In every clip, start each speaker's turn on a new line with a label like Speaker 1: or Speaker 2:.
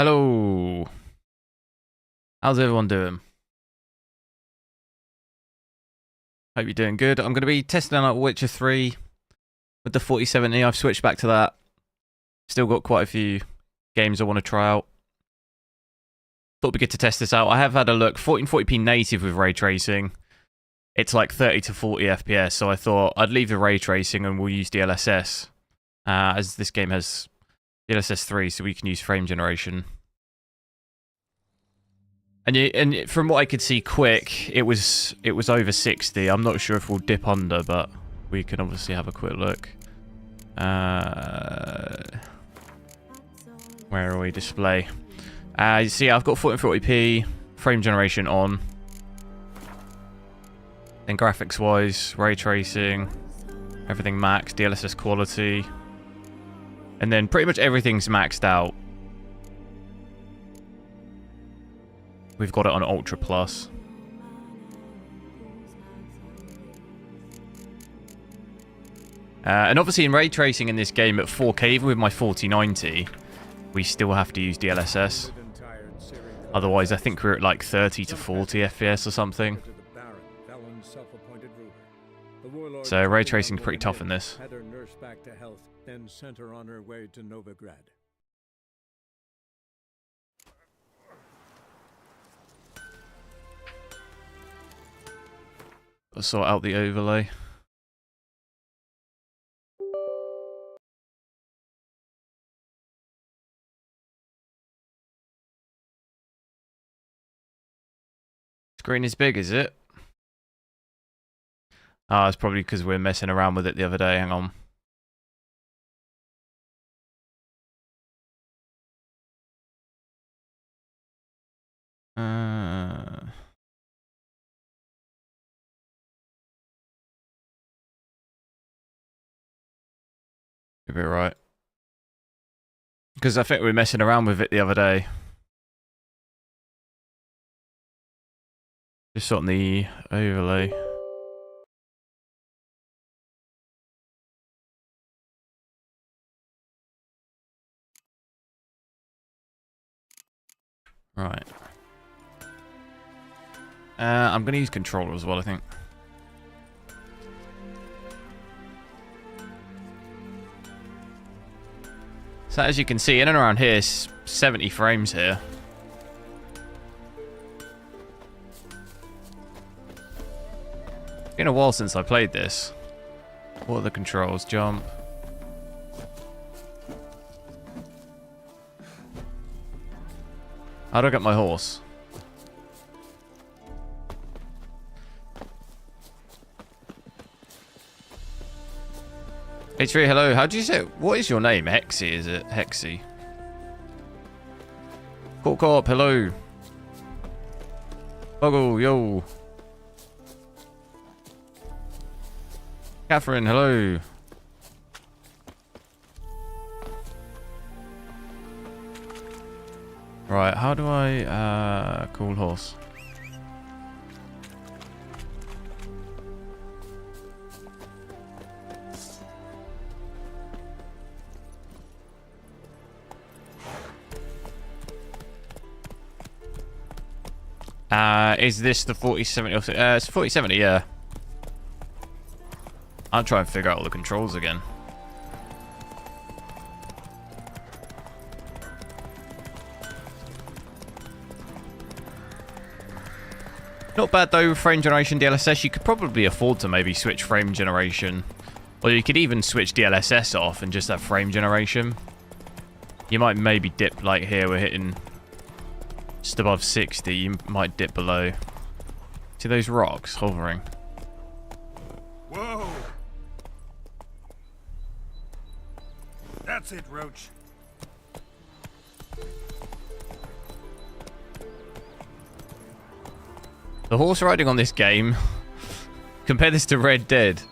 Speaker 1: Hello. How's everyone doing? Hope you're doing good. I'm going to be testing out Witcher 3 with the 4070. I've switched back to that. Still got quite a few games I want to try out. Thought it'd be good to test this out. I have had a look. 1440p native with ray tracing. It's like 30 to 40 FPS, so I thought I'd leave the ray tracing and we'll use DLSS. As this game has DLSS 3, so we can use frame generation. And from what I could see quick, it was over 60. I'm not sure if we'll dip under, but we can obviously have a quick look. Where are we? Display. You see, I've got 1440p frame generation on. Then graphics-wise, ray tracing, everything max, DLSS quality, and then pretty much everything's maxed out. We've got it on Ultra Plus. And obviously in ray tracing in this game at 4K, even with my 4090, we still have to use DLSS. Otherwise, I think we're at like 30 to 40 FPS or something. So ray tracing's pretty tough in this. I'll sort out the overlay. Screen is big, is it? Ah, it's probably because we're messing around with it the other day. Hang on. You'll be right. Because I think we were messing around with it the other day. Just on the overlay. Right. I'm going to use controller as well, I think. So as you can see, in and around here, 70 frames here. It's been a while since I played this. What are the controls? Jump. How do I get my horse? H3, hello. How do you say it? What is your name? Hexy, is it? Hexy. Corp, hello. Boggle, yo. Catherine, hello. Right, how do I call horse? Is this the 4070? It's 4070, yeah. I'll try and figure out all the controls again. Not bad though, frame generation DLSS. You could probably afford to maybe switch frame generation. Or you could even switch DLSS off and just have frame generation. You might maybe dip like here, we're hitting just above 60. You might dip below. See those rocks hovering?
Speaker 2: Whoa! That's it, Roach.
Speaker 1: The horse riding on this game, compare this to Red Dead.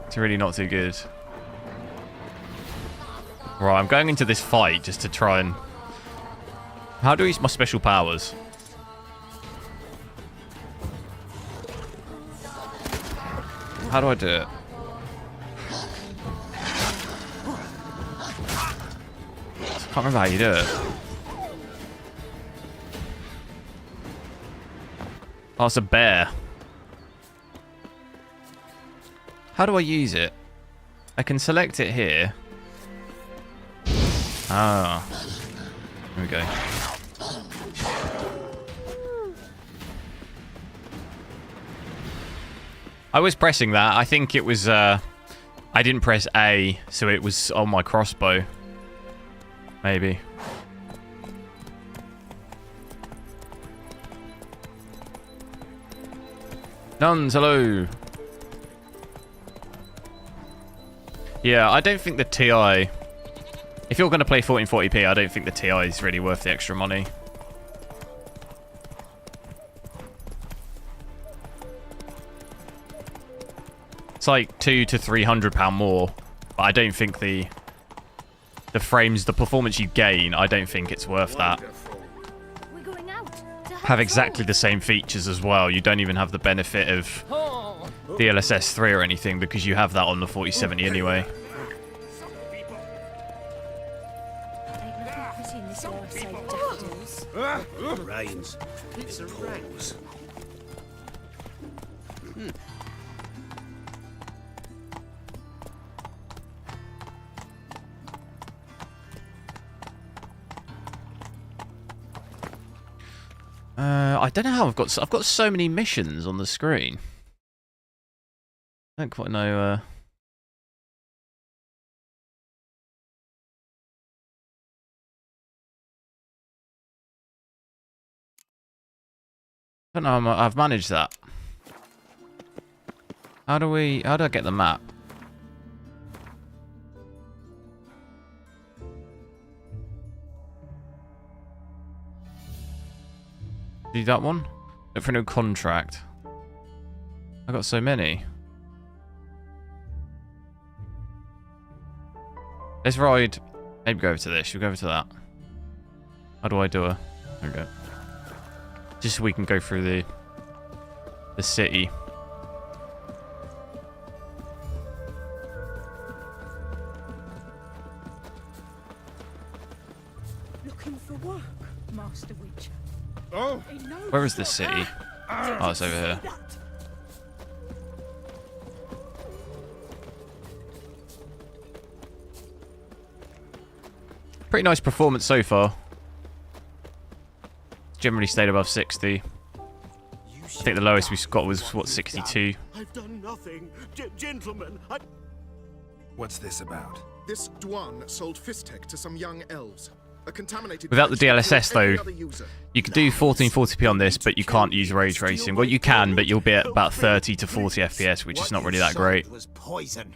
Speaker 1: It's really not too good. Right, I'm going into this fight just to try and... How do I use my special powers? How do I do it? Can't remember how you do it. Oh, it's a bear. How do I use it? I can select it here. Ah. Here we go. I was pressing that. I think it was... I didn't press A, so it was on my crossbow. Maybe. Nuns, hello. Yeah, I don't think the TI... If you're going to play 1440p, I don't think the TI is really worth the extra money. It's like £200 to £300 more, but I don't think the frames, the performance you gain, I don't think it's worth that.
Speaker 3: We're going out to
Speaker 1: Have exactly the same features as well. You don't even have the benefit of DLSS 3 or anything because you have that on the 4070 anyway.
Speaker 2: Rains. It's a rose.
Speaker 1: I don't know how I've got so many missions on the screen. I don't quite know. I don't know how I've managed that. How do I get the map? Do that one? Look for a new contract. I got so many. Let's ride. Maybe go over to this. Should we go over to that? How do I do a... There we go. Just so we can go through the city.
Speaker 4: Looking for work, Master Witcher.
Speaker 2: Oh,
Speaker 1: Where is this city? Oh, it's over here. Pretty nice performance so far. Generally stayed above 60. I think the lowest we got was, what, 62?
Speaker 5: I've done nothing. Gentlemen,
Speaker 2: what's this about?
Speaker 6: This Dwan sold Fistech to some young elves. A contaminated
Speaker 1: Without the DLSS, though,
Speaker 6: every other user.
Speaker 1: you can do 1440p on this, but you can't use ray tracing. Well, you can, but you'll be at about 30 to 40 FPS, which is not really that great.
Speaker 5: was poison.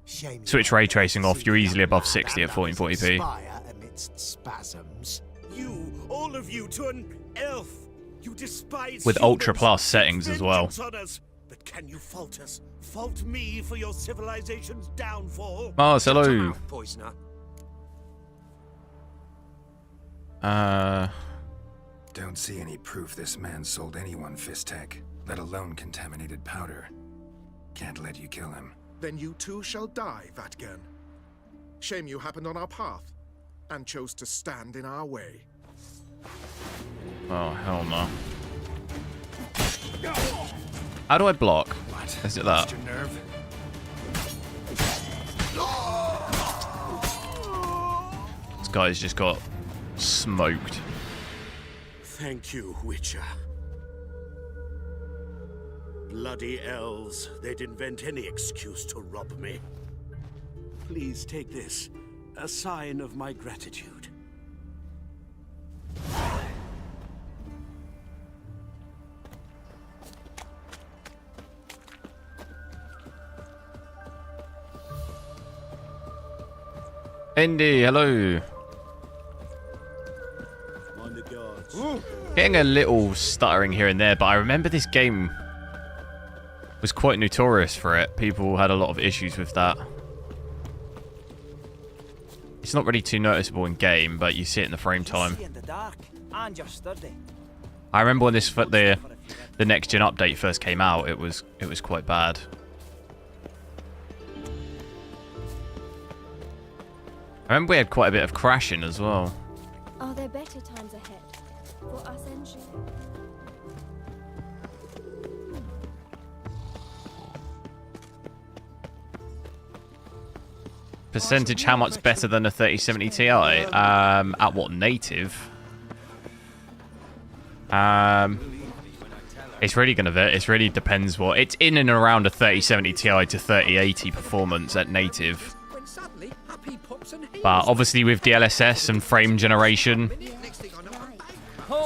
Speaker 5: Shame
Speaker 1: Switch ray tracing off, you're easily above 60 at 1440p.
Speaker 5: Amidst spasms. You, all of you, to an elf. You despise
Speaker 1: With
Speaker 5: humans,
Speaker 1: Ultra Plus settings as well.
Speaker 5: vengeance on us. But can you fault us? Fault me for your civilization's downfall?
Speaker 1: Mars,
Speaker 5: Shut your
Speaker 1: hello.
Speaker 5: mouth, poisoner.
Speaker 2: Don't see any proof this man sold anyone Fistech, let alone contaminated powder. Can't let you kill him.
Speaker 6: Then you too shall die, Vatgern. Shame you happened on our path, and chose to stand in our way.
Speaker 1: Oh, hell no. How do I block?
Speaker 2: What?
Speaker 1: Is it that?
Speaker 2: Lost your nerve?
Speaker 1: This guy's just got smoked.
Speaker 5: Thank you, Witcher. Bloody elves. They'd invent any excuse to rob me. Please take this. A sign of my gratitude.
Speaker 1: Indy, hello.
Speaker 5: On the guards.
Speaker 1: Getting a little stuttering here and there, but I remember this game was quite notorious for it. People had a lot of issues with that. It's not really too noticeable in game, but you see it in the frame time.
Speaker 7: See in the dark, and you're sturdy.
Speaker 1: I remember when the next gen update first came out, it was quite bad. I remember we had quite a bit of crashing as well.
Speaker 3: Are there better times ahead for us engineers?
Speaker 1: Percentage how much better than a 3070 Ti? At what, native? It's really gonna vary. It really depends what it's in and around a 3070 Ti to 3080 performance at native. But obviously with DLSS and frame generation,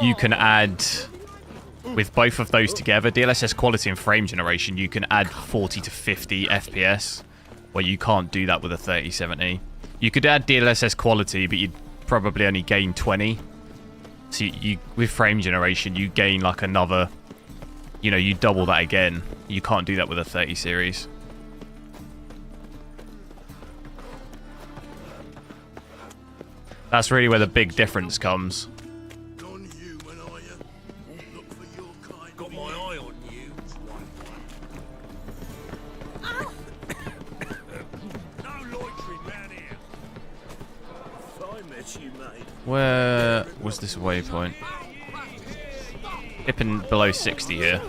Speaker 1: you can add, with both of those together, DLSS quality and frame generation, you can add 40 to 50 FPS, where you can't do that with a 3070. You could add DLSS quality, but you'd probably only gain 20. So you with frame generation, you gain like another, you know, you double that again. You can't do that with a 30 series. That's really where the big difference comes.
Speaker 5: On you when I look for your kind. Got my eye on you. No loitering round here. If I met you, mate.
Speaker 1: Where was this waypoint? Dipping below 60 here.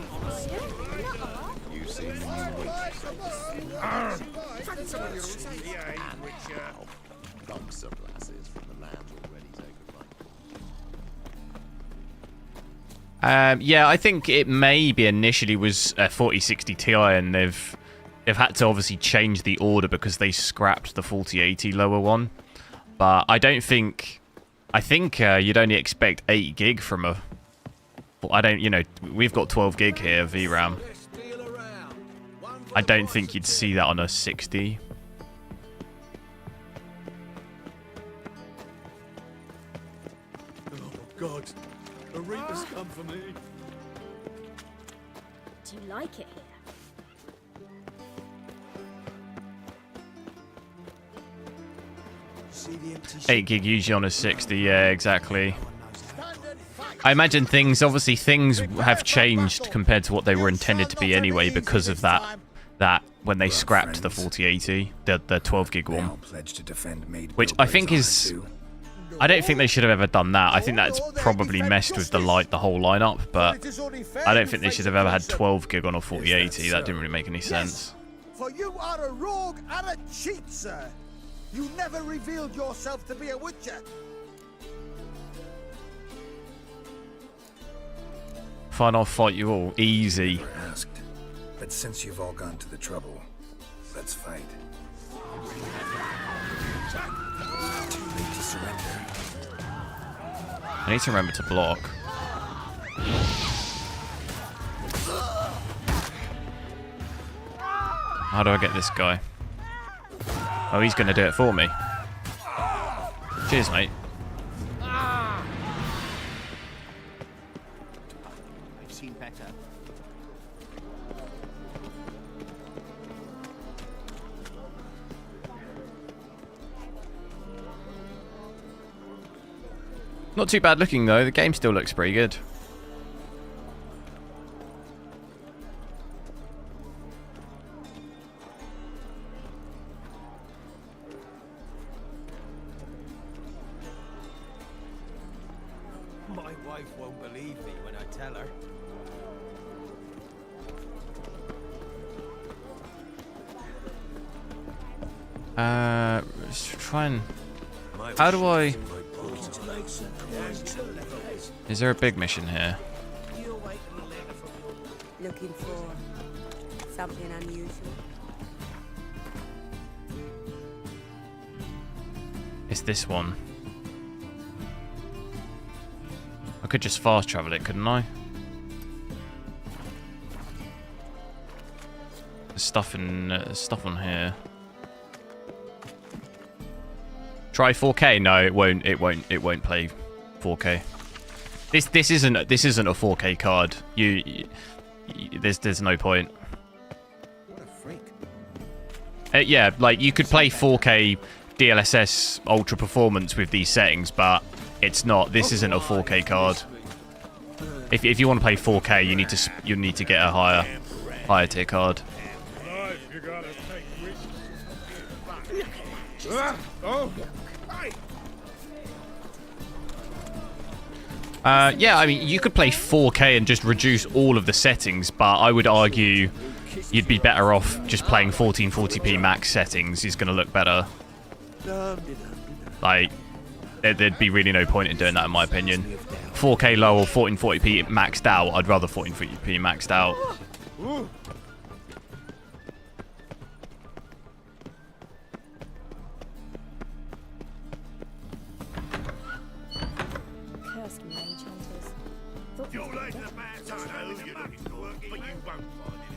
Speaker 1: Yeah, I think it maybe initially was a 4060 Ti, and they've had to obviously change the order because they scrapped the 4080 lower one. But I don't think. I think you'd only expect 8 gig from a. I don't. You know, we've got 12 gig here VRAM. I don't think you'd see that on a 60.
Speaker 5: Oh God, a Reaper's come for me.
Speaker 3: Do you like it here?
Speaker 1: 8 gig usually on a 60, yeah, exactly. I imagine things have changed compared to what they were intended to be anyway because of that when they scrapped the 4080, the 12 gig one. Which I think is... I don't think they should have ever done that. I think that's probably messed with the whole lineup, but I don't think they should have ever had 12 gig on a 4080. That didn't really make any sense.
Speaker 8: For you are a rogue and a cheat, sir. You never revealed yourself to be a witcher.
Speaker 1: Fine, I'll fight you all. Easy.
Speaker 2: Asked. But since you've all gone to the trouble, let's fight. Too late to surrender.
Speaker 1: I need to remember to block. How do I get this guy? Oh, he's going to do it for me. Cheers, mate.
Speaker 7: I've seen better.
Speaker 1: Not too bad looking, though. The game still looks pretty good.
Speaker 7: My wife won't believe me when I tell her.
Speaker 1: Let's try and... How do I... Is there a big mission here?
Speaker 9: Looking for something unusual?
Speaker 1: It's this one. I could just fast travel it, couldn't I? There's stuff on here. Try 4K? No, it won't. It won't play 4K. This isn't a 4K card. There's no point.
Speaker 8: What a freak.
Speaker 1: Yeah, like you could play 4K DLSS ultra performance with these settings, but it's not. This isn't a 4K card. If you want to play 4K, you need to get a higher tier card. Yeah, I mean, you could play 4K and just reduce all of the settings, but I would argue you'd be better off just playing 1440p max settings. Is going to look better. Like, there'd be really no point in doing that, in my opinion. 4K low or 1440p maxed out. I'd rather 1440p maxed out.
Speaker 3: Cursed mage hunters. Thought
Speaker 5: You're
Speaker 3: these
Speaker 5: like
Speaker 3: were
Speaker 5: the man's I know you're looking for, but you won't find it.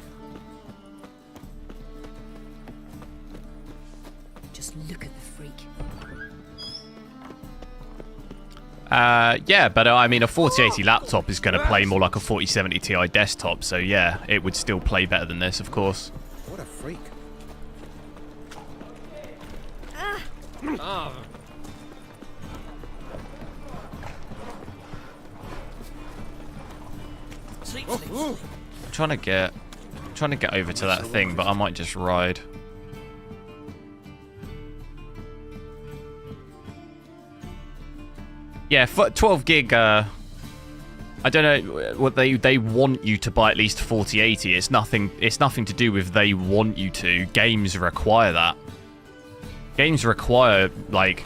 Speaker 9: Just look at the freak.
Speaker 1: Yeah, but I mean, a 4080 laptop is going to play more like a 4070 Ti desktop, so yeah, it would still play better than this, of course.
Speaker 8: What a freak.
Speaker 1: I'm trying to get over to that thing, but I might just ride. Yeah, 12 gig. I don't know what they want you to buy at least 4080. It's nothing to do with they want you to. Games require that. Games require, like,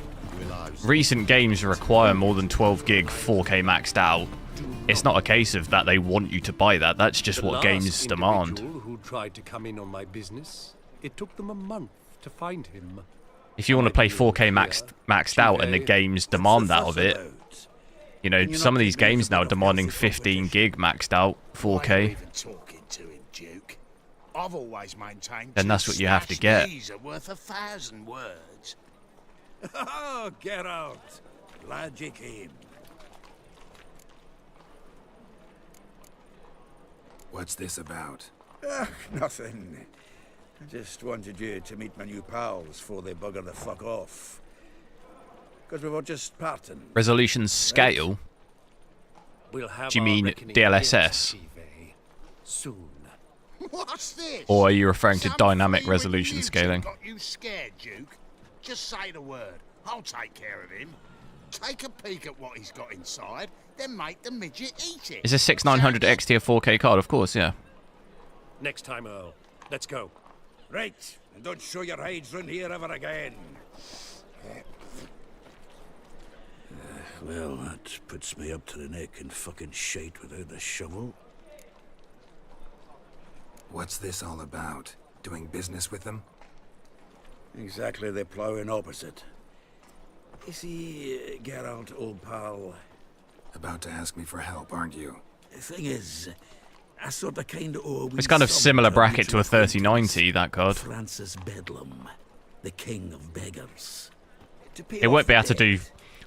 Speaker 1: recent games require more than 12 gig 4K maxed out. It's not a case of that they want you to buy that. That's just what games demand.
Speaker 10: Who tried to come in on my business, it took them a month to find him.
Speaker 1: If you want to play 4K maxed out and the games demand that of it, you know, some of these games now are demanding 15 gig maxed out 4K.
Speaker 5: I've always maintained
Speaker 1: Then that's what you have to get.
Speaker 5: These are worth 1,000 words.
Speaker 10: Oh, get out! Glad you came.
Speaker 2: What's this about?
Speaker 8: Nothing. I just wanted you to meet my new pals before they bugger the fuck off. Because we were just parting.
Speaker 1: Resolution scale?
Speaker 10: We'll have
Speaker 1: Do you
Speaker 10: our
Speaker 1: mean
Speaker 10: reckoning
Speaker 1: DLSS?
Speaker 10: against TV soon.
Speaker 5: What's this?
Speaker 1: Or are you referring to
Speaker 5: Some
Speaker 1: dynamic
Speaker 5: few
Speaker 1: resolution
Speaker 5: idiots
Speaker 1: scaling?
Speaker 5: Got you scared, Duke? Just say the word. I'll take care of him. Take a peek at what he's got inside, then make the midget eat it.
Speaker 1: Is a 6900 XT a 4K card? Of course, yeah.
Speaker 10: Next time, Earl. Let's go.
Speaker 8: Right, and don't show your hides round here ever again.
Speaker 5: Well, that puts me up to the neck in fucking shite without the shovel.
Speaker 2: What's this all about? Doing business with them?
Speaker 8: Exactly the ploughing opposite. You see, Geralt, old pal,
Speaker 2: About to ask me for help, aren't you?
Speaker 8: the thing is, I sort of kind of owe...
Speaker 1: It's kind of similar bracket to a 3090, that card.
Speaker 8: Francis Bedlam, the king of beggars.
Speaker 1: It won't be able to do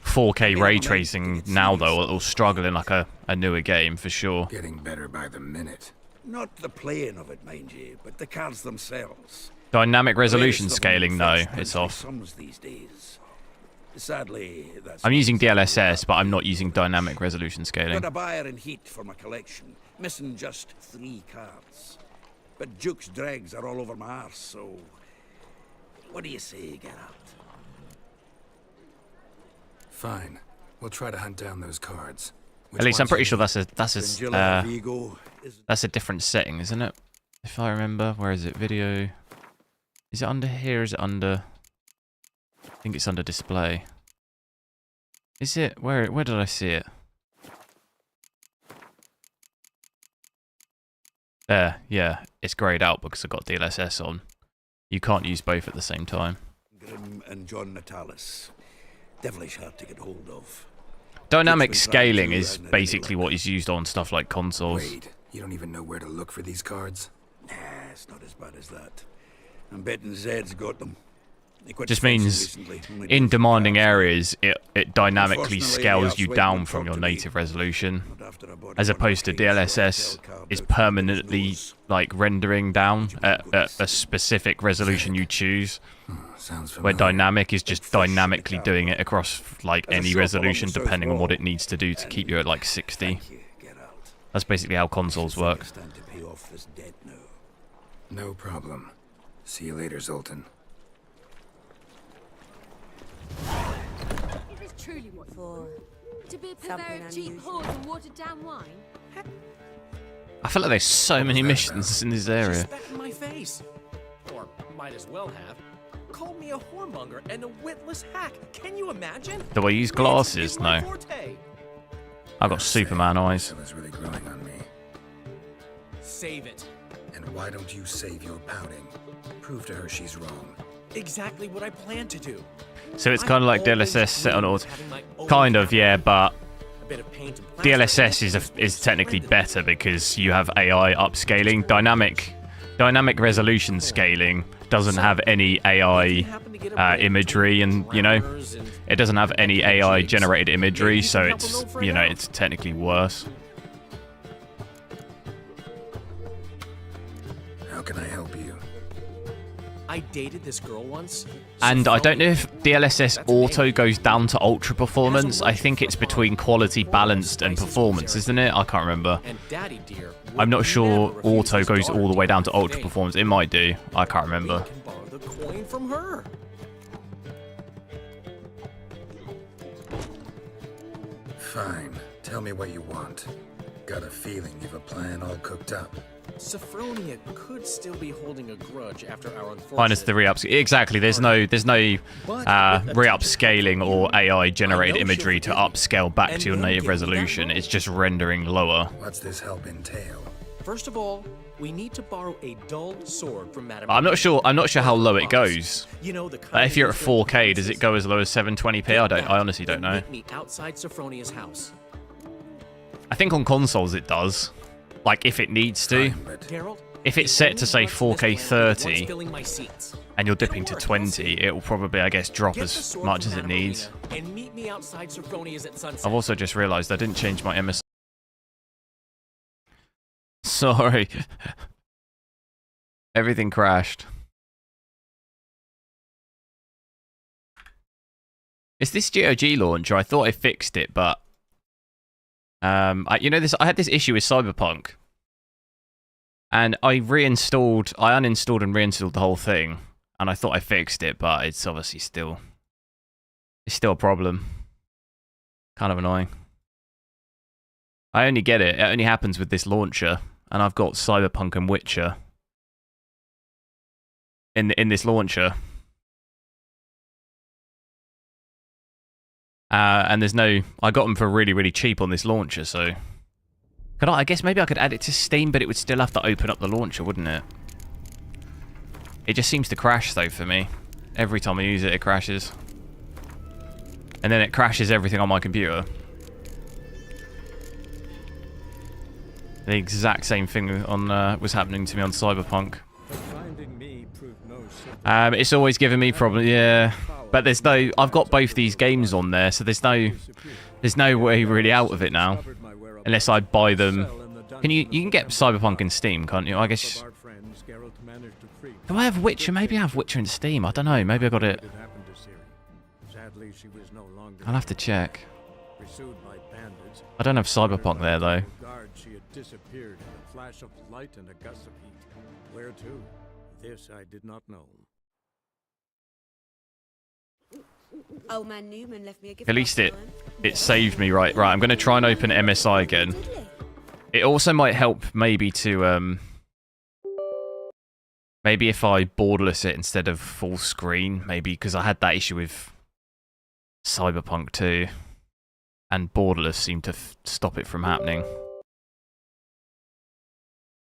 Speaker 1: 4K ray tracing now, though. It'll struggle in like a newer game, for sure.
Speaker 2: Getting better by the minute.
Speaker 8: Not the playing of it, mind you, but the cards themselves.
Speaker 1: Dynamic resolution
Speaker 8: Latest of them
Speaker 1: scaling, no,
Speaker 8: first
Speaker 1: it's
Speaker 8: country
Speaker 1: off.
Speaker 8: sums these days. Sadly, that's
Speaker 1: I'm
Speaker 8: not
Speaker 1: using
Speaker 8: the
Speaker 1: DLSS, but I'm not using dynamic resolution scaling.
Speaker 8: Got a buyer in heat for my collection, missing just 3 cards. But Duke's dregs are all over my arse, so... What do you say, Geralt?
Speaker 2: Fine. We'll try to hunt down those cards. Which
Speaker 1: At least I'm
Speaker 2: ones
Speaker 1: pretty
Speaker 2: are
Speaker 1: sure
Speaker 2: you?
Speaker 1: that's a different setting, isn't it? If I remember, where is it? Video. Is it under here? Is it under? I think it's under display. Is it? Where did I see it? There, yeah. It's grayed out because I've got DLSS on. You can't use both at the same time.
Speaker 8: Grimm and John Natalis. Devilish hard to get hold of.
Speaker 1: Dynamic scaling is basically what is used on stuff like consoles.
Speaker 2: Wait, you don't even know where to look for these cards?
Speaker 8: Nah, it's not as bad as that. I'm betting Zed's got them. He quit
Speaker 1: Just
Speaker 8: fencing
Speaker 1: means
Speaker 8: recently, only
Speaker 1: in
Speaker 8: did
Speaker 1: demanding
Speaker 8: some
Speaker 1: areas, it dynamically
Speaker 8: Unfortunately,
Speaker 1: scales
Speaker 8: the
Speaker 1: you
Speaker 8: House
Speaker 1: down
Speaker 8: wouldn't
Speaker 1: from
Speaker 8: talk
Speaker 1: your
Speaker 8: to me.
Speaker 1: native resolution,
Speaker 8: But after I bought
Speaker 1: as
Speaker 8: one of
Speaker 1: opposed to
Speaker 8: the keys for a
Speaker 1: DLSS
Speaker 8: hotel card
Speaker 1: is
Speaker 8: out the back of his
Speaker 1: permanently
Speaker 8: nose.
Speaker 1: like rendering down at a specific resolution you choose,
Speaker 2: Sounds
Speaker 1: where
Speaker 2: familiar.
Speaker 1: dynamic is just dynamically doing it across like
Speaker 8: There's a
Speaker 1: any
Speaker 8: shop along
Speaker 1: resolution
Speaker 8: the south
Speaker 1: depending on what
Speaker 8: wall,
Speaker 1: it needs to do to keep you at like 60.
Speaker 8: Thank you, Geralt.
Speaker 1: That's basically how consoles
Speaker 8: I think I
Speaker 1: work.
Speaker 8: stand to pay off this debt now.
Speaker 2: No problem. See you later, Zoltan.
Speaker 4: truly what
Speaker 9: for
Speaker 3: To be a
Speaker 9: something
Speaker 3: purveyor of cheap
Speaker 9: unusual.
Speaker 3: whores and watered down wine?
Speaker 1: I feel like there's so many missions in this
Speaker 7: She
Speaker 1: area.
Speaker 7: spat in my face. Or might as well have. Called me a whoremonger and a witless hack. Can you imagine?
Speaker 1: Do I use
Speaker 7: Wit
Speaker 1: glasses?
Speaker 7: is my
Speaker 1: No.
Speaker 7: forte.
Speaker 1: I've got Superman eyes.
Speaker 2: Is really growing on me.
Speaker 7: Save it.
Speaker 2: And why don't you save your pouting? Prove to her she's wrong.
Speaker 7: Exactly what I plan to do.
Speaker 1: So it's kind of like DLSS set on auto.
Speaker 7: Having my own
Speaker 1: Kind of, yeah, but
Speaker 7: a bit of paint and plaster.
Speaker 1: DLSS is technically better because you have AI upscaling. Dynamic resolution scaling doesn't have any AI imagery, and you know, it doesn't have any AI generated imagery, so it's, you know, it's technically worse.
Speaker 2: How can I help you?
Speaker 7: I dated this girl once.
Speaker 1: And I don't know if DLSS auto goes down to ultra performance. I think it's between quality, balanced, and performance, isn't it? I can't remember.
Speaker 7: And Daddy dear
Speaker 1: I'm not
Speaker 7: would
Speaker 1: sure
Speaker 7: never refuse
Speaker 1: auto
Speaker 7: his
Speaker 1: goes
Speaker 7: daughter
Speaker 1: all the way down to
Speaker 7: dear
Speaker 1: ultra
Speaker 7: thing.
Speaker 1: performance. It might do. I can't remember.
Speaker 7: We can borrow the coin from her.
Speaker 2: Fine. Tell me what you want. Got a feeling you've a plan all cooked up.
Speaker 7: Sophronia could still be holding a grudge after our unfortunate...
Speaker 1: Minus the re-ups. Exactly. There's no re-upscaling or AI generated imagery to upscale back to your native resolution. It's just rendering lower.
Speaker 2: What's this help entail?
Speaker 7: First of all, we need to borrow a dull sword from Madame...
Speaker 1: I'm not sure how low it goes.
Speaker 7: You know, the
Speaker 1: If you're at 4K, does it go as low as 720p? I honestly don't know.
Speaker 7: Meet me outside Sophronia's house.
Speaker 1: I think on consoles it does. Like, if it needs to.
Speaker 7: Geralt,
Speaker 1: If it's set to, say, 4K 30,
Speaker 7: filling my seats.
Speaker 1: and you're dipping to 20, it will probably, I guess, drop
Speaker 7: Get the
Speaker 1: as
Speaker 7: sword
Speaker 1: much
Speaker 7: from
Speaker 1: as it
Speaker 7: Madame
Speaker 1: needs.
Speaker 7: Rowena and meet me outside Sophronia's at sunset.
Speaker 1: I've also just realised I didn't change my MS. Sorry. Everything crashed. It's this GOG launcher. I thought I fixed it, but I had this issue with Cyberpunk, and I uninstalled and reinstalled the whole thing, and I thought I fixed it, but it's obviously still a problem. Kind of annoying. I only get it. It only happens with this launcher, and I've got Cyberpunk and Witcher in this launcher. And there's no... I got them for really, really cheap on this launcher, so... I guess maybe I could add it to Steam, but it would still have to open up the launcher, wouldn't it? It just seems to crash, though, for me. Every time I use it, it crashes. And then it crashes everything on my computer. The exact same thing was happening to me on Cyberpunk. It's always giving me problems, yeah. But there's no... I've got both these games on there, so there's no way really out of it now. Unless I buy them. You can get Cyberpunk in Steam, can't you? I guess... Do I have Witcher? Maybe I have Witcher in Steam. I don't know. Maybe I got it... I'll have to check. I don't have Cyberpunk there, though.
Speaker 10: She had disappeared in a flash of light and a gust of heat. Where to? This I did not know.
Speaker 9: Old man Newman left me a gift.
Speaker 1: At least it saved me, right? Right, I'm going to try and open MSI again. It also might help maybe to... maybe if I borderless it instead of full screen. Maybe because I had that issue with Cyberpunk 2. And borderless seemed to stop it from happening.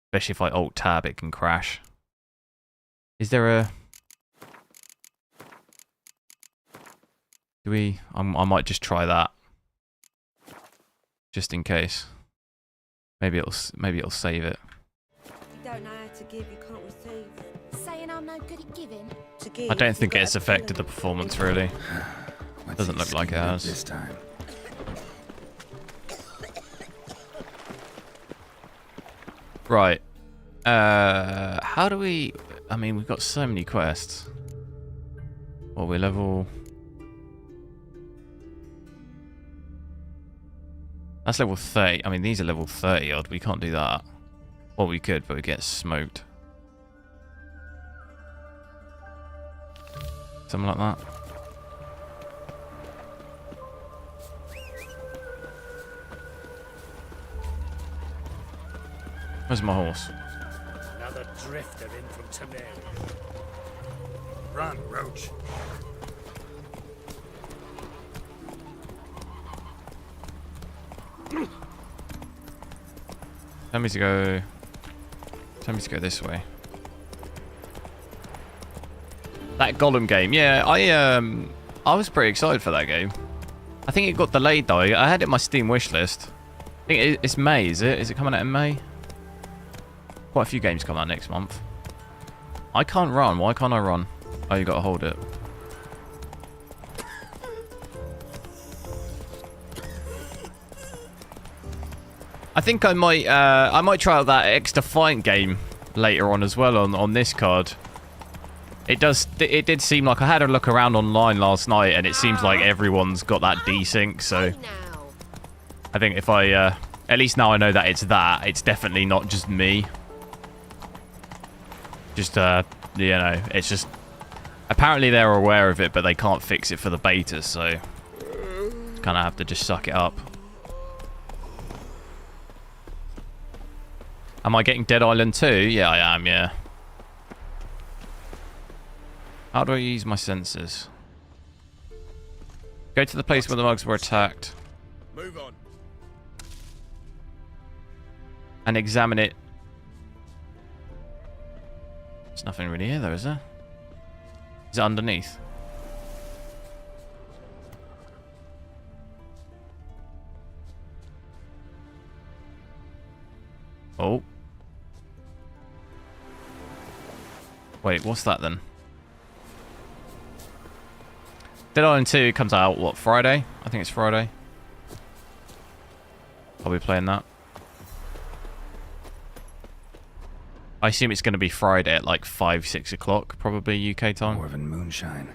Speaker 1: Especially if I alt-tab, it can crash. Is there a... I might just try that. Just in case. Maybe it'll save it.
Speaker 9: You don't know how to give, you can't receive.
Speaker 3: Saying I'm no good at giving.
Speaker 9: To give,
Speaker 1: I don't think
Speaker 9: you've got
Speaker 1: it's
Speaker 9: to
Speaker 1: affected the
Speaker 9: fill it.
Speaker 1: performance, really.
Speaker 2: What's
Speaker 1: Doesn't
Speaker 2: he
Speaker 1: look like it
Speaker 2: scheming up
Speaker 1: has.
Speaker 2: this time?
Speaker 1: Right. How do we... I mean, we've got so many quests. Well, we're level... That's level 30. I mean, these are level 30 odd. We can't do that. Well, we could, but we get smoked. Something like that. Where's my horse?
Speaker 5: Another drifter in from Temeria.
Speaker 2: Run, Roach.
Speaker 1: Tell me to go. Tell me to go this way. That Golem game, yeah, I was pretty excited for that game. I think it got delayed though. I had it on my Steam wishlist. I think it's May, is it? Is it coming out in May? Quite a few games come out next month. I can't run. Why can't I run? Oh, you gotta hold it. I think I might try out that X Defiant game later on as well on this card. It did seem like I had a look around online last night, and it seems like everyone's got that desync. So I think if I at least now I know that it's definitely not just me. Just you know, it's just apparently they're aware of it, but they can't fix it for the betas, so kind of have to just suck it up. Am I getting Dead Island 2? Yeah, I am, yeah. How do I use my sensors? Go to the place where the mugs were attacked.
Speaker 5: Move on.
Speaker 1: And examine it. There's nothing really here though, is there? Is it underneath? Oh. Wait, what's that then? Dead Island 2 comes out, what, Friday? I think it's Friday. I'll be playing that. I assume it's going to be Friday at like 5, 6 o'clock, probably UK time.
Speaker 2: Dwarven moonshine.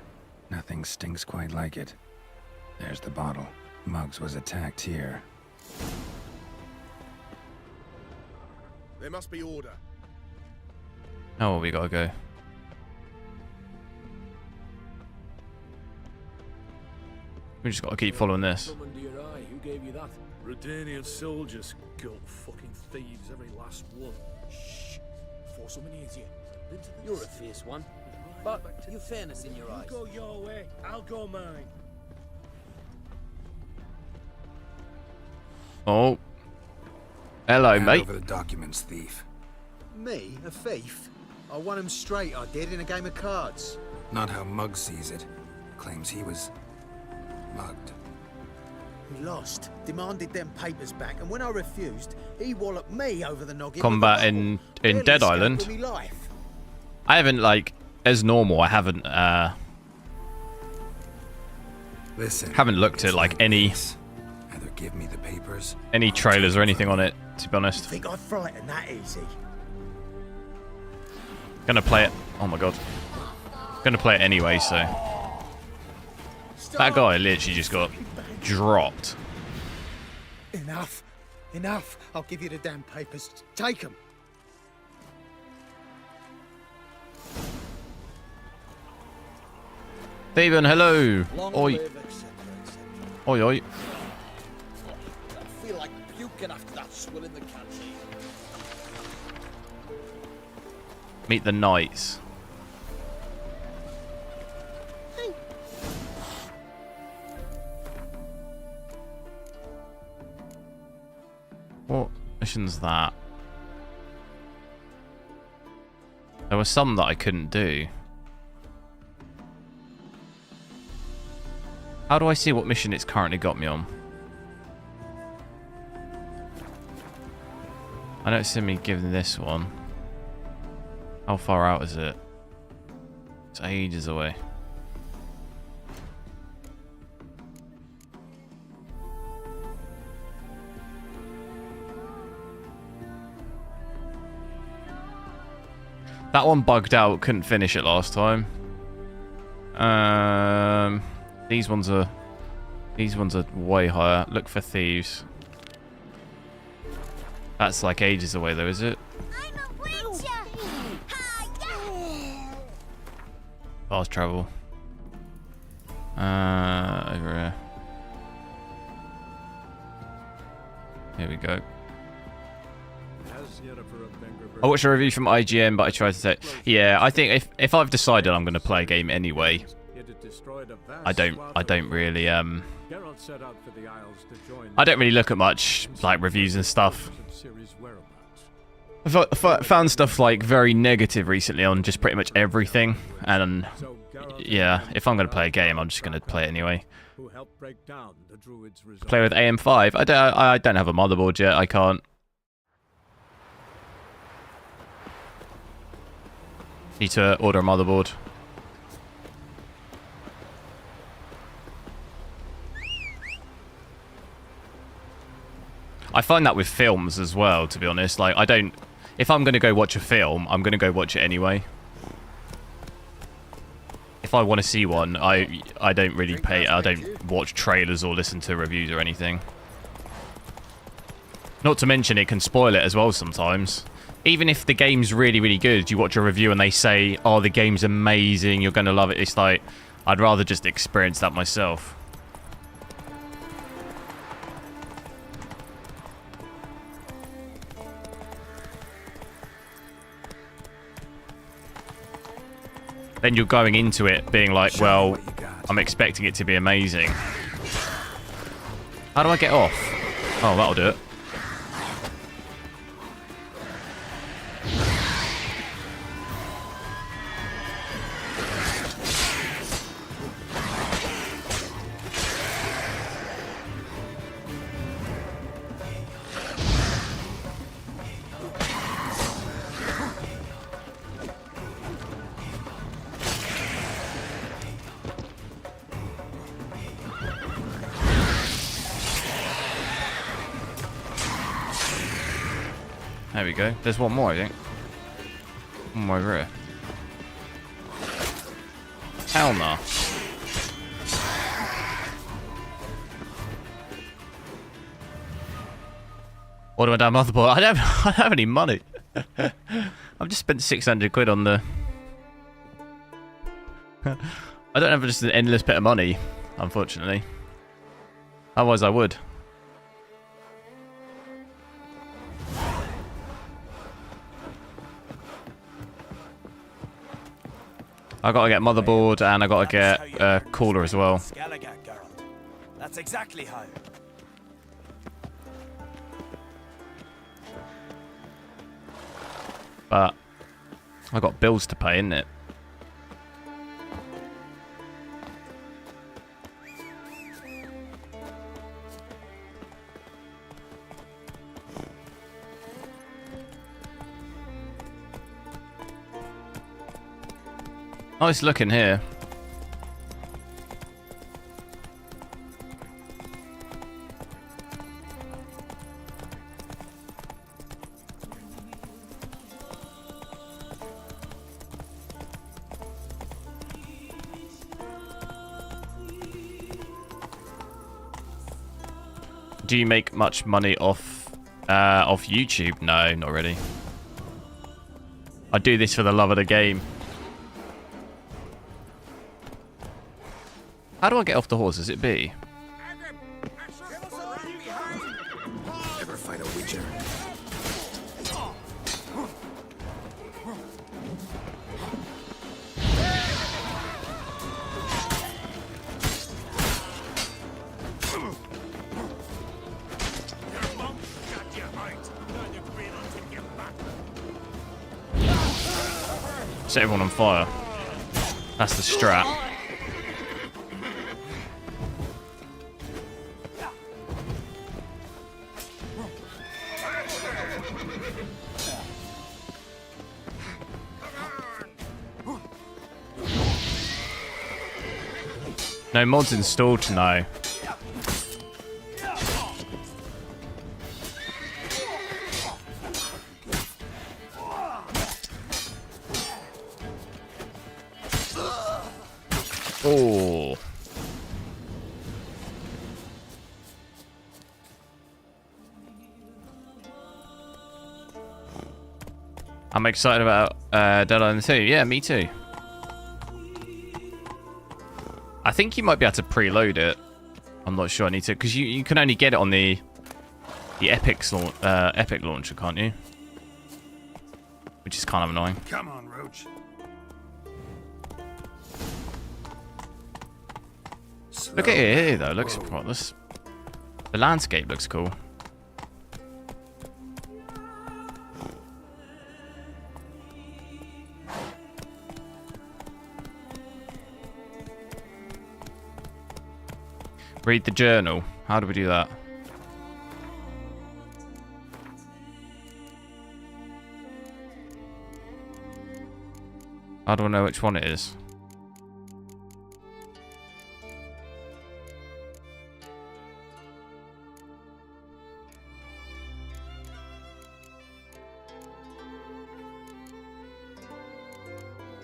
Speaker 2: Nothing stinks quite like it. There's the bottle. Muggs was attacked here.
Speaker 6: There must be order.
Speaker 1: Oh, well, we gotta go. We just gotta keep following this.
Speaker 7: Under your eye. Who gave you that?
Speaker 5: Redanian soldiers, goat fucking thieves, every last one.
Speaker 7: Shh. For so many years. You're a fierce one, but you've fairness in your eyes.
Speaker 5: You go your way, I'll go mine.
Speaker 1: Oh. Hello,
Speaker 2: Hand
Speaker 1: mate.
Speaker 2: over the documents, thief.
Speaker 11: Me? A thief? I won him straight, I did, in a game of cards.
Speaker 2: Not how Muggs sees it. Claims he was mugged.
Speaker 11: He lost, demanded them papers back, and when I refused, he walloped me over the noggin.
Speaker 1: Combat in Dead Island. I haven't, like, as normal, I haven't
Speaker 2: Listen,
Speaker 1: haven't looked at like any
Speaker 2: either give me the papers,
Speaker 1: any trailers or anything on it, to be honest.
Speaker 11: Think I'd frighten that easy?
Speaker 1: Gonna play it. Oh my god. Gonna play it anyway, so. That guy literally just got dropped.
Speaker 11: Enough. Enough. I'll give you the damn papers. Take them.
Speaker 1: Steven, hello. Oi. Oi, oi.
Speaker 7: I feel like puking after that swill in the canteen.
Speaker 1: Meet the Knights. What mission's that? There were some that I couldn't do. How do I see what mission it's currently got me on? I don't see me giving this one. How far out is it? It's ages away. That one bugged out, couldn't finish it last time. These ones are way higher. Look for thieves. That's like ages away though, is it? Fast travel. Over here.
Speaker 10: As
Speaker 1: Here we go. I watched a review from IGN, but I tried to say, yeah, I think if I've decided I'm going to play a game anyway, I don't really I don't really look at much like reviews and stuff. I've found stuff like very negative recently on just pretty much everything, and yeah, if I'm going to play a game, I'm just going to play it anyway. Play with AM5. I don't have a motherboard yet. I can't. Need to order a motherboard. I find that with films as well, to be honest. Like, I don't... If I'm going to go watch a film, I'm going to go watch it anyway. If I want to see one, I don't really pay... I don't watch trailers or listen to reviews or anything. Not to mention, it can spoil it as well sometimes. Even if the game's really, really good, you watch a review and they say, oh, the game's amazing, you're going to love it. It's like, I'd rather just experience that myself. Then you're going into it being like, well, I'm expecting it to be amazing. How do I get off? Oh, that'll do it. There we go. There's one more, I think. One more over here. Hell no. What do I damn motherboard? I don't have any money. I've just spent 600 quid on the... I don't have just an endless bit of money, unfortunately. Otherwise I would. I gotta get motherboard and I gotta get cooler as well.
Speaker 12: That's exactly how.
Speaker 1: But I got bills to pay, innit? Nice looking here. Do you make much money off YouTube? No, not really. I do this for the love of the game. How do I get off the horse? Is it B?
Speaker 2: Ever fight a Witcher?
Speaker 1: Set everyone on fire. That's the strat. No mods installed to know. Oh. I'm excited about Dead Island 2. Yeah, me too. I think you might be able to preload it. I'm not sure. I need to, because you can only get it on the Epic launcher, can't you? which is kind of annoying.
Speaker 2: Come on, Roach.
Speaker 1: Look at it here, though. Looks spotless. The landscape looks cool. Read the journal. How do we do that? How do I know which one it is?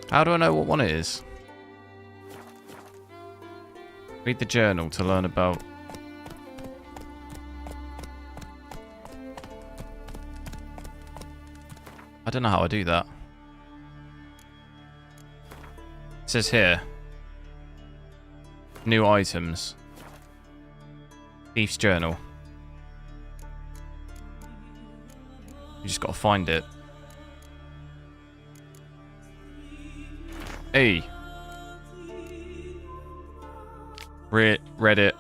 Speaker 1: How do I know what one it is? Read the journal to learn about... I don't know how I do that. It says here. New items. Thief's journal. You just gotta find it. Hey. Read it.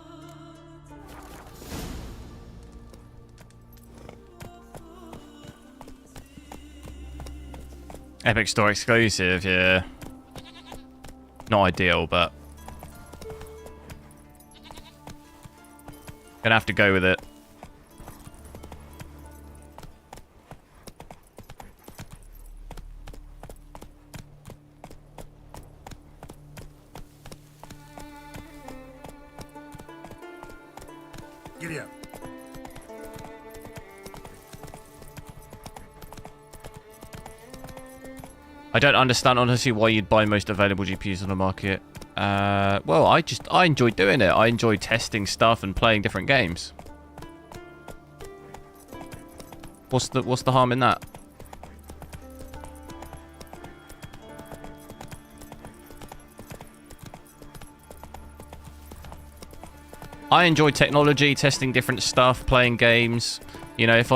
Speaker 1: Epic Store exclusive, yeah. Not ideal, but gonna have to go with it.
Speaker 2: Giddy up.
Speaker 1: I don't understand, honestly, why you'd buy most available GPUs on the market. Well, I enjoy doing it. I enjoy testing stuff and playing different games. What's the harm in that? I enjoy technology, testing different stuff, playing games. You know, if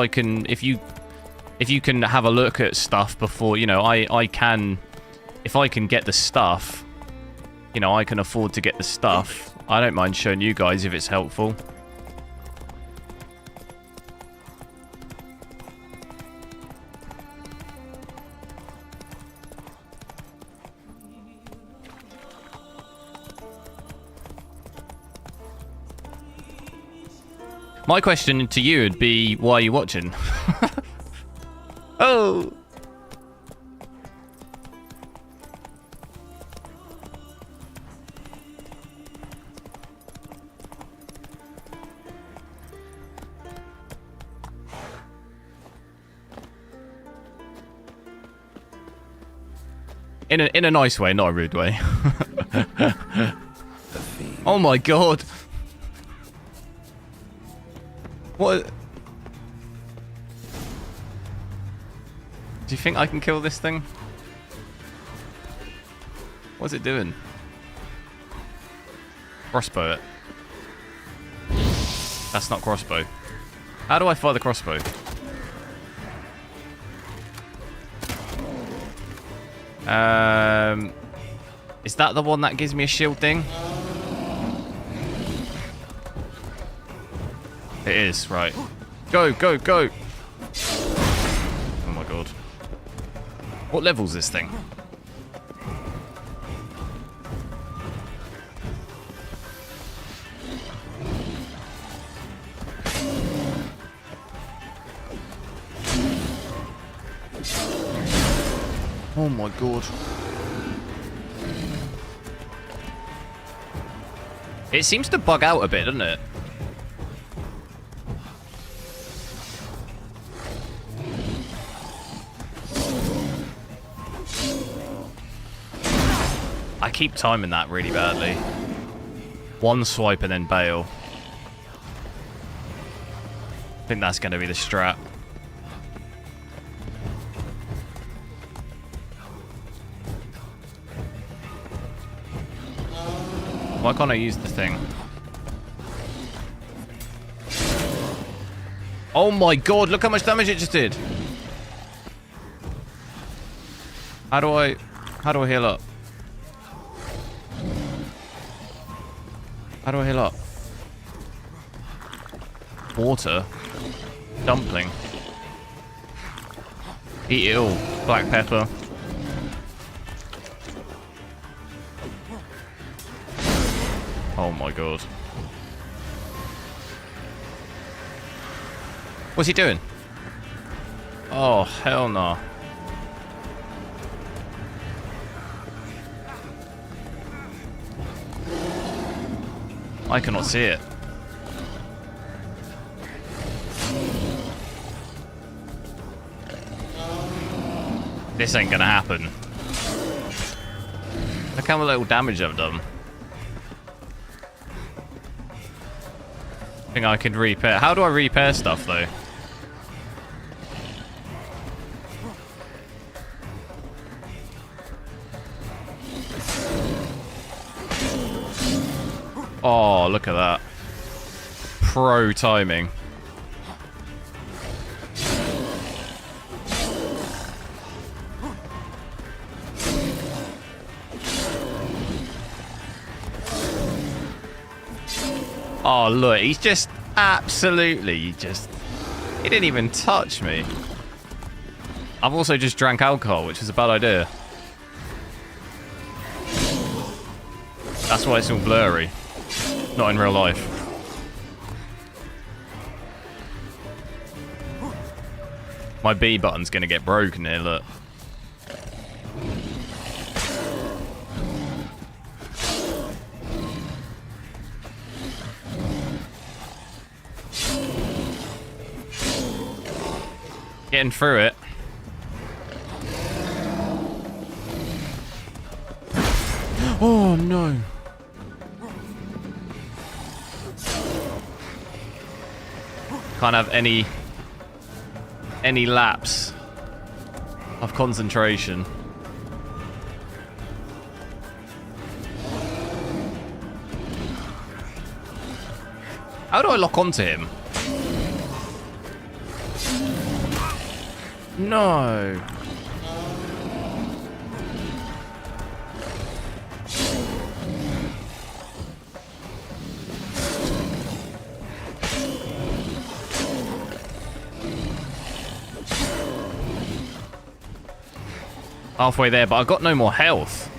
Speaker 1: you can have a look at stuff before, you know, if I can get the stuff, you know, I can afford to get the stuff. I don't mind showing you guys if it's helpful. My question to you would be, why are you watching? Oh! In a nice way, not a rude way. Oh my god! What? Do you think I can kill this thing? What's it doing? Crossbow it. That's not crossbow. How do I fire the crossbow? Is that the one that gives me a shield thing? It is, right. Go, go, go! Oh my god. What level's this thing? Oh my god. It seems to bug out a bit, doesn't it? I keep timing that really badly. One swipe and then bail. I think that's going to be the strat. Why can't I use the thing? Oh my god, look how much damage it just did. How do I heal up? How do I heal up? Water. Dumpling. Eat it all. Black pepper. Oh my god. What's he doing? Oh, hell no. I cannot see it. This ain't gonna happen. Look how little damage I've done. I think I could repair. How do I repair stuff though? Oh, look at that. Pro timing. Oh, look, he's just absolutely he didn't even touch me. I've also just drank alcohol, which is a bad idea. That's why it's all blurry. Not in real life. My B button's gonna get broken here, look. Getting through it. Oh no. Can't have any lapse of concentration. How do I lock onto him? No. Halfway there, but I've got no more health.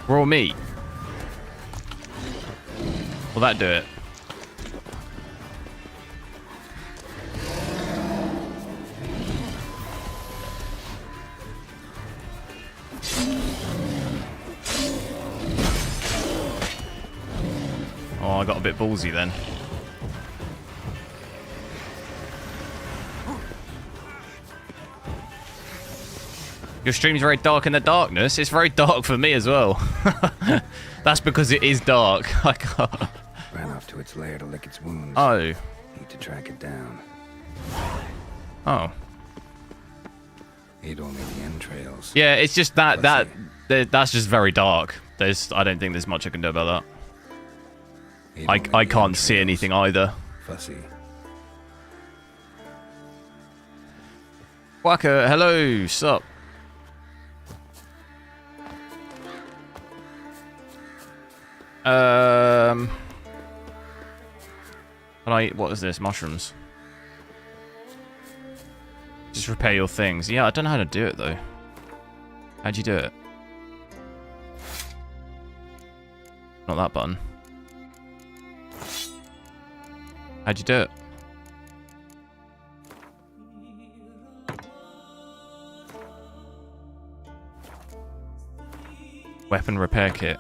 Speaker 1: Raw meat. Will that do it? Oh, I got a bit ballsy then. Your stream's very dark in the darkness. It's very dark for me as well. That's because it is dark. I can't.
Speaker 2: Ran off to its lair to lick its wounds.
Speaker 1: Oh.
Speaker 2: Need to track it down.
Speaker 1: Oh.
Speaker 2: Ate only the entrails.
Speaker 1: Yeah, it's just that's just very dark. I don't think there's much I can do about that. I can't see anything either.
Speaker 2: Fussy.
Speaker 1: Waka, hello, sup? What is this? Mushrooms. Just repair your things. Yeah, I don't know how to do it though. How'd you do it? Not that button. How'd you do it? Weapon repair kit.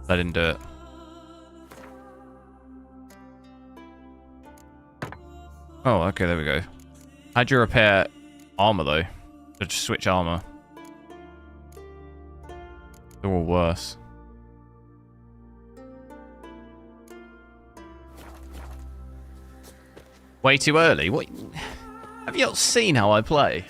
Speaker 1: I didn't do it. Oh, okay, there we go. How'd you repair armor though? Or just switch armor? They're all worse. Way too early? What? Have you not seen how I play?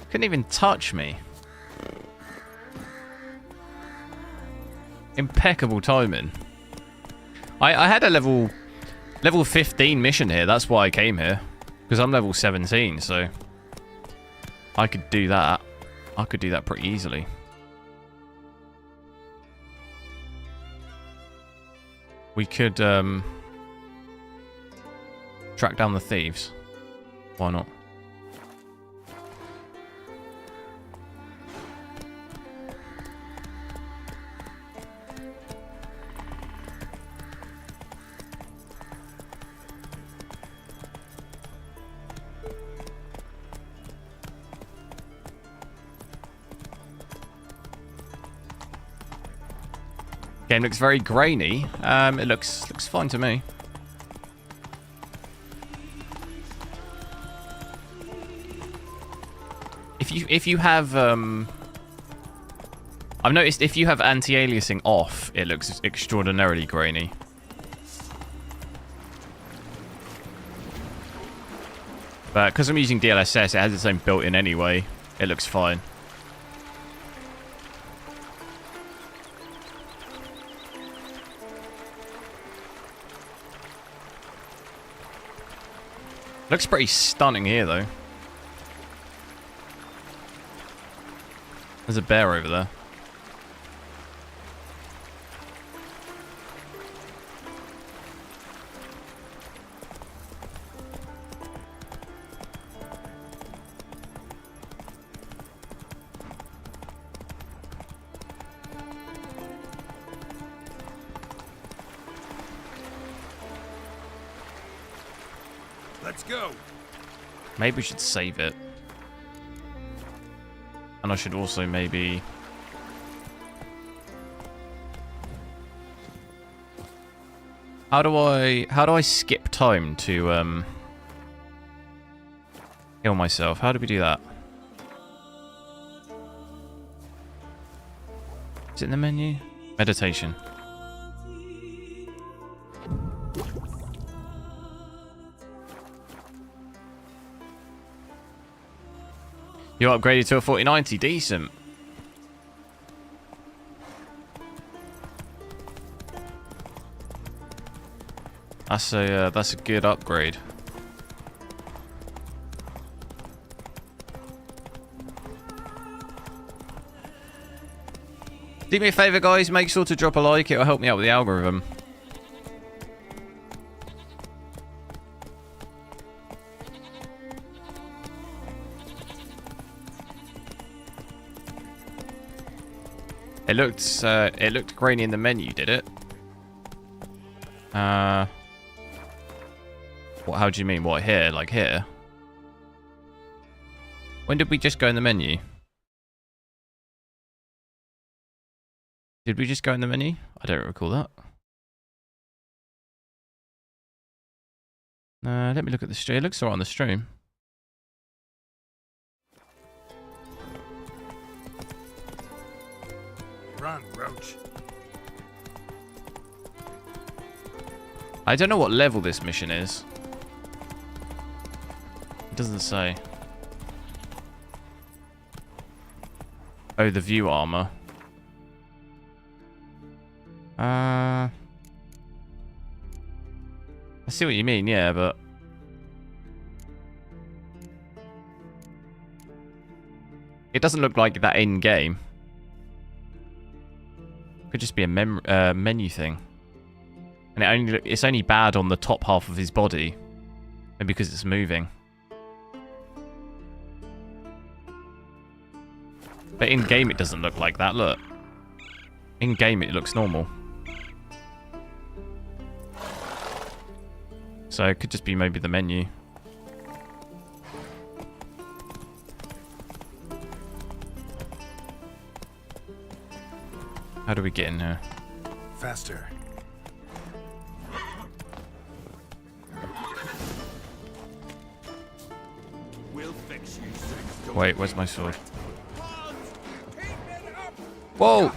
Speaker 1: Couldn't even touch me. Impeccable timing. I had a level 15 mission here. That's why I came here. Because I'm level 17, so I could do that. I could do that pretty easily. We could track down the thieves. Why not? Game looks very grainy. It looks fine to me. If you have I've noticed if you have anti-aliasing off, it looks extraordinarily grainy. But because I'm using DLSS, it has its own built-in anyway. It looks fine. Looks pretty stunning here, though. There's a bear over there.
Speaker 12: Let's go.
Speaker 1: Maybe we should save it. And I should also maybe... How do I skip time to heal myself? How do we do that? Is it in the menu? Meditation. You upgraded to a 4090, decent. That's a good upgrade. Do me a favor, guys. Make sure to drop a like. It'll help me out with the algorithm. It looked grainy in the menu, did it? What? How do you mean? What, here? Like here? When did we just go in the menu? Did we just go in the menu? I don't recall that. Let me look at the stream. It looks alright on the stream.
Speaker 12: Run, Roach.
Speaker 1: I don't know what level this mission is. It doesn't say. Oh, the view armor. I see what you mean, yeah, but... It doesn't look like that in-game. Could just be a menu thing. And it's only bad on the top half of his body. Maybe because it's moving. But in-game it doesn't look like that, look. In-game it looks normal. So it could just be maybe the menu. How do we get in here?
Speaker 2: Faster.
Speaker 12: We'll fix you.
Speaker 1: Wait, where's my sword? Whoa!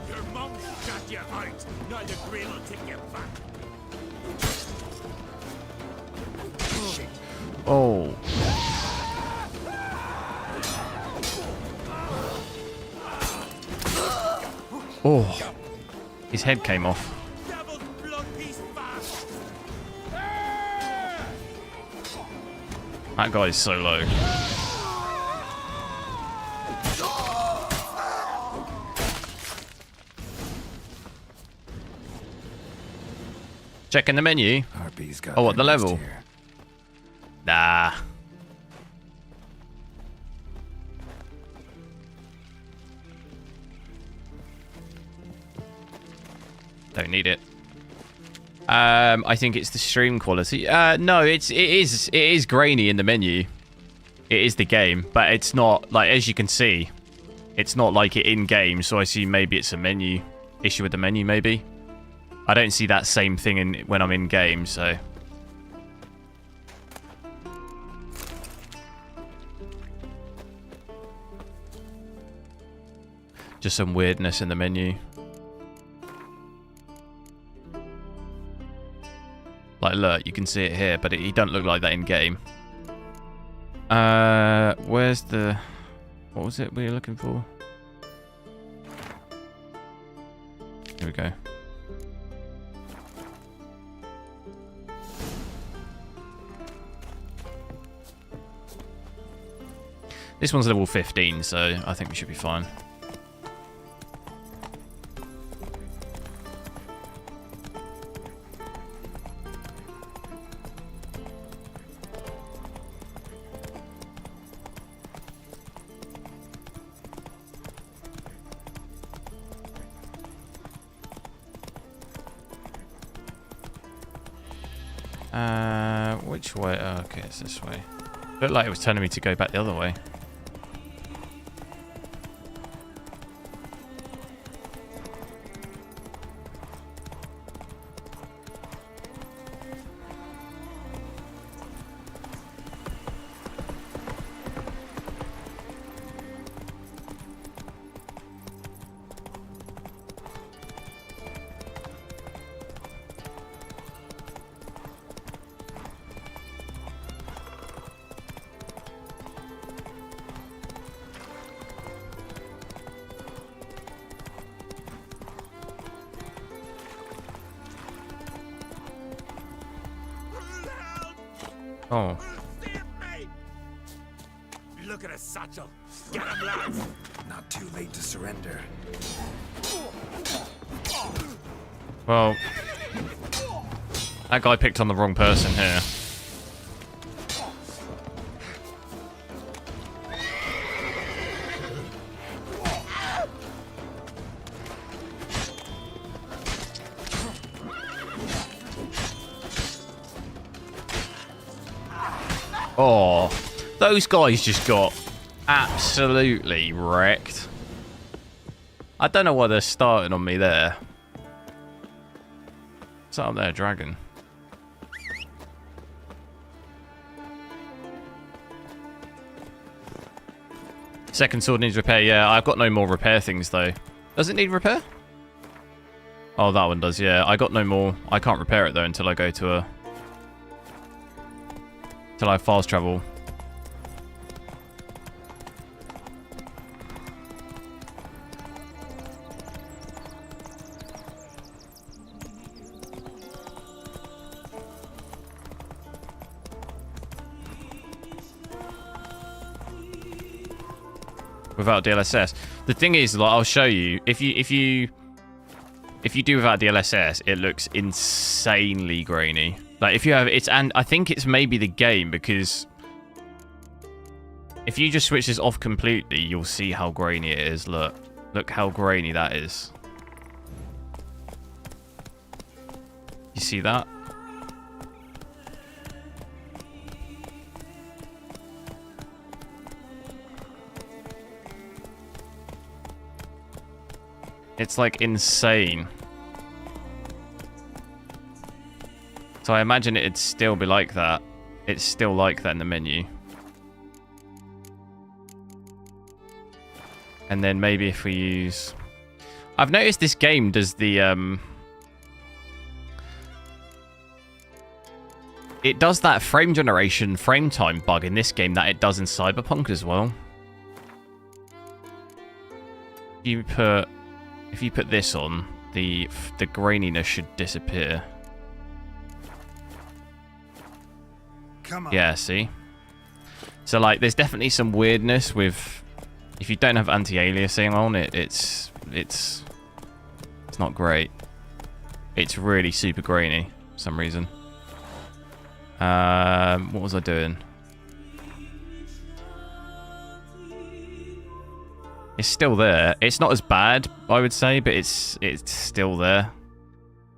Speaker 12: Your mom's got you out. Neither Grail will take you back.
Speaker 1: Oh. Oh. His head came off. That guy is so low. Checking the menu. Oh, what, the level? Nah. Don't need it. I think it's the stream quality. No, it is grainy in the menu. It is the game, but it's not like, as you can see, it's not like it in game. So I see maybe it's a menu issue with the menu. Maybe I don't see that same thing when I'm in game. So just some weirdness in the menu. Like, look, you can see it here, but it don't look like that in game. Where's the... What was it we were looking for? Here we go. This one's level 15, so I think we should be fine. Which way? Oh, okay, it's this way. Looked like it was telling me to go back the other way. Oh.
Speaker 12: Look at a satchel. Get him, lads.
Speaker 2: Not too late to surrender.
Speaker 1: Well, that guy picked on the wrong person here. Oh, those guys just got absolutely wrecked. I don't know why they're starting on me there. What's up there, dragon? Second sword needs repair. Yeah, I've got no more repair things though. Does it need repair? Oh, that one does. Yeah, I got no more. I can't repair it though until I go to a... Till I fast travel. Without DLSS. The thing is, like, I'll show you. If you do without DLSS, it looks insanely grainy. Like, if you have it's, and I think it's maybe the game, because if you just switch this off completely, you'll see how grainy it is. Look how grainy that is. You see that? It's like insane. So I imagine it'd still be like that. It's still like that in the menu. And then maybe if we use... I've noticed this game does the... it does that frame generation, frame time bug in this game that it does in Cyberpunk as well. If you put this on, the graininess should disappear.
Speaker 2: Come on.
Speaker 1: Yeah, see? So like there's definitely some weirdness with if you don't have anti-aliasing on it's not great. It's really super grainy for some reason. What was I doing? It's still there. It's not as bad, I would say, but it's still there.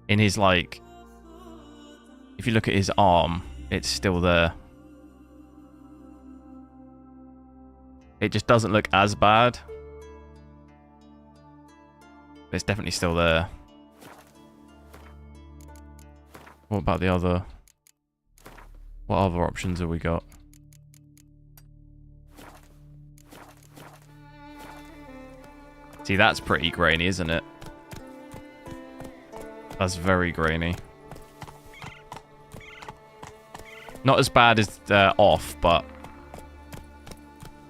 Speaker 1: In his, like... If you look at his arm, it's still there. It just doesn't look as bad. But it's definitely still there. What about the other... What other options have we got? See, that's pretty grainy, isn't it? That's very grainy. Not as bad as off, but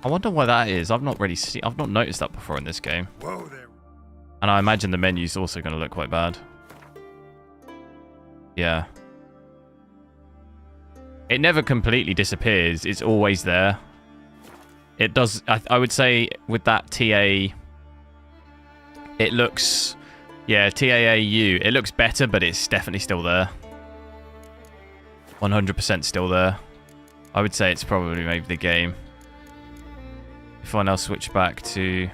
Speaker 1: I wonder why that is. I've not noticed that before in this game.
Speaker 2: Whoa there.
Speaker 1: And I imagine the menu's also going to look quite bad. Yeah. It never completely disappears. It's always there. It does. I would say with that TA. It looks, yeah, TAAU, it looks better, but it's definitely still there. 100% still there. I would say it's probably maybe the game. If I now switch back to...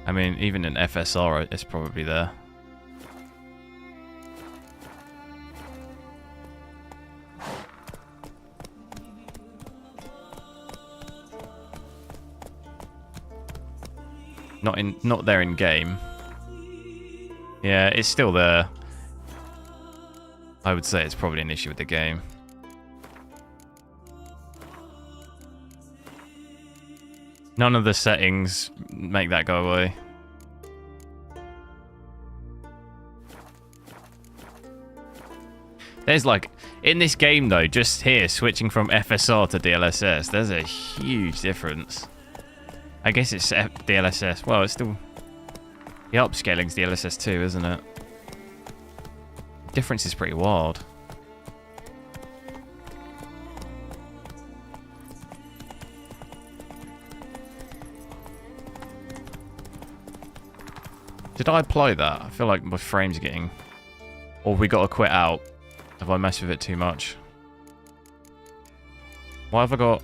Speaker 1: I mean, even in FSR, it's probably there. Not there in game. Yeah, it's still there. I would say it's probably an issue with the game. None of the settings make that go away. There's like, in this game though, just here, switching from FSR to DLSS, there's a huge difference. I guess it's DLSS. Well, it's still... The upscaling's DLSS too, isn't it? The difference is pretty wild. Did I apply that? I feel like my frame's getting... Or we got to quit out. Have I messed with it too much? Why have I got...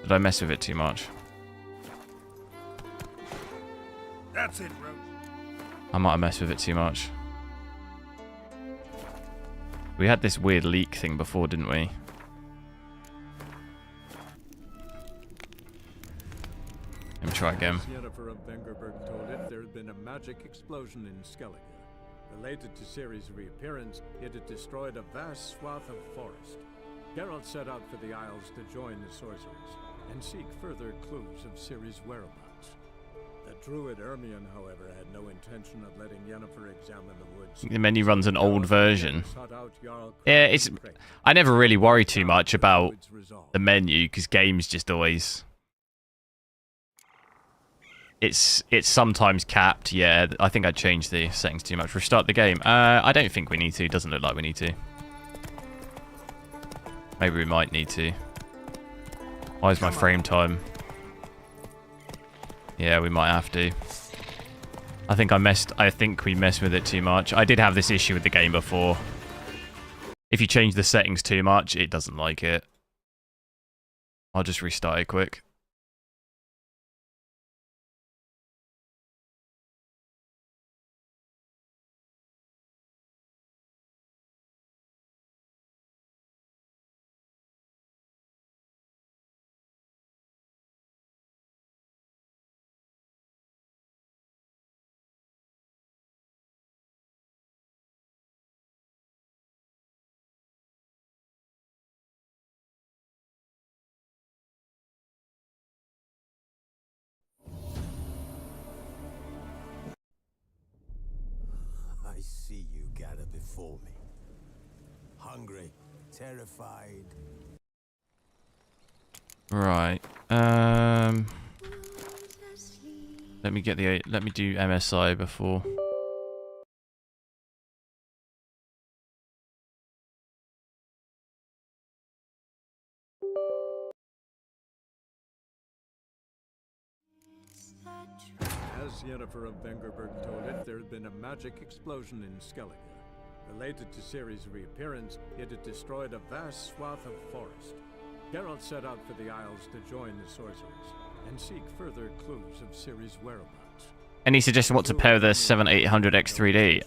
Speaker 1: Did I mess with it too much?
Speaker 2: That's it, Roach.
Speaker 1: I might have messed with it too much. We had this weird leak thing before, didn't we? Let me try again.
Speaker 10: Yennefer of Vengerberg told it there had been a magic explosion in Skellige. Related to Ciri's reappearance, it had destroyed a vast swath of forest. Geralt set out for the Isles to join the sorcerers and seek further clues of Ciri's whereabouts. The druid Ermion, however, had no intention of letting Yennefer examine the woods.
Speaker 1: The menu runs an old version. Yeah, it's... I never really worry too much about the menu, because games just always... It's sometimes capped, yeah. I think I changed the settings too much. Restart the game. I don't think we need to. It doesn't look like we need to. Maybe we might need to. Why is my frame time? Yeah, we might have to. I think we messed with it too much. I did have this issue with the game before. If you change the settings too much, it doesn't like it. I'll just restart it quick.
Speaker 12: see you gather before me. Hungry, terrified.
Speaker 1: Right. Let me get the. Let me do MSI before.
Speaker 10: As Yennefer of Vengerberg told it, there had been a magic explosion in Skellige. Related to Ciri's reappearance, it had destroyed a vast swath of forest. Geralt set out for the Isles to join the sorcerers and seek further clues of Ciri's whereabouts.
Speaker 1: Any suggestion what to pair with the 7800X3D?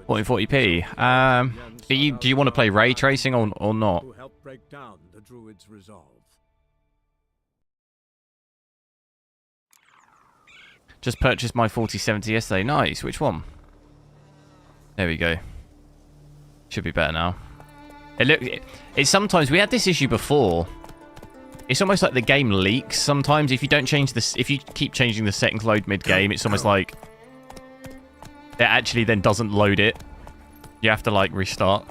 Speaker 1: 1440p. Do you want to play ray tracing or not?
Speaker 10: Who helped break down the druid's resolve.
Speaker 1: Just purchased my 4070 yesterday. Nice. Which one? There we go. Should be better now. It's sometimes we had this issue before. It's almost like the game leaks sometimes if you don't change this. If you keep changing the settings load mid game, it's almost like it actually then doesn't load it. You have to like restart,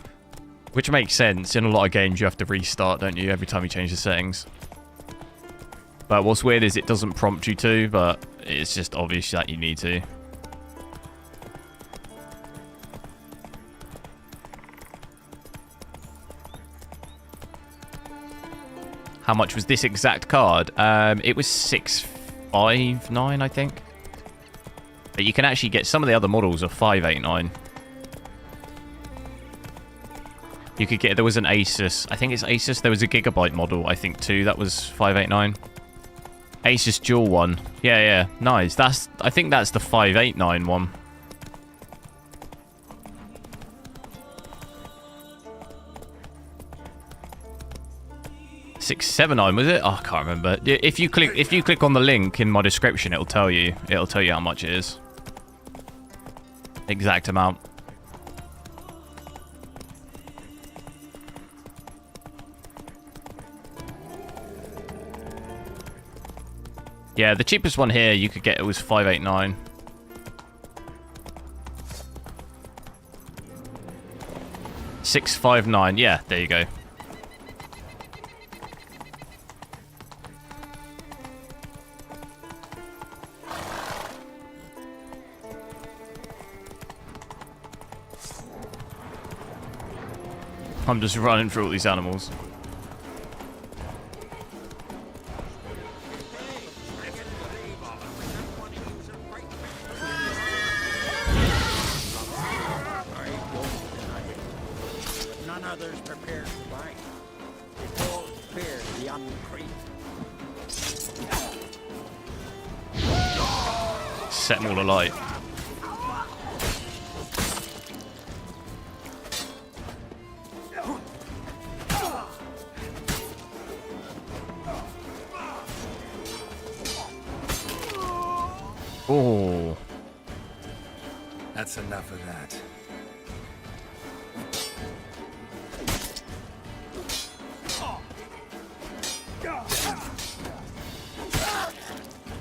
Speaker 1: which makes sense. In a lot of games, you have to restart, don't you? Every time you change the settings. But what's weird is it doesn't prompt you to, but it's just obvious that you need to. How much was this exact card? It was 659, I think. But you can actually get some of the other models are 589. You could get, there was an Asus, I think it's Asus, there was a Gigabyte model, I think too, that was 589. Asus dual one. Yeah, nice. I think that's the 589 one. $679 was it? Oh, I can't remember. If you click on the link in my description, it'll tell you how much it is. Exact amount. Yeah, the cheapest one here you could get, it was 589. $659. Yeah, there you go. I'm just running through all these animals.
Speaker 8: None others prepared to bite. It all clear beyond the creek.
Speaker 1: Set them all alight. Oh.
Speaker 2: That's enough of that.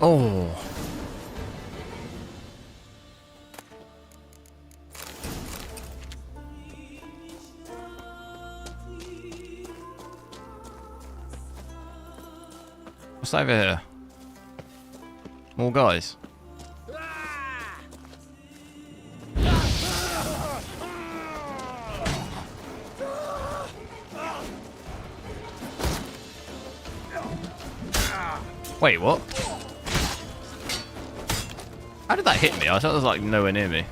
Speaker 1: Oh. What's over here? More guys. Wait, what? How did that hit me? I thought it was like nowhere near me.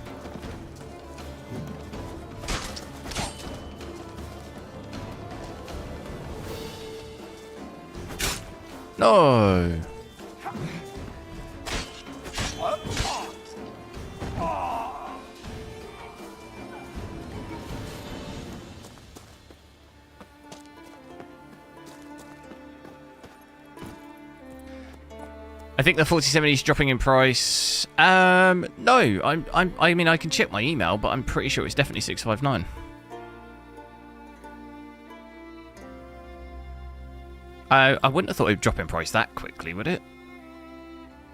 Speaker 1: No. I think the 4070 is dropping in price. No, I mean I can check my email, but I'm pretty sure it's definitely 659. I wouldn't have thought it'd drop in price that quickly, would it?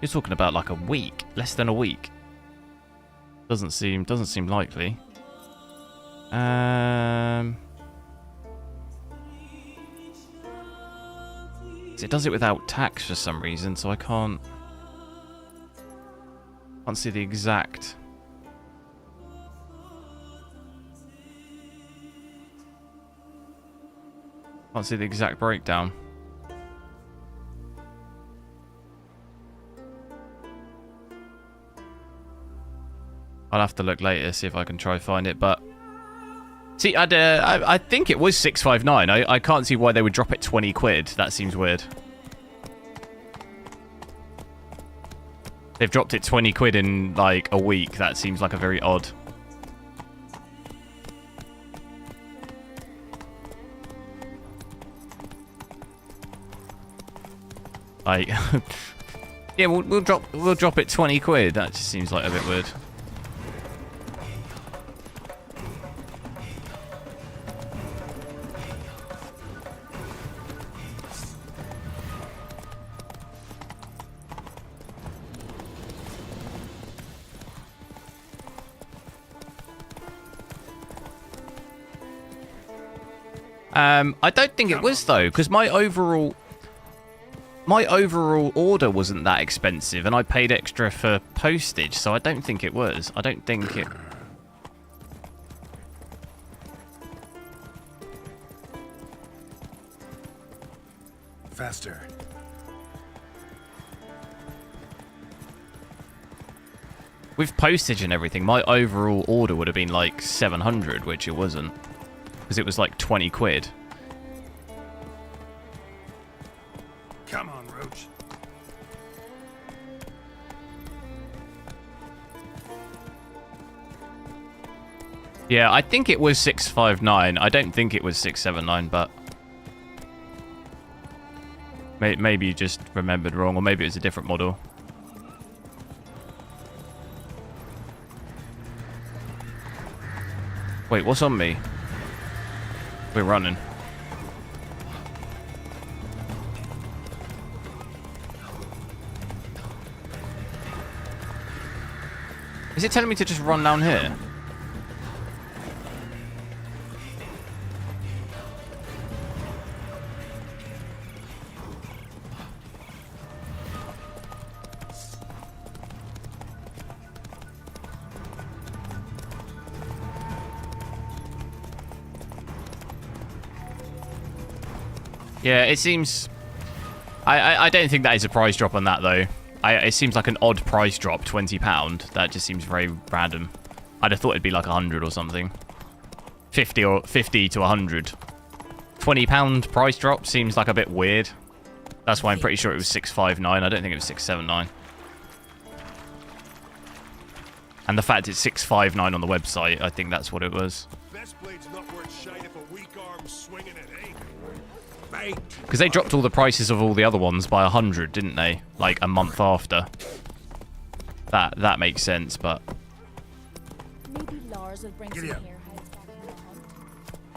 Speaker 1: You're talking about like a week, less than a week. Doesn't seem likely. It does it without tax for some reason, so I can't see the exact. Can't see the exact breakdown. I'll have to look later, see if I can try find it, but see, I think it was 659. I can't see why they would drop it 20 quid. That seems weird. They've dropped it 20 quid in like a week. That seems like a very odd. Like, yeah, we'll drop it 20 quid. That just seems like a bit weird. I don't think it was though, because my overall order wasn't that expensive, and I paid extra for postage, so I don't think it was. I don't think it.
Speaker 2: Faster.
Speaker 1: With postage and everything, my overall order would have been like 700, which it wasn't. Because it was like 20 quid.
Speaker 2: Come on, Roach.
Speaker 1: Yeah, I think it was 659. I don't think it was 679, but maybe you just remembered wrong, or maybe it was a different model. Wait, what's on me? We're running. Is it telling me to just run down here? Yeah, it seems... I don't think that is a price drop on that, though. It seems like an odd price drop, £20. That just seems very random. I'd have thought it'd be like 100 or something. 50 to 100. £20 price drop seems like a bit weird. That's why I'm pretty sure it was 659. I don't think it was 679. And the fact it's 659 on the website, I think that's what it was.
Speaker 12: Best blade's not worth shite if a weak arm's swinging it, ain't.
Speaker 1: Because they dropped all the prices of all the other ones by 100, didn't they? Like a month after. That makes sense, but
Speaker 3: Maybe Lars will bring some hair hides back in the hunt.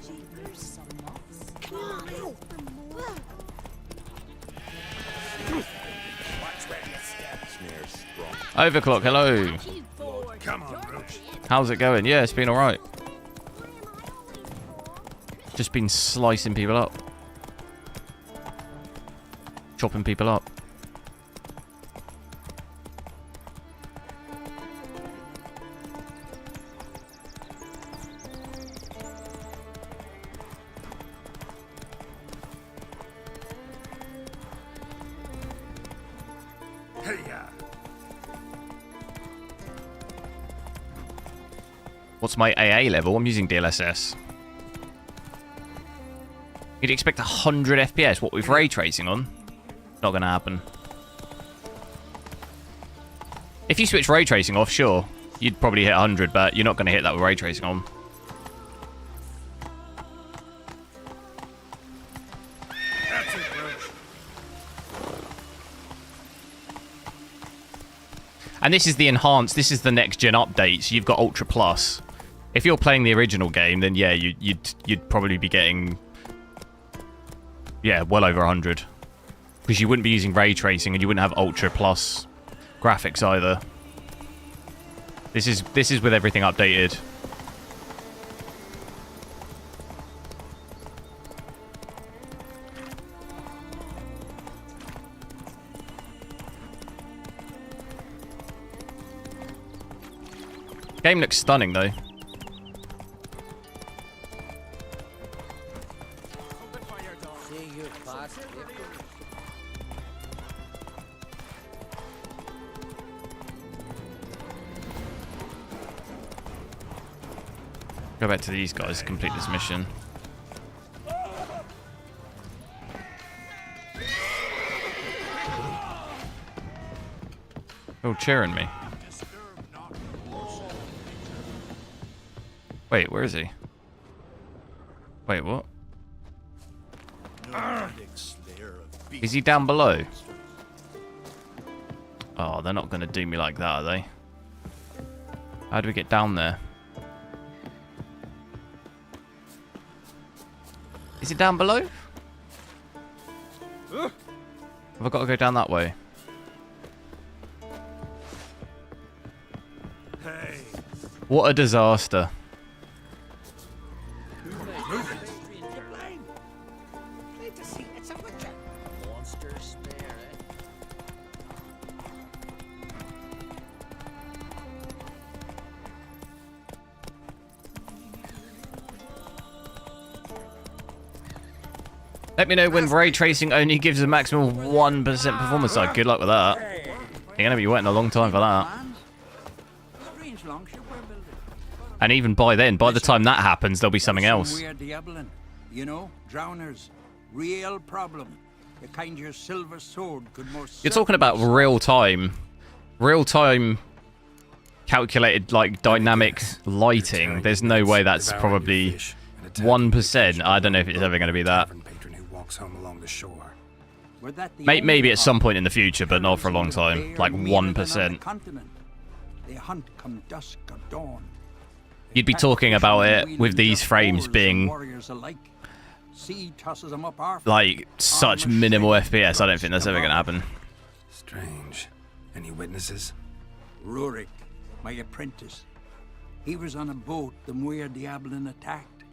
Speaker 3: Gee, there's some moths. Come on, out for more.
Speaker 12: Watch where you step. Snares strong.
Speaker 1: Overclock, hello.
Speaker 12: Come on, Roach.
Speaker 1: How's it going? Yeah, it's been alright. Just been slicing people up. Chopping people up.
Speaker 12: Hey-ya.
Speaker 1: What's my AA level? I'm using DLSS. You'd expect 100 FPS. What, with ray tracing on? Not going to happen. If you switch ray tracing off, sure. You'd probably hit 100, but you're not going to hit that with ray tracing on.
Speaker 12: That's it, Roach.
Speaker 1: And this is the enhanced, this is the next gen update, so you've got Ultra Plus. If you're playing the original game, then yeah, you'd probably be getting, yeah, well over 100. Because you wouldn't be using ray tracing and you wouldn't have Ultra Plus graphics either. This is with everything updated. Game looks stunning though. Go back to these guys to complete this mission. Oh, cheering me. Wait, where is he? Wait, what? Is he down below? Oh, they're not going to do me like that, are they? How do we get down there? Is it down below? Have I got to go down that way?
Speaker 5: Hey.
Speaker 1: What a disaster. Let me know when ray tracing only gives a maximum of 1% performance side. Good luck with that. You're going to be waiting a long time for that. And even by then, by the time that happens, there'll be something else.
Speaker 8: You know, drowners, real problem. The kind your silver sword could most.
Speaker 1: You're talking about real time calculated like dynamic lighting. There's no way that's probably 1%. I don't know if it's ever going to be that.
Speaker 2: Home along the shore.
Speaker 1: Maybe at some point in the future, but not for a long time. Like 1%.
Speaker 8: They hunt come dusk or dawn.
Speaker 1: You'd be talking about it with these frames being like such minimal FPS. I don't think that's ever going to happen.
Speaker 2: Strange. Any witnesses?
Speaker 8: Rurik, my apprentice. He was on a boat the Muir Diablin attacked.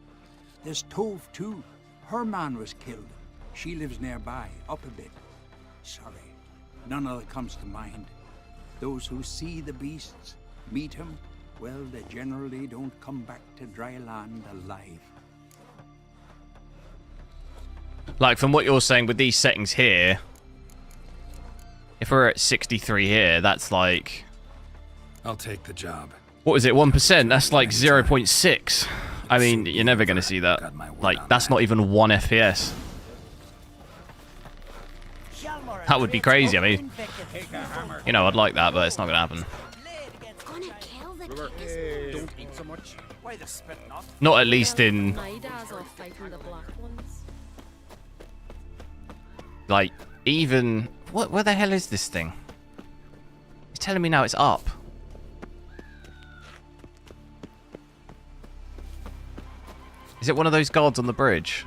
Speaker 8: There's Tove too. Her man was killed. She lives nearby, up a bit. Sorry, none of it comes to mind. Those who see the beasts, meet him, well, they generally don't come back to dry land alive.
Speaker 1: Like, from what you're saying with these settings here, if we're at 63 here, that's like...
Speaker 2: I'll take the job.
Speaker 1: What is it, 1%? That's like 0.6. I mean, you're never going to see that. Like, that's not even 1 FPS. That would be crazy. I mean, you know, I'd like that, but it's not going to happen. Not at least in... Like, even... Where the hell is this thing? It's telling me now it's up. Is it one of those guards on the bridge?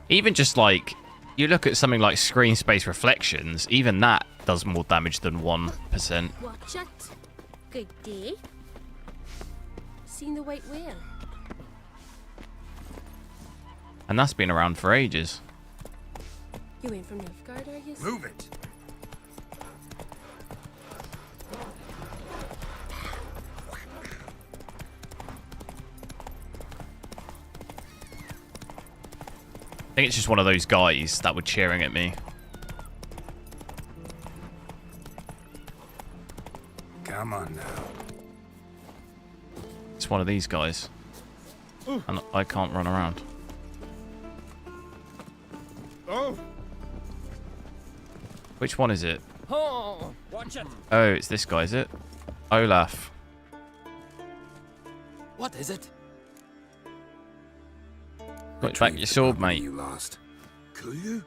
Speaker 1: Even just like, you look at something like screen space reflections, even that does more damage than 1%.
Speaker 3: Watch it. Good day. Seen the white whale?
Speaker 1: And that's been around for ages.
Speaker 3: You ain't from Nilfgaard, are you?
Speaker 2: Move it.
Speaker 1: I think it's just one of those guys that were cheering at me.
Speaker 2: Come on now.
Speaker 1: It's one of these guys. And I can't run around.
Speaker 6: Oh.
Speaker 1: Which one is it?
Speaker 7: Oh, watch it.
Speaker 1: Oh, it's this guy, is it? Olaf.
Speaker 7: What is it?
Speaker 1: Got back your sword, mate.
Speaker 2: You lost.
Speaker 7: Could you?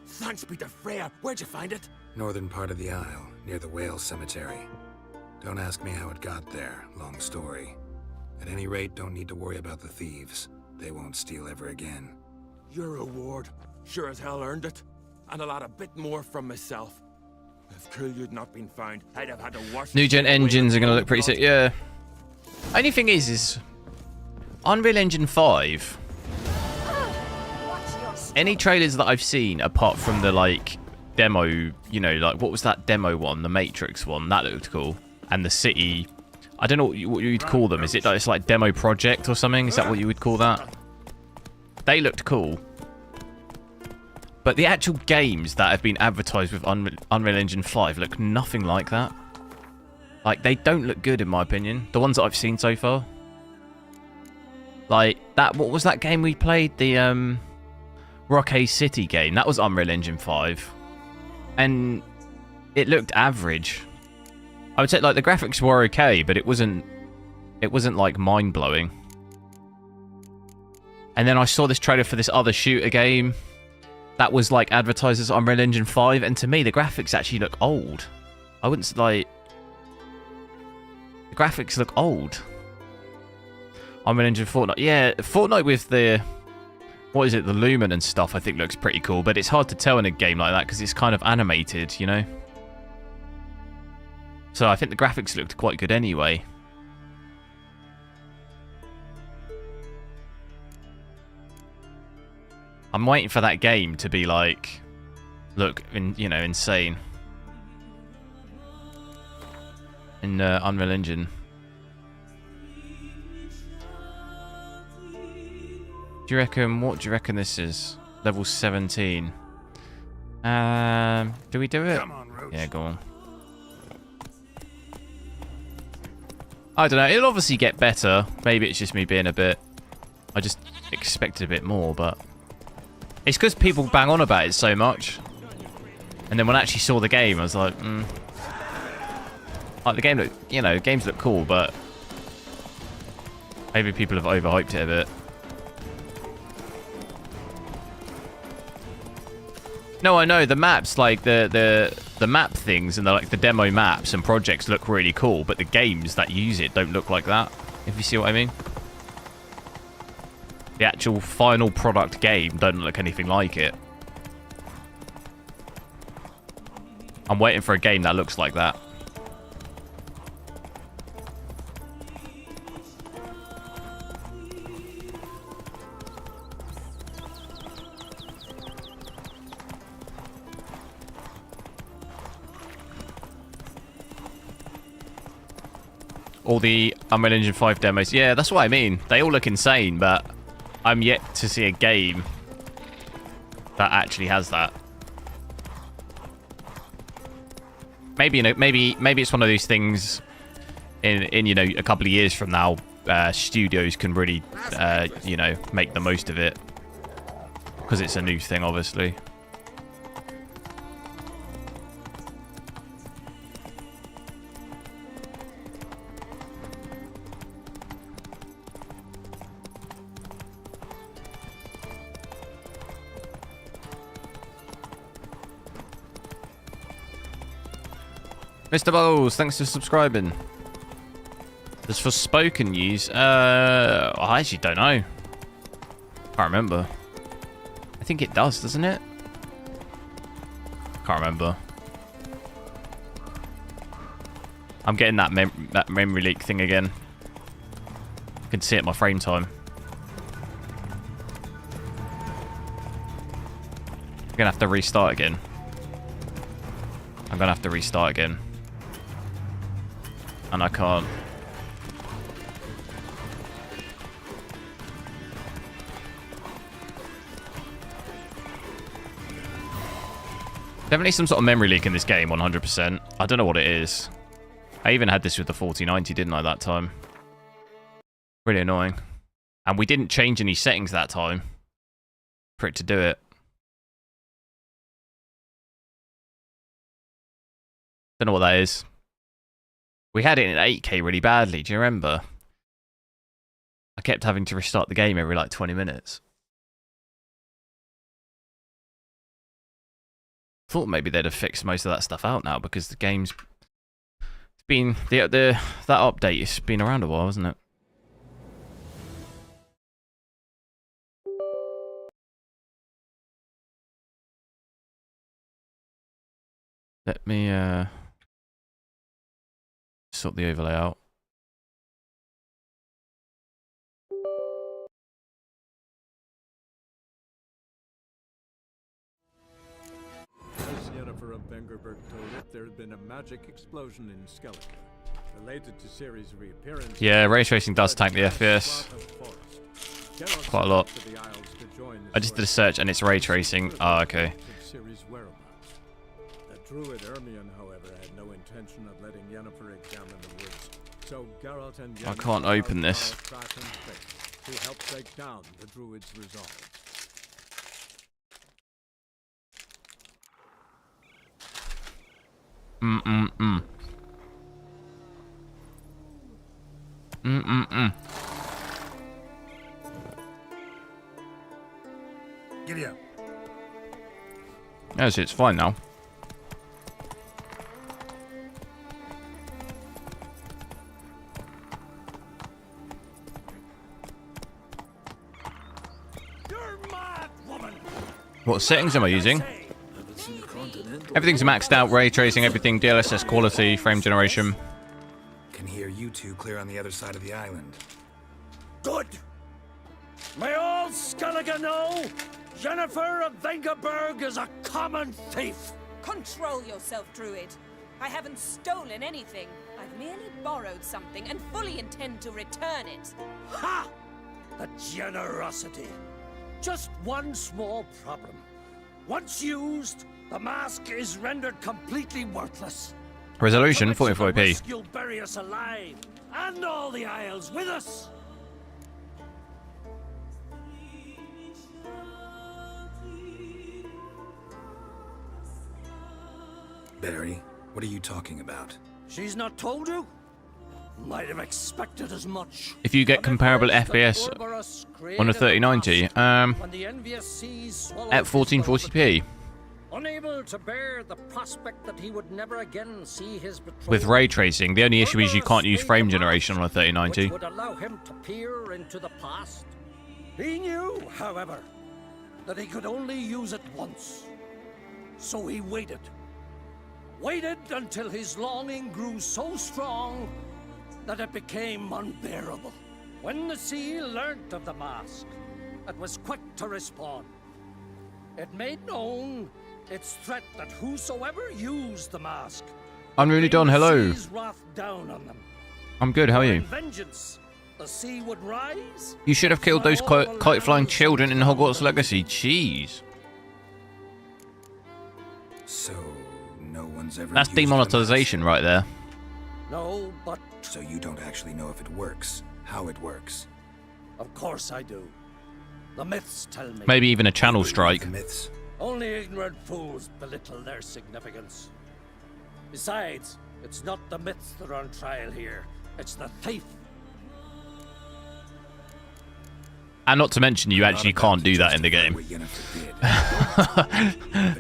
Speaker 7: Thanks be to Freya. Where'd you find it?
Speaker 2: Northern part of the Isle, near the whale cemetery. Don't ask me how it got there. Long story. At any rate, don't need to worry about the thieves. They won't steal ever again.
Speaker 7: Your reward sure as hell earned it. And a lot of bit more from myself.
Speaker 12: If Kill you'd not been found, I'd have had a worse.
Speaker 1: New gen engines are going to look pretty sick. Yeah. Only thing is Unreal Engine 5. Any trailers that I've seen, apart from the like demo, you know, like what was that demo one, the Matrix one, that looked cool, and the City. I don't know what you'd call them. Is it like it's like demo project or something? Is that what you would call that? They looked cool. But the actual games that have been advertised with Unreal Engine 5 look nothing like that. Like, they don't look good in my opinion. The ones that I've seen so far. Like, that, what was that game we played? The, Rockay City game. That was Unreal Engine 5. And it looked average. I would say, like, the graphics were okay, but it wasn't like, mind-blowing. And then I saw this trailer for this other shooter game that was like advertised as Unreal Engine 5, and to me the graphics actually look old. I wouldn't like the graphics look old. Unreal Engine Fortnite, yeah, Fortnite with the what is it, the Lumen and stuff, I think looks pretty cool, but it's hard to tell in a game like that because it's kind of animated, you know. So I think the graphics looked quite good anyway. I'm waiting for that game to be like, look, you know, insane. In Unreal Engine. Do you reckon, what do you reckon this is? Level 17. Do we do it?
Speaker 2: Come on, Roach.
Speaker 1: Yeah, go on. I don't know, it'll obviously get better. Maybe it's just me being a bit... I just expected a bit more, but... It's because people bang on about it so much. And then when I actually saw the game, I was like, Like, the game look, you know, games look cool, but... Maybe people have overhyped it a bit. No, I know, the maps, like, the map things and the, like, the demo maps and projects look really cool, but the games that use it don't look like that, if you see what I mean. The actual final product game don't look anything like it. I'm waiting for a game that looks like that. All the Unreal Engine 5 demos. Yeah, that's what I mean. They all look insane, but I'm yet to see a game that actually has that. Maybe, you know, maybe it's one of those things in you know, a couple of years from now, studios can really you know, make the most of it because it's a new thing, obviously. Mr. Bowles, thanks for subscribing. As for spoken news, I actually don't know. Can't remember. I think it does, doesn't it? Can't remember. I'm getting that memory leak thing again. I can see it in my frame time. I'm gonna have to restart again. I'm gonna have to restart again. And I can't. Definitely some sort of memory leak in this game, 100%. I don't know what it is. I even had this with the 4090, didn't I, that time? Really annoying. And we didn't change any settings that time for it to do it. Don't know what that is. We had it in 8K really badly, do you remember? I kept having to restart the game every like 20 minutes. Thought maybe they'd have fixed most of that stuff out now because the game's been that update has been around a while, hasn't it? Let me sort the overlay out.
Speaker 10: As Yennefer of Vengerberg told it, there had been a magic explosion in Skellige. Related to Ciri's reappearance...
Speaker 1: Yeah, ray tracing does tank the FPS. Quite a lot. I just did a search and it's ray tracing. Oh, okay.
Speaker 10: The druid Ermion, however, had no intention of letting Yennefer examine the woods. So Geralt and Yennefer
Speaker 1: I can't open this.
Speaker 10: to help break down the druid's resolve.
Speaker 2: Giddy up.
Speaker 1: Yes, it's fine now.
Speaker 5: You're mad, woman.
Speaker 1: What settings am I using? Everything's maxed out, ray tracing, everything, DLSS quality, frame generation.
Speaker 2: Can hear you two clear on the other side of the island.
Speaker 5: Good. May all Skellige know Yennefer of Vengerberg is a common thief.
Speaker 13: Control yourself, Druid. I haven't stolen anything. I've merely borrowed something and fully intend to return it.
Speaker 5: Ha! The generosity. Just one small problem. Once used, the mask is rendered completely worthless.
Speaker 1: Resolution
Speaker 5: For which of the
Speaker 1: 44p.
Speaker 5: risk you'll bury us alive, and all the Isles with us.
Speaker 2: Barry, what are you talking about?
Speaker 5: She's not told you? Might have expected as much.
Speaker 1: If you get comparable FPS on a 3090, at 1440p.
Speaker 14: Unable to bear the prospect that he would never again see his betrothed.
Speaker 1: With ray tracing, the only issue is you can't use frame generation on a 3090.
Speaker 14: Which would allow him to peer into the past.
Speaker 5: He knew, however, that he could only use it once. So he waited. Waited until his longing grew so strong that it became unbearable. When the sea learnt of the mask, it was quick to respond. It made known its threat that whosoever used the mask,
Speaker 1: Unruly Don, hello.
Speaker 5: wrath down on them.
Speaker 1: I'm good, how are you?
Speaker 5: In vengeance, the sea would rise.
Speaker 1: You should have killed those kite-flying children in Hogwarts Legacy. Jeez.
Speaker 2: So, no one's ever
Speaker 1: That's
Speaker 2: used the
Speaker 1: demonetization right there.
Speaker 5: No, but...
Speaker 2: So you don't actually know if it works, how it works.
Speaker 5: Of course I do. The myths tell me.
Speaker 1: Maybe even a channel strike.
Speaker 2: The myths.
Speaker 5: Only ignorant fools belittle their significance. Besides, it's not the myths that are on trial here. It's the thief.
Speaker 1: And not to mention, you actually can't do that in the game.
Speaker 2: But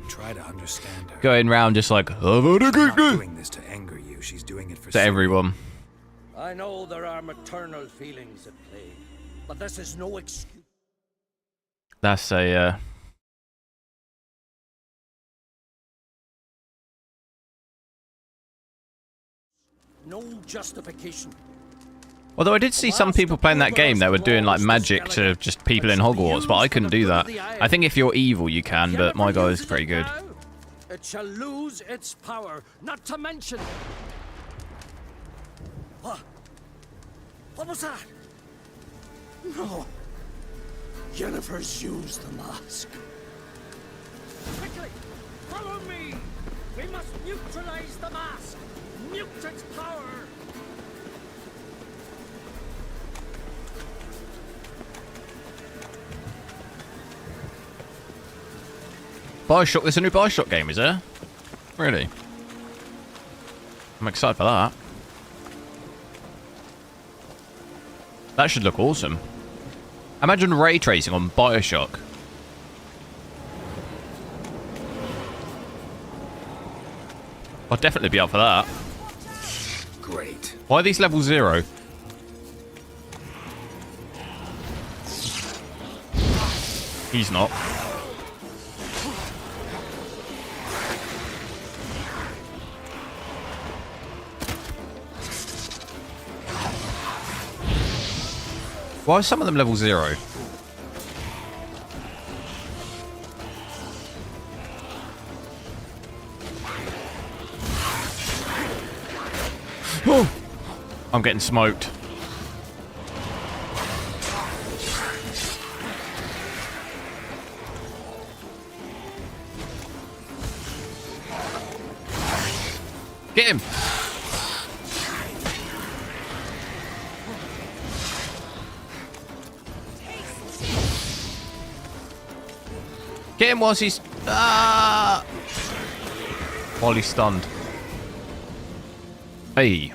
Speaker 2: try to understand her.
Speaker 1: Going round just like...
Speaker 2: She's not doing this to anger you. She's doing it for
Speaker 1: to everyone.
Speaker 5: I know there are maternal feelings at play, but this is no excuse.
Speaker 1: That's a...
Speaker 5: No justification.
Speaker 1: Although I did see some people playing that game that were doing like magic to just people in Hogwarts, but I couldn't do that. I think if you're evil you can, but my guy is pretty good.
Speaker 5: It shall lose its power, not to mention... What was that? No. Yennefer's used the mask.
Speaker 14: Quickly, follow me. We must neutralize the mask. Mute its power.
Speaker 1: Bioshock, there's a new Bioshock game, is there? Really? I'm excited for that. That should look awesome. Imagine ray tracing on Bioshock. I'll definitely be up for that.
Speaker 2: Great.
Speaker 1: Why are these level 0? He's not. Why are some of them level 0? Oh! I'm getting smoked. Get him! Get him whilst he's... Ah! While he's stunned. Hey.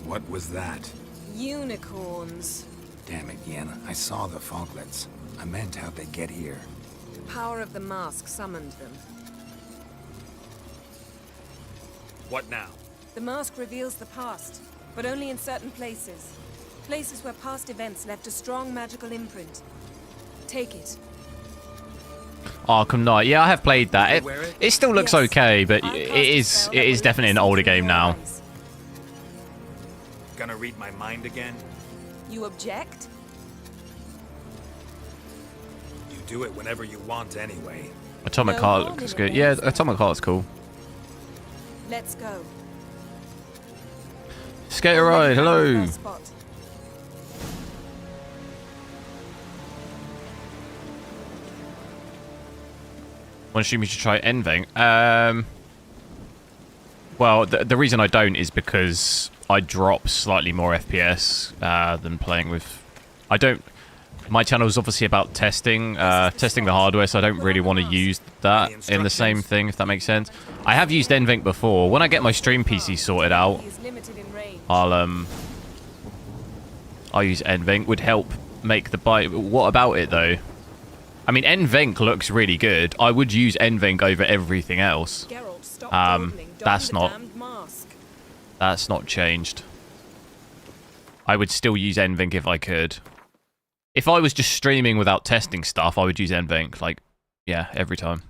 Speaker 2: What was that?
Speaker 13: Unicorns.
Speaker 2: Damn it, Yen. I saw the foglets. I meant how'd they get here.
Speaker 13: The power of the mask summoned them.
Speaker 7: What now?
Speaker 13: The mask reveals the past, but only in certain places. Places where past events left a strong magical imprint. Take it.
Speaker 1: Arkham Knight. Yeah, I have played that. It still looks okay, but it is definitely an older game now.
Speaker 12: Gonna read my mind again?
Speaker 13: You object?
Speaker 12: You do it whenever you want anyway.
Speaker 1: Atomic Heart looks good. Yeah, Atomic Heart's cool.
Speaker 13: Let's go.
Speaker 1: Skater ride, hello. Want to assume you should try NVENC? Well, the reason I don't is because I drop slightly more FPS than playing with... I don't... My channel is obviously about testing the hardware, so I don't really want to use that in the same thing, if that makes sense. I have used NVENC before. When I get my stream PC sorted out, I'll use NVENC. Would help make the bite. What about it though? I mean, NVENC looks really good. I would use NVENC over everything else. That's not changed. I would still use NVENC if I could. If I was just streaming without testing stuff, I would use NVENC. Like, yeah, every time.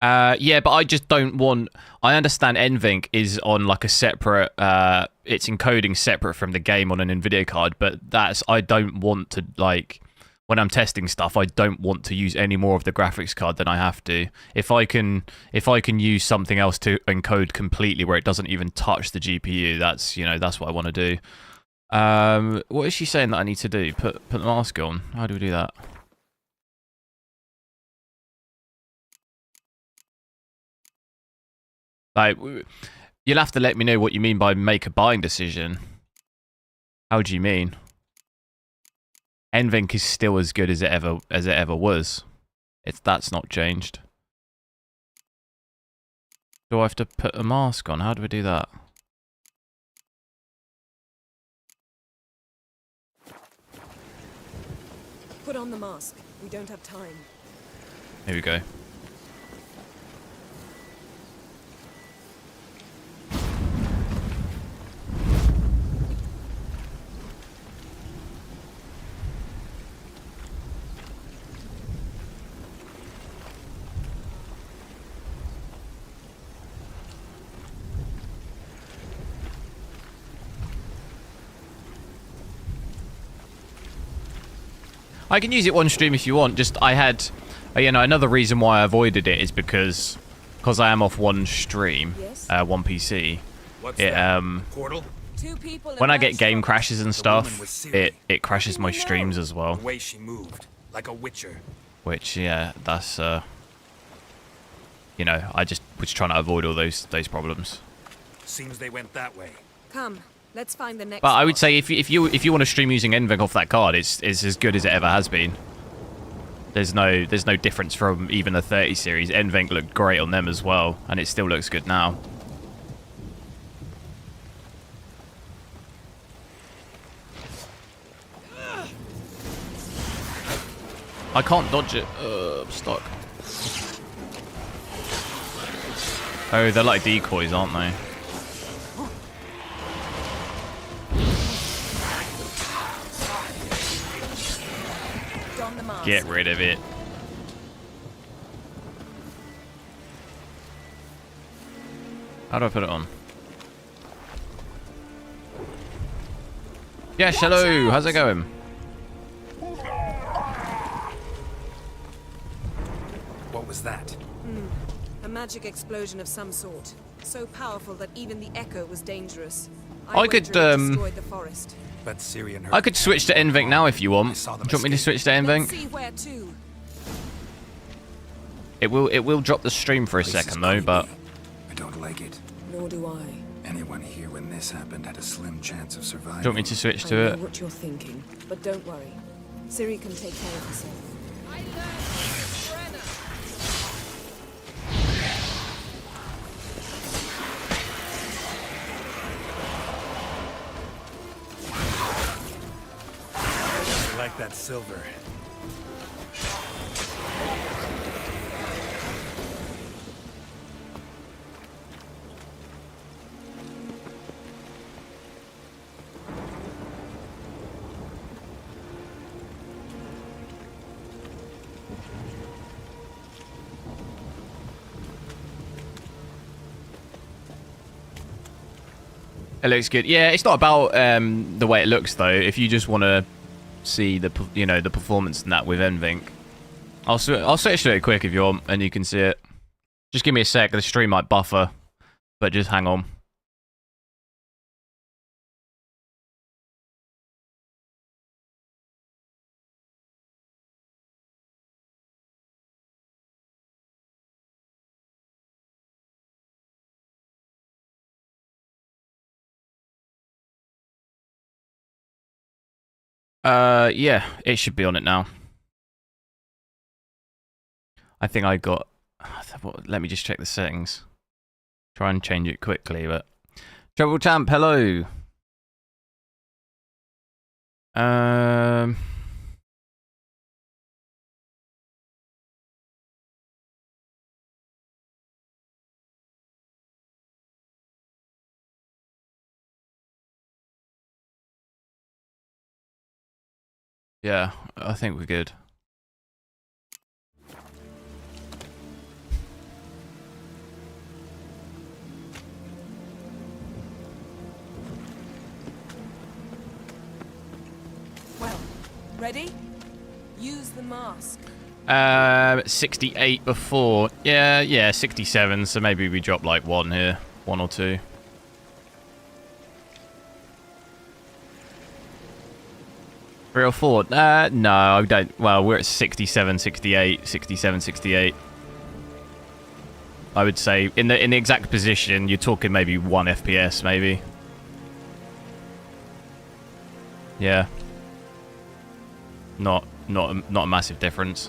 Speaker 1: Yeah, but I just don't want... I understand NVENC is on like a separate... it's encoding separate from the game on an nvidia card, but I don't want to, like... When I'm testing stuff, I don't want to use any more of the graphics card than I have to. If I can use something else to encode completely where it doesn't even touch the GPU, that's what I want to do. What is she saying that I need to do? Put the mask on. How do we do that? Like, you'll have to let me know what you mean by make a buying decision. How do you mean? NVENC is still as good as it ever was. That's not changed. Do I have to put a mask on? How do we do that?
Speaker 13: Put on the mask. We don't have time.
Speaker 1: Here we go. I can use it one stream if you want. Just I had, another reason why I avoided it is because I am off one stream, one PC. When I get game crashes and stuff, it crashes my streams as well.
Speaker 12: The way she moved, like a witcher.
Speaker 1: Which that's I just was trying to avoid all those problems.
Speaker 12: Seems they went that way.
Speaker 13: Come. Let's find the next.
Speaker 1: But I would say if you want to stream using NVENC off that card, it's as good as it ever has been. There's no difference from even the 30 series. NVENC looked great on them as well, and it still looks good now. I can't dodge it. I'm stuck. Oh, they're like decoys, aren't they? Get rid of it. How do I put it on? Yes, hello. How's it going?
Speaker 2: What was that?
Speaker 13: A magic explosion of some sort. So powerful that even the echo was dangerous.
Speaker 1: I could
Speaker 13: destroyed the forest.
Speaker 2: But Siri and her
Speaker 1: I could switch to NVENC now if you want.
Speaker 2: saw
Speaker 1: Do
Speaker 2: them
Speaker 1: you want me to switch to
Speaker 13: Let's
Speaker 1: NVENC?
Speaker 13: see where to.
Speaker 1: It will drop the stream for a
Speaker 2: This is
Speaker 1: second though, but
Speaker 2: creepy. I don't like it.
Speaker 13: Nor do I.
Speaker 2: Anyone here when this happened had a slim chance of surviving.
Speaker 1: do you want me to switch
Speaker 13: I
Speaker 1: to
Speaker 13: know
Speaker 1: it?
Speaker 13: what you're thinking, but don't worry. Siri can take care of herself.
Speaker 2: I like that silver.
Speaker 1: It looks good. Yeah, it's not about the way it looks though. If you just want to see the the performance and that with NVENC, I'll switch to it quick if you want, and you can see it. Just give me a sec. The stream might buffer, but just hang on. Yeah, it should be on it now. I think I got... Let me just check the settings. Try and change it quickly, but... Treble Champ, hello! Yeah, I think we're good.
Speaker 13: Well, ready? Use the mask.
Speaker 1: 68 before. Yeah, 67, so maybe we drop like one here. One or two. Three or four? No, I don't. Well, we're at 67, 68, 67, 68. I would say in the exact position, you're talking maybe 1 FPS, maybe. Yeah. Not a massive difference.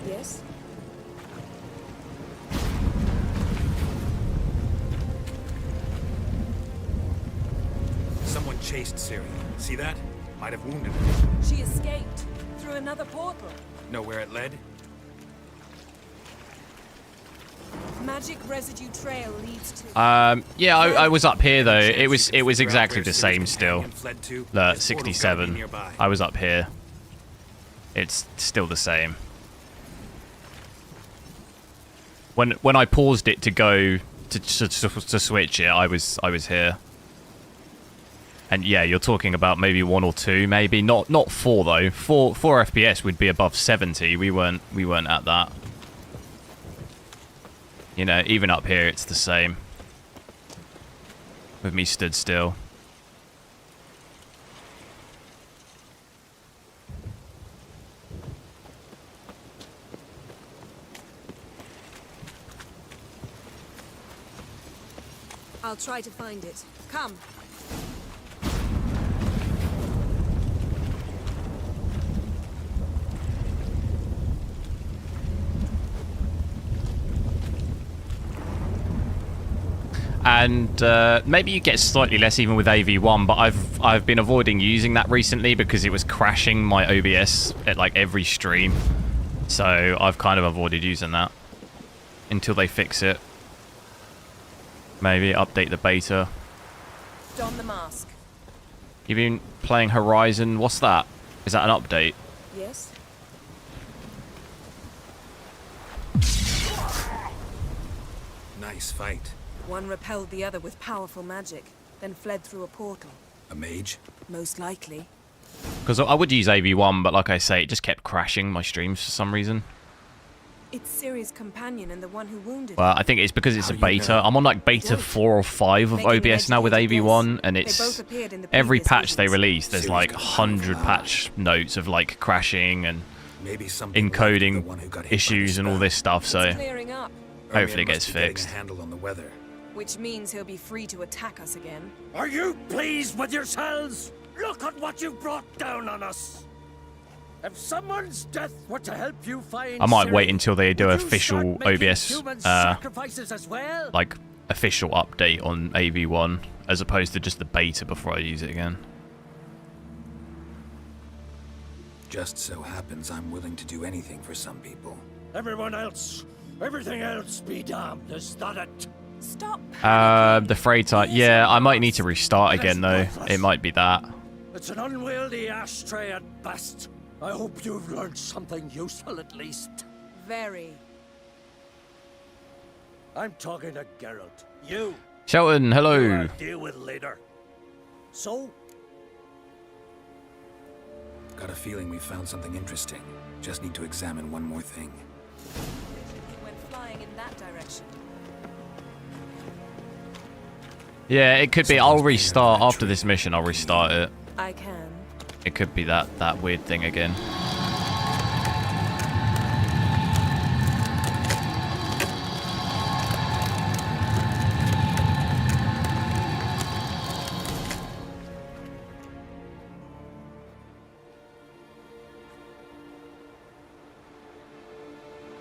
Speaker 13: Yes?
Speaker 2: Someone chased Siri. See that? Might have wounded her.
Speaker 13: She escaped through another portal.
Speaker 2: Know where it led?
Speaker 13: Magic residue trail leads to...
Speaker 1: Yeah, I was up here though. It was exactly the same still. 67. I was up here. It's still the same. When I paused it to go to switch it, I was here. And yeah, you're talking about maybe 1 or 2, maybe not 4 though. 4 FPS would be above 70. We weren't at that. You know, even up here, it's the same. With me stood still.
Speaker 13: I'll try to find it. Come.
Speaker 1: And maybe you get slightly less even with AV1, but I've been avoiding using that recently because it was crashing my OBS at like every stream. So I've kind of avoided using that until they fix it. Maybe update the beta.
Speaker 13: Don the mask.
Speaker 1: You've been playing Horizon. What's that? Is that an update?
Speaker 13: Yes?
Speaker 2: Nice fight.
Speaker 13: One repelled the other with powerful magic, then fled through a portal.
Speaker 2: A mage?
Speaker 13: Most likely.
Speaker 1: Because I would use AV1, but like I say, it just kept crashing my streams for some reason.
Speaker 13: It's Ciri's companion and the one who wounded
Speaker 1: Well,
Speaker 13: her.
Speaker 1: I think it's because it's
Speaker 2: How
Speaker 1: a
Speaker 2: do you
Speaker 1: beta.
Speaker 2: know?
Speaker 1: I'm on like beta 4 or 5 of
Speaker 13: Making an
Speaker 1: OBS now with
Speaker 13: educated
Speaker 1: AV1,
Speaker 13: guess.
Speaker 1: and
Speaker 13: They
Speaker 1: it's
Speaker 13: both appeared in the
Speaker 1: every
Speaker 13: previous
Speaker 1: patch they
Speaker 13: visions.
Speaker 1: release. There's like
Speaker 2: Seriously,
Speaker 1: 100
Speaker 2: wow.
Speaker 1: patch notes of like crashing and
Speaker 2: Maybe something left of the
Speaker 1: encoding
Speaker 2: one who got hit by
Speaker 1: issues
Speaker 2: the
Speaker 1: and all
Speaker 2: spell.
Speaker 1: this stuff.
Speaker 13: It's
Speaker 1: So
Speaker 13: clearing up,
Speaker 1: hopefully it
Speaker 2: Urmian
Speaker 1: gets
Speaker 2: must be getting
Speaker 1: fixed.
Speaker 2: a handle on the weather.
Speaker 13: which means he'll be free to attack us again.
Speaker 5: Are you pleased with yourselves? Look at what you've brought down on us. If someone's death were to help you find
Speaker 1: I might
Speaker 5: Ciri,
Speaker 1: wait until they do
Speaker 5: would you
Speaker 1: official
Speaker 5: start making
Speaker 1: OBS
Speaker 5: human sacrifices as well?
Speaker 1: like official update on AV1 as opposed to just the beta before I use it again.
Speaker 2: Just so happens I'm willing to do anything for some people.
Speaker 5: Everyone else, everything else be damned, is that it?
Speaker 13: Stop.
Speaker 1: The freighter, yeah, I might need to restart again though. It might be that.
Speaker 5: It's an unwieldy ashtray at best. I hope you've learned something useful at least.
Speaker 13: Very.
Speaker 5: I'm talking to Geralt. You.
Speaker 1: Shelton, hello.
Speaker 5: I'll deal with later. So,
Speaker 2: Got a feeling we found something interesting. Just need to examine one more thing.
Speaker 13: It went flying in that direction.
Speaker 1: Yeah, it could be. I'll restart after this mission. I'll restart it.
Speaker 13: I can.
Speaker 1: It could be that weird thing again.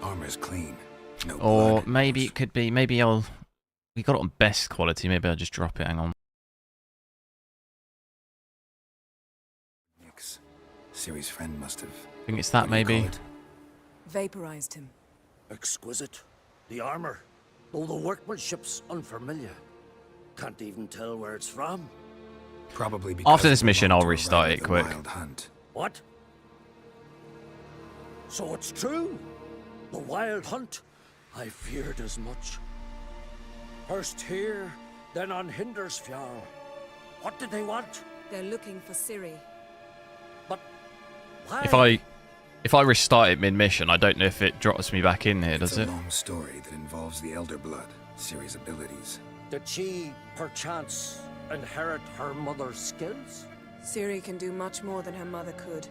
Speaker 2: Armor's clean. No
Speaker 1: Or
Speaker 2: blood.
Speaker 1: maybe it could be. Maybe I'll. We got it on best quality. Maybe I'll just drop it. Hang on.
Speaker 2: Nix. Ciri's friend must have.
Speaker 1: I think it's that
Speaker 2: What do you call
Speaker 1: maybe.
Speaker 2: it?
Speaker 13: Vaporized him.
Speaker 5: exquisite. The armor, though the workmanship's unfamiliar. Can't even tell where it's from.
Speaker 2: Probably because
Speaker 1: After this
Speaker 2: it
Speaker 1: mission,
Speaker 2: belonged
Speaker 1: I'll
Speaker 2: to a
Speaker 1: restart
Speaker 2: rat
Speaker 1: it
Speaker 2: of the
Speaker 1: quick.
Speaker 2: Wild Hunt.
Speaker 5: What? So it's true. The Wild Hunt. I feared as much. First here, then on Hindersfjall. What did they want?
Speaker 13: They're looking for Ciri.
Speaker 5: But why?
Speaker 1: If I restart it mid-mission, I don't know if it drops me back in here, does
Speaker 2: It's a
Speaker 1: it?
Speaker 2: long story that involves the Elder Blood, Ciri's abilities.
Speaker 5: Did she, perchance, inherit her mother's skills?
Speaker 13: Ciri can do much more than her mother could.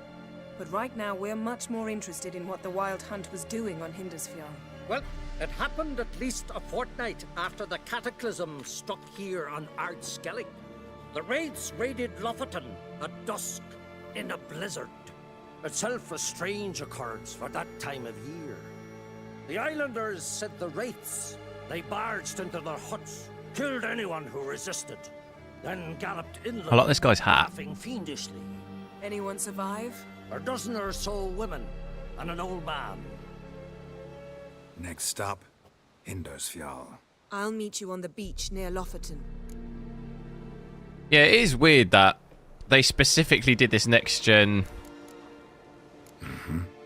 Speaker 13: But right now, we're much more interested in what the Wild Hunt was doing on Hindersfjall.
Speaker 5: Well, it happened at least a fortnight after the cataclysm struck here on Ardskellig. The raids raided Lofoten at dusk in a blizzard. Itself a strange occurrence for that time of year. The islanders said the wraiths. They barged into their huts, killed anyone who resisted, then galloped inland,
Speaker 1: I like this guy's hat.
Speaker 5: laughing fiendishly.
Speaker 13: Anyone survive?
Speaker 5: A dozen or so women and an old man.
Speaker 2: Next stop, Hindersfjall.
Speaker 13: I'll meet you on the beach near Lofoten.
Speaker 1: Yeah, it is weird that they specifically did this next-gen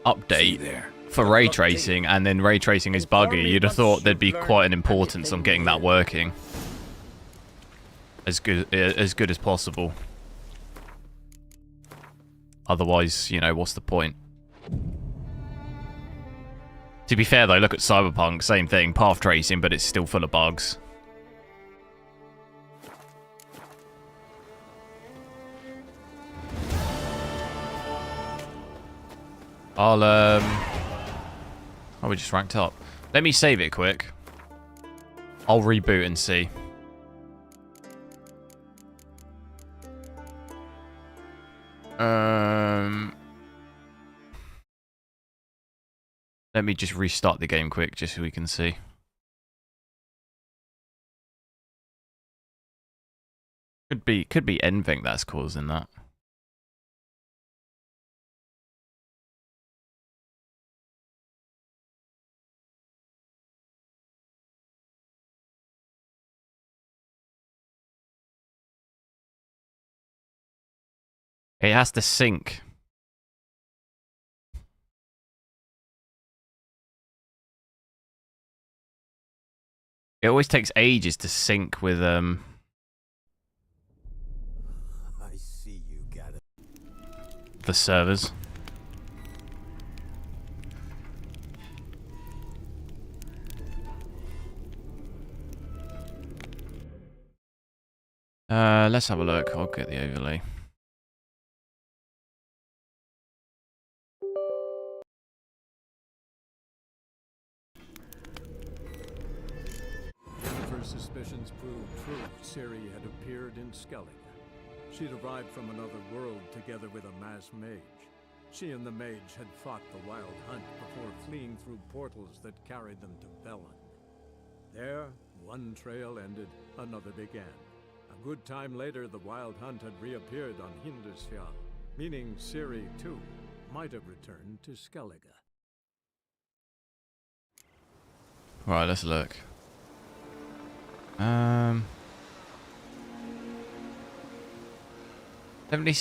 Speaker 1: update for ray tracing, and then ray tracing is buggy. You'd have thought there'd be quite an importance on getting that working as good as possible. Otherwise, you know, what's the point? To be fair though, look at Cyberpunk, same thing, path tracing, but it's still full of bugs. Oh, we just ranked up. Let me save it quick. I'll reboot and see. Let me just restart the game quick, just so we can see. Could be anything that's causing that. It has to sync. It It always takes ages to sync with
Speaker 12: I see you got it.
Speaker 1: the servers. Let's have a look. I'll get the overlay.
Speaker 10: First suspicions proved true. Ciri had appeared in Skellige. She'd arrived from another world together with a mass mage. She and the mage had fought the Wild Hunt before fleeing through portals that carried them to Bellin. There, one trail ended, another began. A good time later, the Wild Hunt had reappeared on Hindersfjall, meaning Ciri, too, might have returned to Skellige.
Speaker 1: Right, let's look. 70.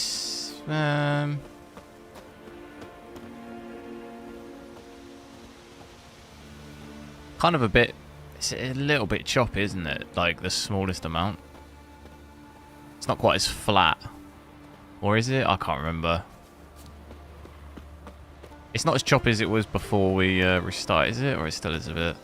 Speaker 1: Kind of a bit. It's a little bit choppy, isn't it? Like the smallest amount. It's not quite as flat, or is it? I can't remember. It's not as choppy as it was before we restart, is it? Or it still is a bit.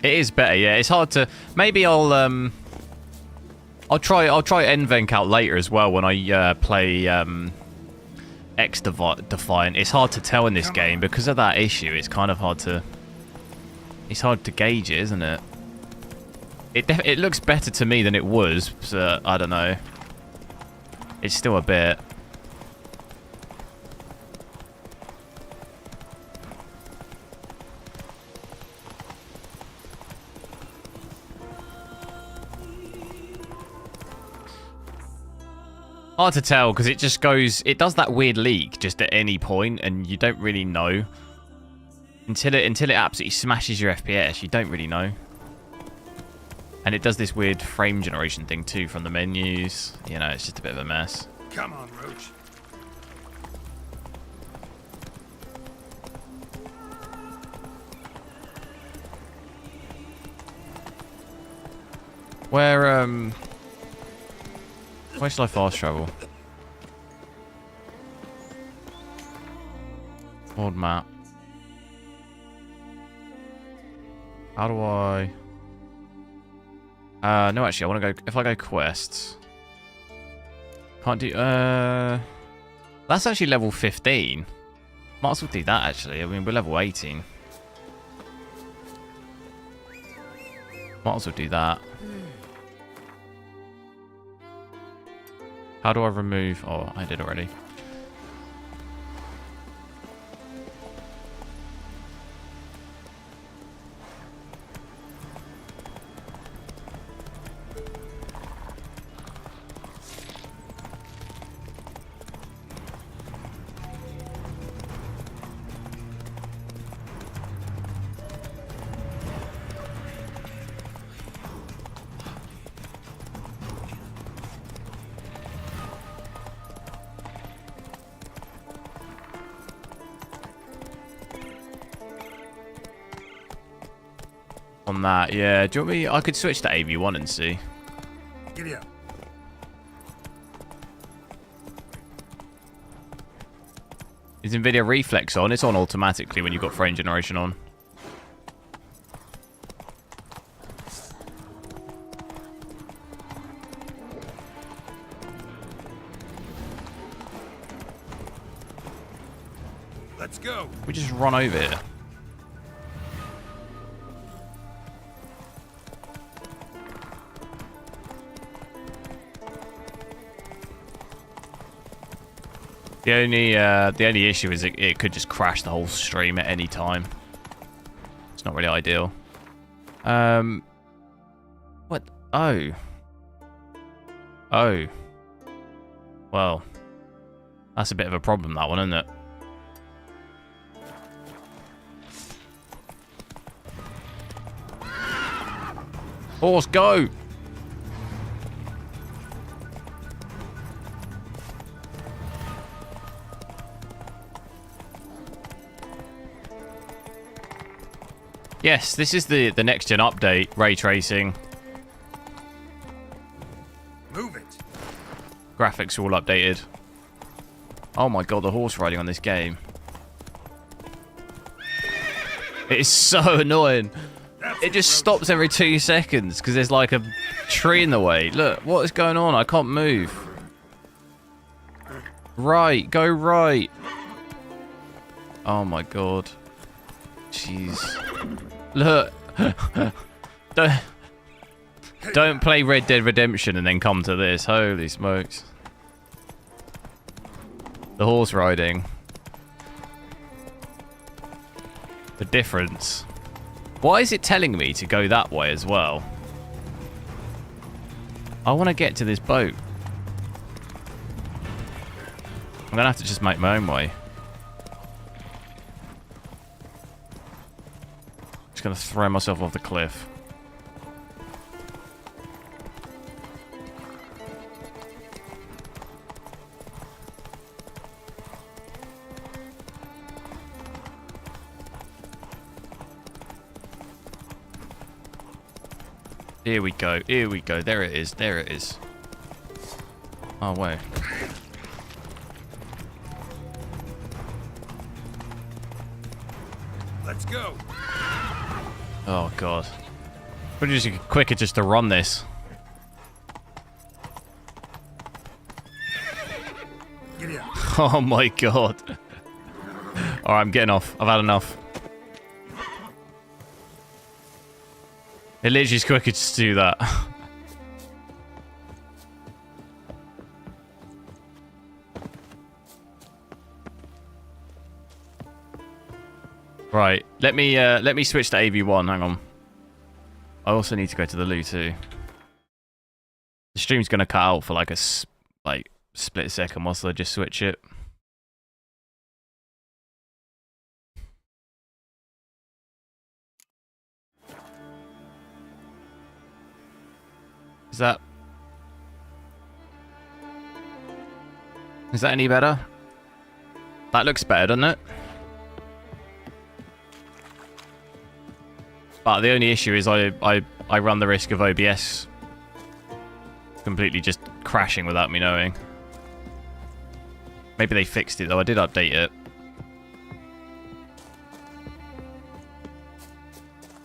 Speaker 1: It is better, yeah. It's hard to. Maybe I'll try NVENC out later as well when I play X Defiant. It's hard to tell in this game because of that issue. It's kind of hard to. It's hard to gauge it, isn't it? It looks better to me than it was. So I don't know. It's still a bit. Hard to tell because it just goes. It does that weird leak just at any point, and you don't really know until it absolutely smashes your FPS. You don't really know, and it does this weird frame generation thing too from the menus. You know, it's just a bit of a mess.
Speaker 2: Come on, Roach.
Speaker 1: Where should I fast travel? Old map. How do I? No, actually, I want to go. If I go quests, can't do. That's actually level 15. Might as well do that. Actually, I mean we're level 18. Might as well do that. How do I remove? Oh, I did already. On that, yeah. Do you want me? I could switch to AV1 and see.
Speaker 2: Giddy up.
Speaker 1: Is nvidia reflex on? It's on automatically when you've got frame generation on.
Speaker 2: Let's go.
Speaker 1: We just run over here. The only issue is it could just crash the whole stream at any time. It's not really ideal. What? Oh. Oh. Well, that's a bit of a problem, that one, isn't it? Horse, go! Yes, this is the next gen update, ray tracing.
Speaker 2: Move it.
Speaker 1: Graphics are all updated. Oh my god, the horse riding on this game. It is so annoying. It just stops every 2 seconds because there's like a tree in the way. Look, what is going on? I can't move. Right, go right. Oh my god. Jeez. Look. Don't play Red Dead Redemption and then come to this. Holy smokes. The horse riding. The difference. Why is it telling me to go that way as well? I want to get to this boat. I'm going to have to just make my own way. Just going to throw myself off the cliff. Here we go. Here we go. There it is. There it is. Oh, wait.
Speaker 2: Let's go.
Speaker 1: Oh, God. Probably just quicker just to run this.
Speaker 2: Giddy up.
Speaker 1: Oh, my God. Alright, I'm getting off. I've had enough. It literally is quicker just to do that. Right, let me switch to AV1. Hang on. I also need to go to the loo too. The stream's gonna cut out for like a split second whilst I just switch it. Is that any better? That looks better, doesn't it? But the only issue is I run the risk of OBS completely just crashing without me knowing. Maybe they fixed it though. I did update it.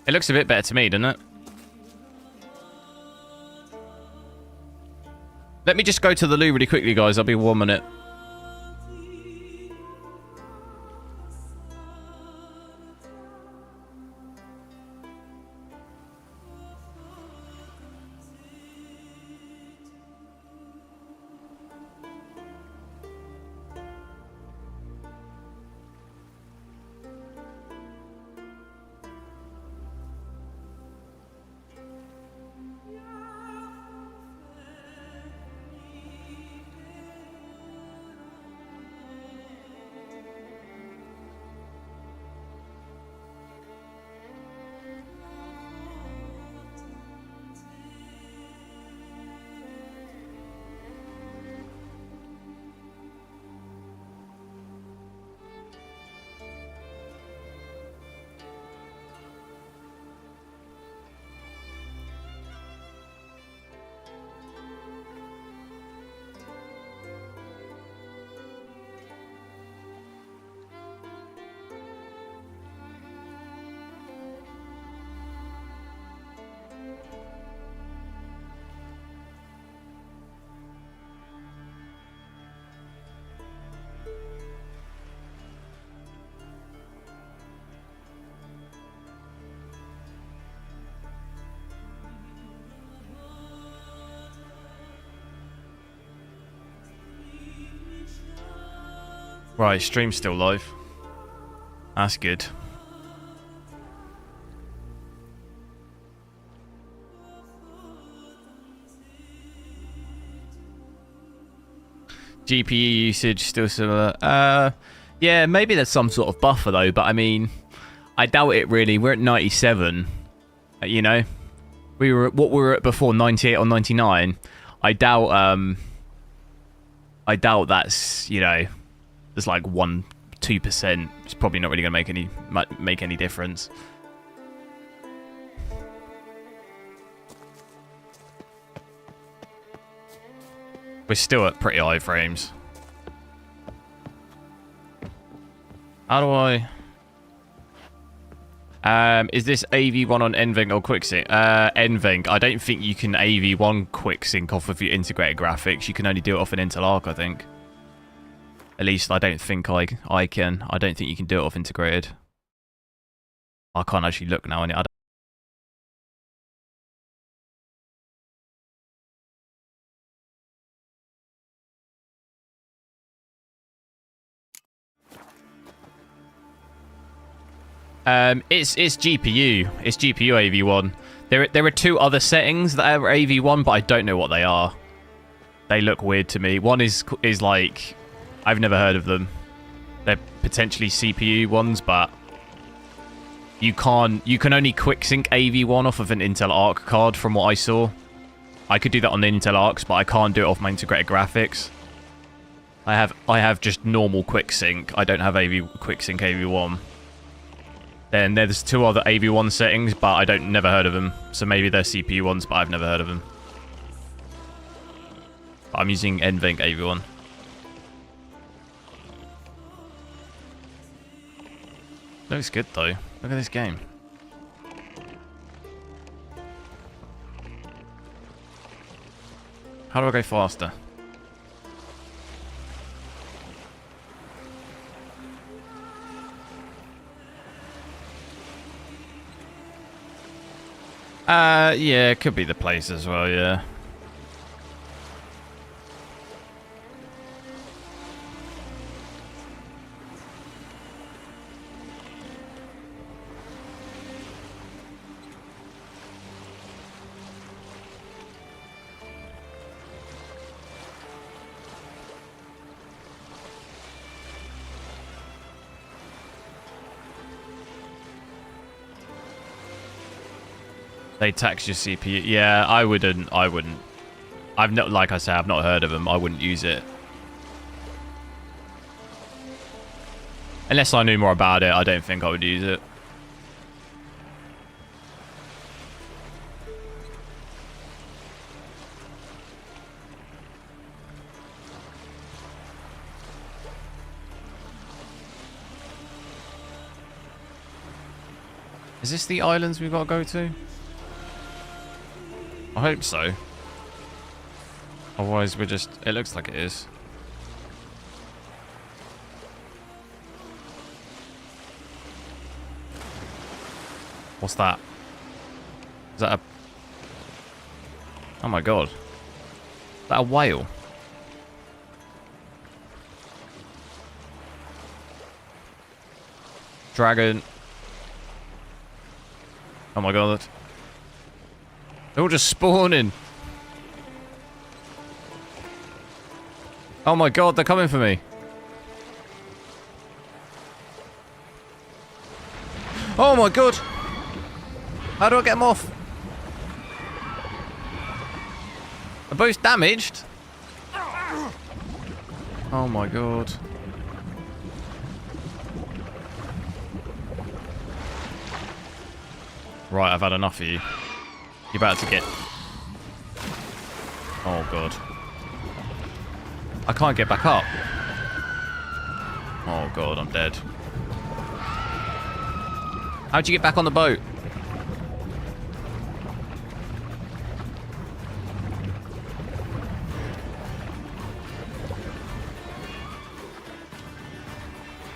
Speaker 1: It looks a bit better to me, doesn't it? Let me just go to the loo really quickly, guys. I'll be 1 minute. Right, stream's still live. That's good. GPU usage still similar. Yeah, maybe there's some sort of buffer though, but I mean, I doubt it really. We're at 97. You know, we were what we were at before, 98 or 99. I doubt that's, you know, there's like 1-2%. It's probably not really gonna make any difference. We're still at pretty high frames. How do I... is this AV1 on NVENC or QuickSync? NVENC. I don't think you can AV1 QuickSync off of your integrated graphics. You can only do it off an Intel Arc, I think. At least I don't think I can. I don't think you can do it off integrated. I can't actually look now. It's GPU. It's GPU AV1. There are two other settings that are AV1, but I don't know what they are. They look weird to me. One is like, I've never heard of them. They're potentially CPU ones, but you can only QuickSync AV1 off of an Intel Arc card from what I saw. I could do that on the Intel Arcs, but I can't do it off my integrated graphics. I have just normal QuickSync. I don't have QuickSync AV1. Then there's two other AV1 settings, but I never heard of them. So maybe they're CPU ones, but I've never heard of them. I'm using NVENC AV1. Looks good though. Look at this game. How do I go faster? Yeah, it could be the place as well, yeah. They tax your CPU. Yeah, I wouldn't. I've not, like I say, I've not heard of them. I wouldn't use it. Unless I knew more about it, I don't think I would use it. Is this the islands we've got to go to? I hope so. Otherwise we're just... It looks like it is. What's that? Is that a... Oh my god. Is that a whale? Dragon. Oh my god. They're all just spawning. Oh my god, they're coming for me. Oh my god. How do I get them off? Are both damaged? Oh my god. Right, I've had enough of you. You're about to get... Oh god. I can't get back up. Oh god, I'm dead. How'd you get back on the boat?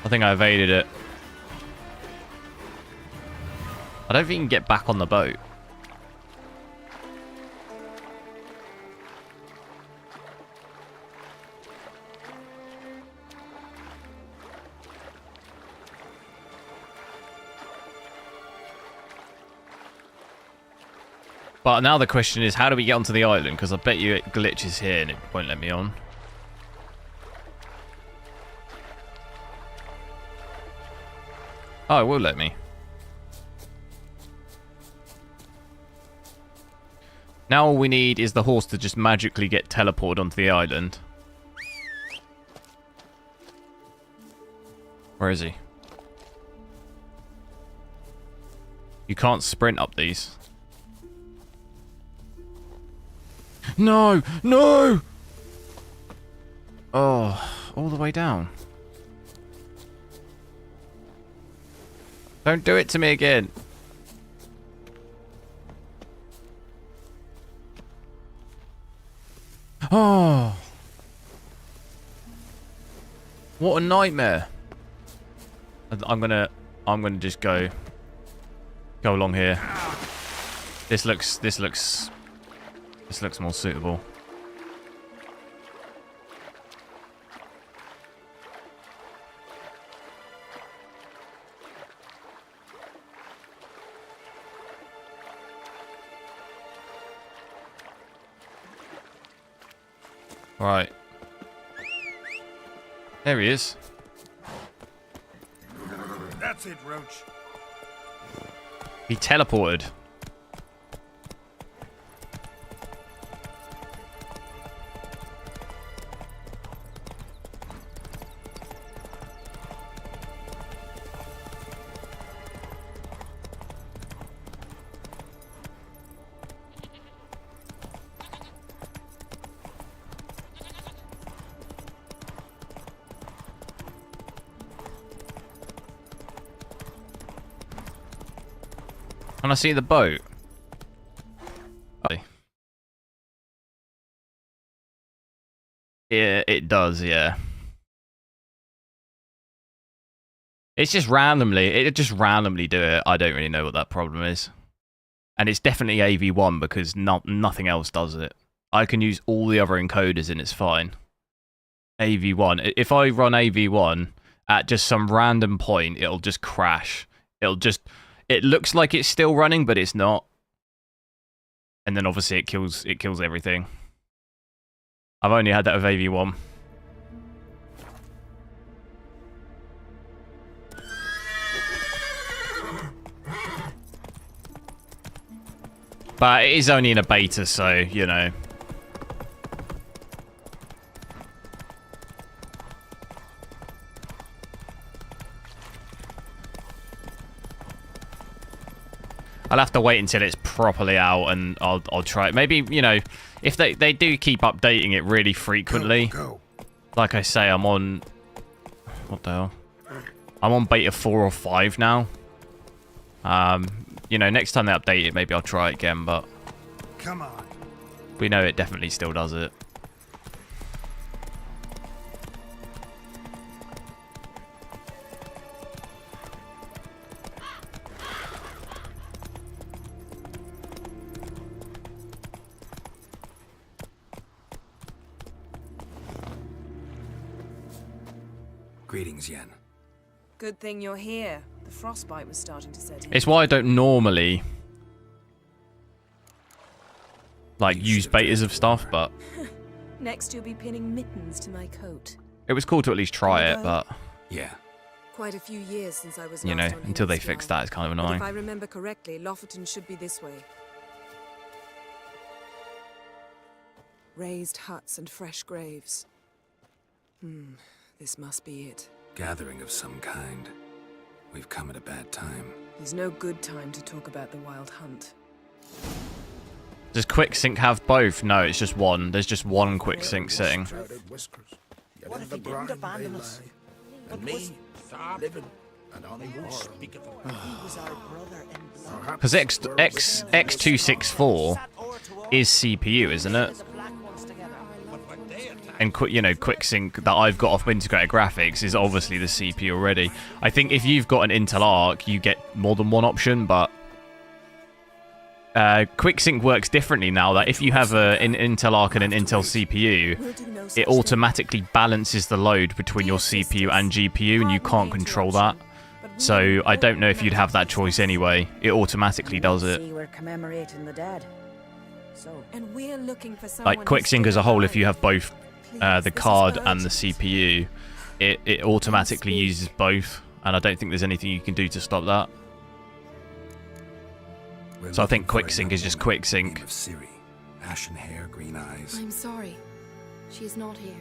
Speaker 1: I think I evaded it. I don't think you can get back on the boat. But now the question is, how do we get onto the island? Because I bet you it glitches here and it won't let me on. Oh, it will let me. Now all we need is the horse to just magically get teleported onto the island. Where is he? You can't sprint up these. No! No! Oh, all the way down. Don't do it to me again. Oh. What a nightmare. I'm gonna just go along here. This looks more suitable. Right. There he is.
Speaker 12: That's it, Roach.
Speaker 1: He teleported. Can I see the boat? Yeah, it does, yeah. It's just randomly, it just randomly do it. I don't really know what that problem is. And it's definitely AV1 because nothing else does it. I can use all the other encoders and it's fine. AV1. If I run AV1 at just some random point, it'll just crash. It looks like it's still running, but it's not. And then obviously it kills everything. I've only had that with AV1. But it is only in a beta, so, you know. I'll have to wait until it's properly out and I'll try it. Maybe, you know, if they do keep updating it really frequently.
Speaker 2: Go.
Speaker 1: Like I say, I'm on... What the hell? I'm on beta 4 or 5 now. You know, next time they update it, maybe I'll try it again, but...
Speaker 2: Come on.
Speaker 1: We know it definitely still does it.
Speaker 2: Greetings, Yen.
Speaker 13: Good thing you're here. The frostbite was starting to set in.
Speaker 1: It's why I don't normally like use betas of stuff, but
Speaker 13: Next you'll be pinning mittens to my coat.
Speaker 1: it was cool to at least try it, but
Speaker 2: Yeah.
Speaker 9: Quite a few years since I was
Speaker 1: you know,
Speaker 9: last on
Speaker 1: until they
Speaker 9: Hill's
Speaker 1: fix
Speaker 9: Drive.
Speaker 1: that, it's kind of
Speaker 9: But
Speaker 1: annoying.
Speaker 9: if I remember correctly, Lofferton should be this way. Raised huts and fresh graves. This must be it.
Speaker 2: Gathering of some kind. We've come at a bad time.
Speaker 13: There's no good time to talk about the Wild Hunt.
Speaker 1: Does QuickSync have both? No, it's just one. There's just one QuickSync setting.
Speaker 14: What if he didn't abandon us?
Speaker 12: And me, living and on the
Speaker 14: Speak of him. He was our brother in blood.
Speaker 1: Because X264 is CPU, isn't it? And you know, QuickSync that I've got off integrated graphics is obviously the CPU already. I think if you've got an Intel Arc, you get more than one option, but QuickSync works differently now. That if you have an Intel Arc and an Intel CPU, it automatically balances the load between your CPU and GPU, and you can't control that. So I don't know if you'd have that choice anyway. It automatically does it.
Speaker 15: We're commemorating the dead. So,
Speaker 13: and we're looking for someone
Speaker 1: Like QuickSync as a whole, if you have both the card and the CPU, it automatically uses both, and I don't think there's anything you can do to stop that. So I think QuickSync is just QuickSync.
Speaker 2: Of Siri. Ashen hair, green eyes.
Speaker 3: I'm sorry. She is not here.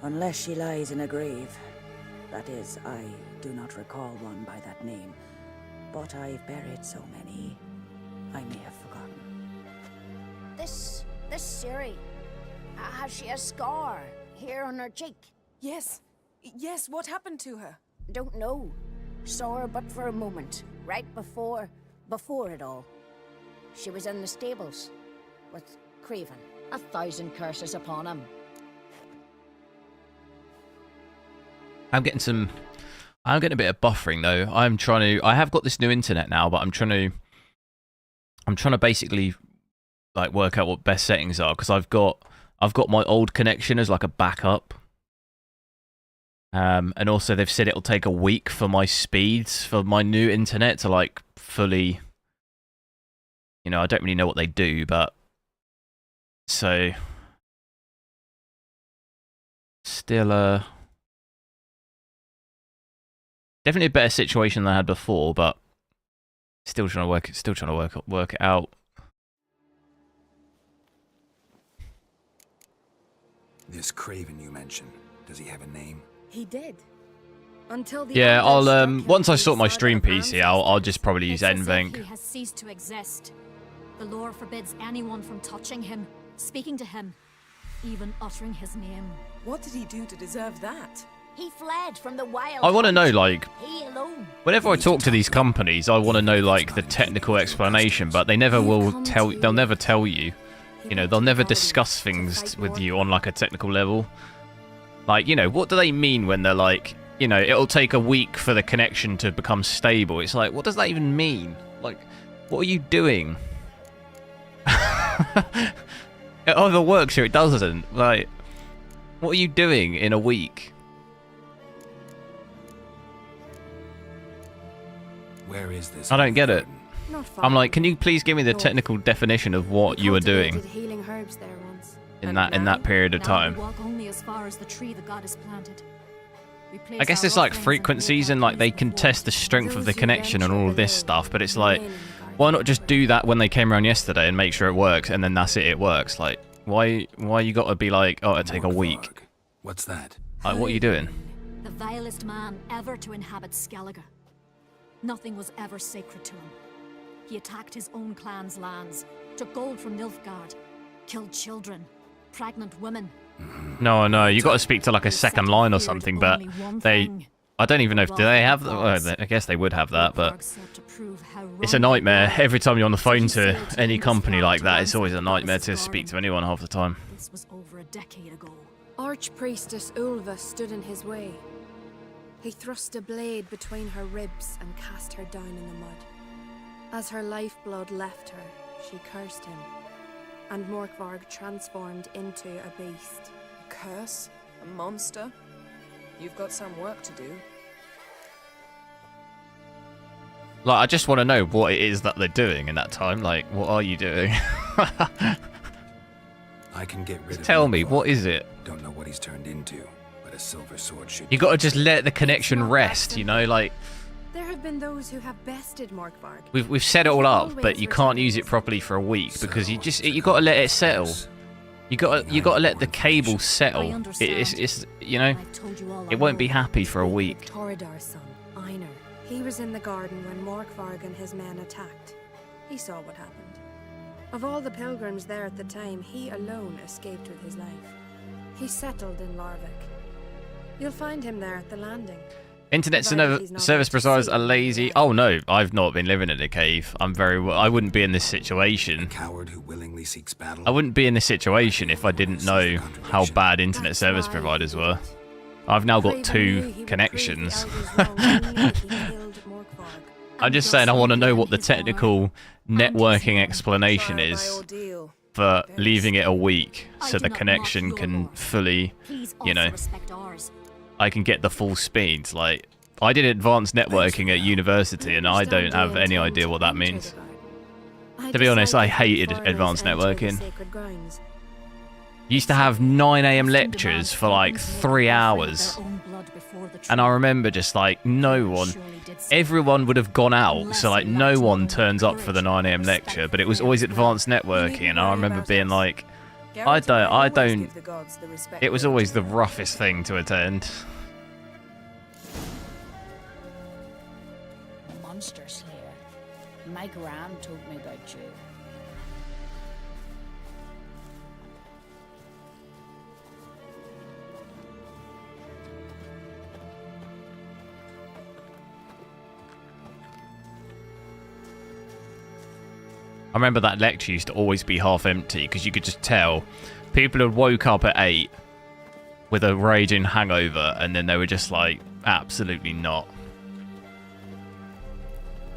Speaker 15: unless she lies in a grave. That is, I do not recall one by that name. But I've buried so many, I may have forgotten.
Speaker 3: This Siri, has she a scar?
Speaker 16: Here on her cheek.
Speaker 13: Yes. Yes, what happened to her?
Speaker 16: Don't know. Saw her but for a moment, right before it all. She was in the stables with Craven. 1,000 curses upon him.
Speaker 1: I'm getting a bit of buffering though. I have got this new internet now, but I'm trying to basically like work out what best settings are, because I've got my old connection as like a backup. And also they've said it'll take a week for my speeds for my new internet to like fully, you know, I don't really know what they do, but so still definitely a better situation than I had before, but still trying to work it out.
Speaker 2: This Craven you mentioned, does he have a name?
Speaker 9: He did. Until the
Speaker 1: Yeah,
Speaker 9: elders struck
Speaker 1: I'll
Speaker 9: him
Speaker 1: once I
Speaker 9: with
Speaker 1: sort my
Speaker 9: the
Speaker 1: stream
Speaker 9: sword of
Speaker 1: PC out, I'll just probably use
Speaker 17: It's as if
Speaker 1: NVENC.
Speaker 17: he has ceased to exist. The lore forbids anyone from touching him, speaking to him, even uttering his name.
Speaker 13: What did he do to deserve that?
Speaker 16: He fled from the wild.
Speaker 1: I want to know, like,
Speaker 16: He alone.
Speaker 1: whenever I talk to these companies, I want to know like the technical explanation, but they never will tell. They'll never tell you. You know, they'll never discuss things with you on like a technical level. Like, you know, what do they mean when they're like, you know, it'll take a week for the connection to become stable? It's like, what does that even mean? Like, what are you doing? It either works or it doesn't. Like, what are you doing in a week?
Speaker 2: Where is this?
Speaker 1: I don't get it.
Speaker 9: Not far.
Speaker 1: I'm like, can you please give me the technical definition of what you were doing
Speaker 9: Cultivated healing herbs there once.
Speaker 1: in that period of
Speaker 17: Now
Speaker 1: time?
Speaker 17: we walk only as far as the tree the goddess planted. We place
Speaker 1: I guess
Speaker 17: our
Speaker 1: it's like
Speaker 17: offerings
Speaker 1: frequencies and like they can test the strength of the connection and all of this stuff, but it's like,
Speaker 9: Remain in the garden.
Speaker 1: why not just do that when they came around yesterday and make sure it works, and then that's it, it works? Like, why you got to be like, oh, it'll take a week?
Speaker 2: What's that?
Speaker 1: Like, what are you doing?
Speaker 17: The vilest man ever to inhabit Skellige. Nothing was ever sacred to him. He attacked his own clan's lands, took gold from Nilfgaard, killed children, pregnant women.
Speaker 1: No, you got to speak to like a second line or something, but I don't even know if do they have that. Well, I guess they would have that, but it's a nightmare every time you're on the phone to any company like that. It's always a nightmare to speak to anyone half the time.
Speaker 17: This was over a decade ago.
Speaker 9: Archpriestess Ulva stood in his way. He thrust a blade between her ribs and cast her down in the mud. As her lifeblood left her, she cursed him, and Morkvarg transformed into a beast.
Speaker 13: A curse? A monster? You've got some work to do.
Speaker 1: Like, I just want to know what it is that they're doing in that time. Like, what are you doing?
Speaker 2: I can get rid
Speaker 1: Just
Speaker 2: of
Speaker 1: tell
Speaker 2: him.
Speaker 1: me, what is it?
Speaker 2: Don't know what he's turned into, but a silver sword should.
Speaker 1: You got to just let the connection rest, you know, like.
Speaker 9: There have been those who have bested Morkvarg.
Speaker 1: We've set it all up, but you can't use it properly for a week because you got to let it settle. You got to let the cable settle. It's you know, it won't be happy for a week.
Speaker 9: Toridar's son, Einar. He was in the garden when Morkvarg and his men attacked. He saw what happened. Of all the pilgrims there at the time, he alone escaped with his life. He settled in Larvik. You'll find him there at the landing.
Speaker 1: Internet service providers are lazy. Oh no, I've not been living in a cave. I wouldn't be in this situation.
Speaker 2: Coward who willingly seeks battle.
Speaker 1: I wouldn't be in this situation if I didn't know how bad internet service providers were. I've now got 2 connections. I'm just saying I want to know what the technical networking explanation is for leaving it a week so the connection can fully, you know, I can get the full speeds. Like, I did advanced networking at university and I don't have any idea what that means. To be honest, I hated advanced networking. Used to have 9 AM lectures for like 3 hours. And I remember just like everyone would have gone out, so like no one turns up for the 9 AM lecture, but it was always advanced networking, and I remember being like, I don't, it was always the roughest thing to attend.
Speaker 16: Monster Slayer. My gran told me about you.
Speaker 1: I remember that lecture used to always be half empty because you could just tell people had woke up at 8 with a raging hangover and then they were just like, absolutely not.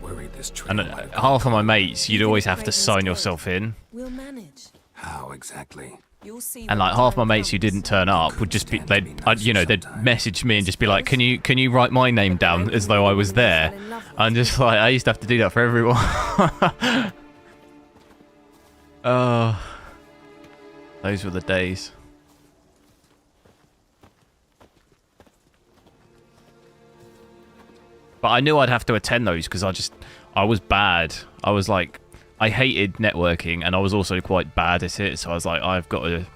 Speaker 2: Worried this
Speaker 1: And half of my mates, you'd always have to sign yourself in.
Speaker 13: We'll manage.
Speaker 2: How exactly?
Speaker 13: You'll see.
Speaker 1: And like half my mates who didn't turn up would just be, they'd message me and just be like, can you write my name down as though I was there? And just like, I used to have to do that for everyone. Oh, those were the days. But I knew I'd have to attend those because I was bad. I was like, I hated networking and I was also quite bad at it. So I was like, I've got to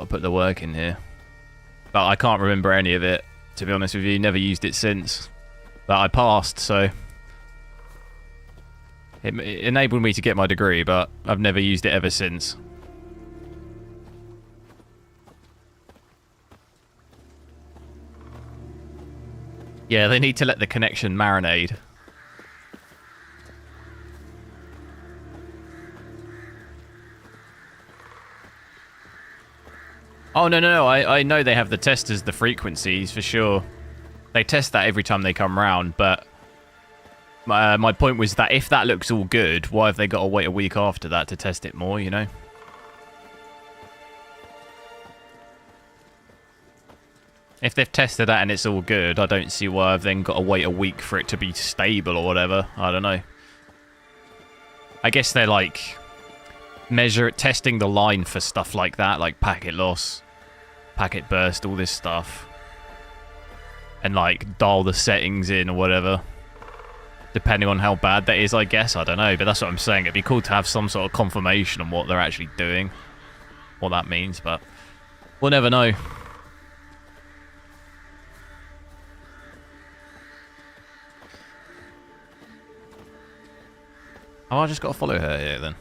Speaker 1: put the work in here. But I can't remember any of it, to be honest with you. Never used it since. But I passed, so it enabled me to get my degree, but I've never used it ever since. Yeah, they need to let the connection marinate. Oh, no. I know they have the testers, the frequencies, for sure. They test that every time they come round, but my point was that if that looks all good, why have they got to wait a week after that to test it more, you know? If they've tested that and it's all good, I don't see why I've then got to wait a week for it to be stable or whatever. I don't know. I guess they're like testing the line for stuff like that, like packet loss, packet burst, all this stuff. And like dial the settings in or whatever. Depending on how bad that is, I guess. I don't know, but that's what I'm saying. It'd be cool to have some sort of confirmation on what they're actually doing. What that means, but we'll never know. Oh, I just got to follow her here then.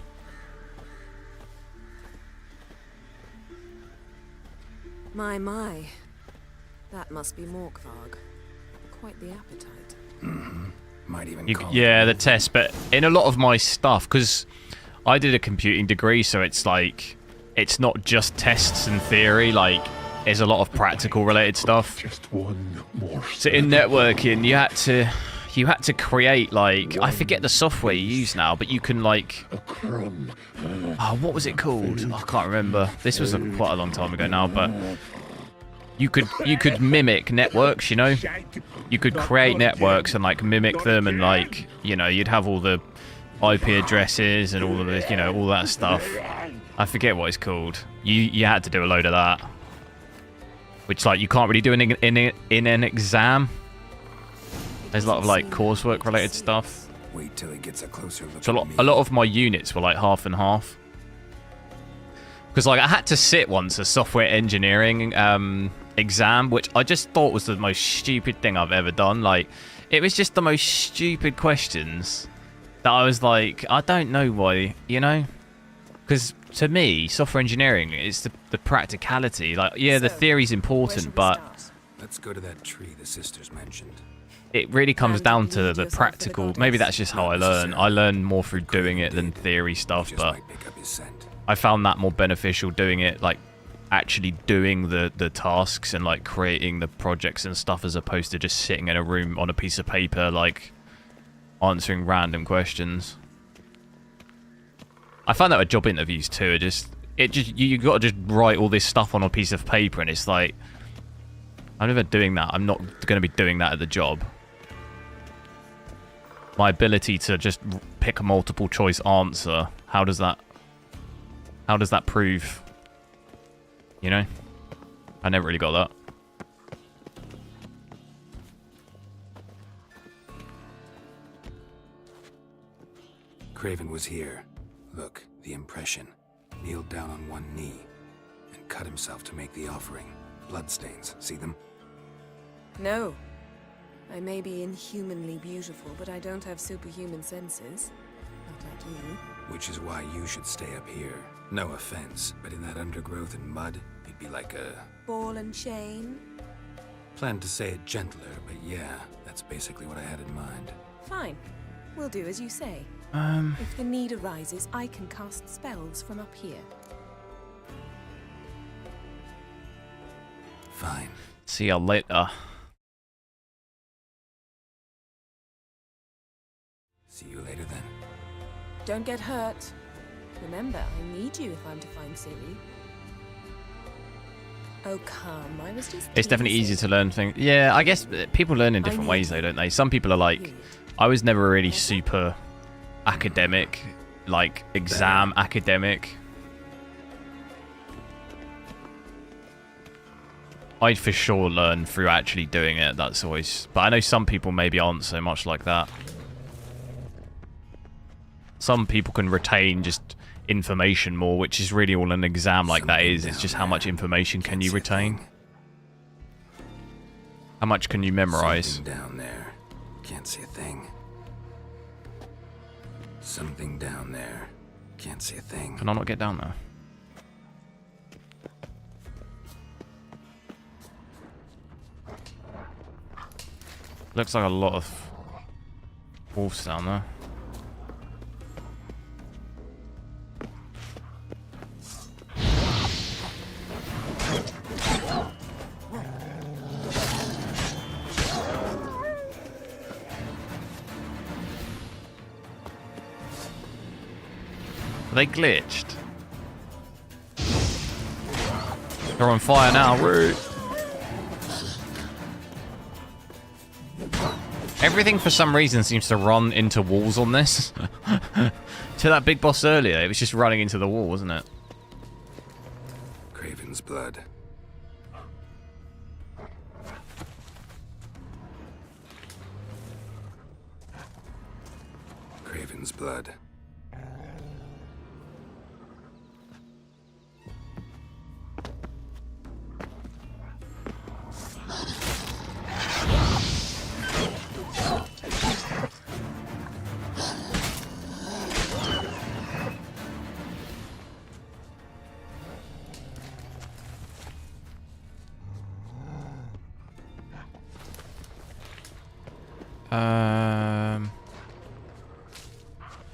Speaker 13: My. That must be Morkvarg. Quite the appetite.
Speaker 2: Mm-hmm. Might even
Speaker 1: yeah, the test, but in a lot of my stuff, because I did a computing degree, so it's like, it's not just tests and theory, like, there's a lot of practical related stuff.
Speaker 18: Just one more.
Speaker 1: So in networking, you had to create, like, I forget the software you use now, but you can, like, oh, what was it called? Oh, I can't remember. This was quite a long time ago now, but you could mimic networks, you know? You could create networks and, like, mimic them, and, like, you know, you'd have all the IP addresses and all of this, you know, all that stuff. I forget what it's called. You had to do a load of that, which, like, you can't really do in an exam. There's a lot of like coursework related stuff.
Speaker 2: Wait till he gets a closer look.
Speaker 1: So a lot of my units were like half and half. Because like I had to sit once a software engineering exam, which I just thought was the most stupid thing I've ever done. Like, it was just the most stupid questions that I was like, I don't know why, you know? Because to me, software engineering is the practicality. Like, yeah, the theory's important, but
Speaker 2: let's go to that tree the sisters mentioned.
Speaker 1: It really comes down to the practical. Maybe that's just how I learn. I learn more through doing it than theory stuff, but I found that more beneficial doing it, like actually doing the tasks and like creating the projects and stuff, as opposed to just sitting in a room on a piece of paper, like answering random questions. I found that with job interviews too. You got to just write all this stuff on a piece of paper, and it's like, I'm never doing that. I'm not going to be doing that at the job. My ability to just pick a multiple choice answer, how does that prove? You know? I never really got that.
Speaker 2: Craven was here. Look, the impression. Kneeled down on one knee and cut himself to make the offering. Bloodstains, see them?
Speaker 13: No. I may be inhumanly beautiful, but I don't have superhuman senses. Not like you.
Speaker 2: Which is why you should stay up here. No offense, but in that undergrowth and mud, you'd be like a...
Speaker 13: ball and chain?
Speaker 2: Planned to say it gentler, but yeah, that's basically what I had in mind.
Speaker 13: Fine. We'll do as you say. If the need arises, I can cast spells from up here.
Speaker 2: Fine.
Speaker 1: See you later.
Speaker 2: See you later then.
Speaker 13: Don't get hurt. Remember, I need you if I'm to find Ciri. Oh, come. I was just
Speaker 1: It's definitely
Speaker 13: teasing.
Speaker 1: easier to learn things. Yeah, I guess people learn in different ways, though, don't they? Some people are like, I was never really super academic, like exam academic. I'd for sure learn through actually doing it. That's always... But I know some people maybe aren't so much like that. Some people can retain just information more, which is really all an exam like that is. It's just how much information can you retain? How much can you memorize?
Speaker 2: Something down there. Can't see a thing. Something down there. Can't see a thing.
Speaker 1: Can I not get down there? Looks like a lot of wolves down there. Are they glitched? They're on fire now. Woo! Everything for some reason seems to run into walls on this. To that big boss earlier, it was just running into the wall, wasn't it?
Speaker 2: Craven's blood. Craven's blood.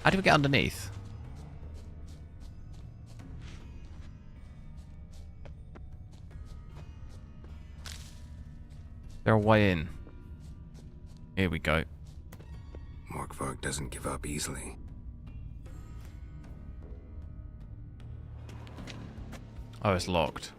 Speaker 1: How do we get underneath? There a way in? Here we go.
Speaker 2: Morkvarg doesn't give up easily.
Speaker 1: Oh, it's locked.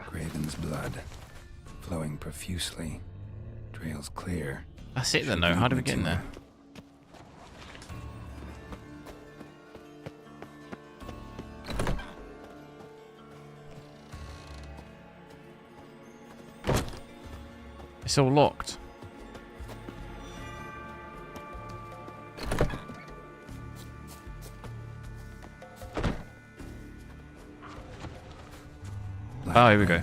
Speaker 2: Craven's blood, flowing profusely, trails clear.
Speaker 1: That's it then, though. How do we get in there? It's all locked. Oh, here we go.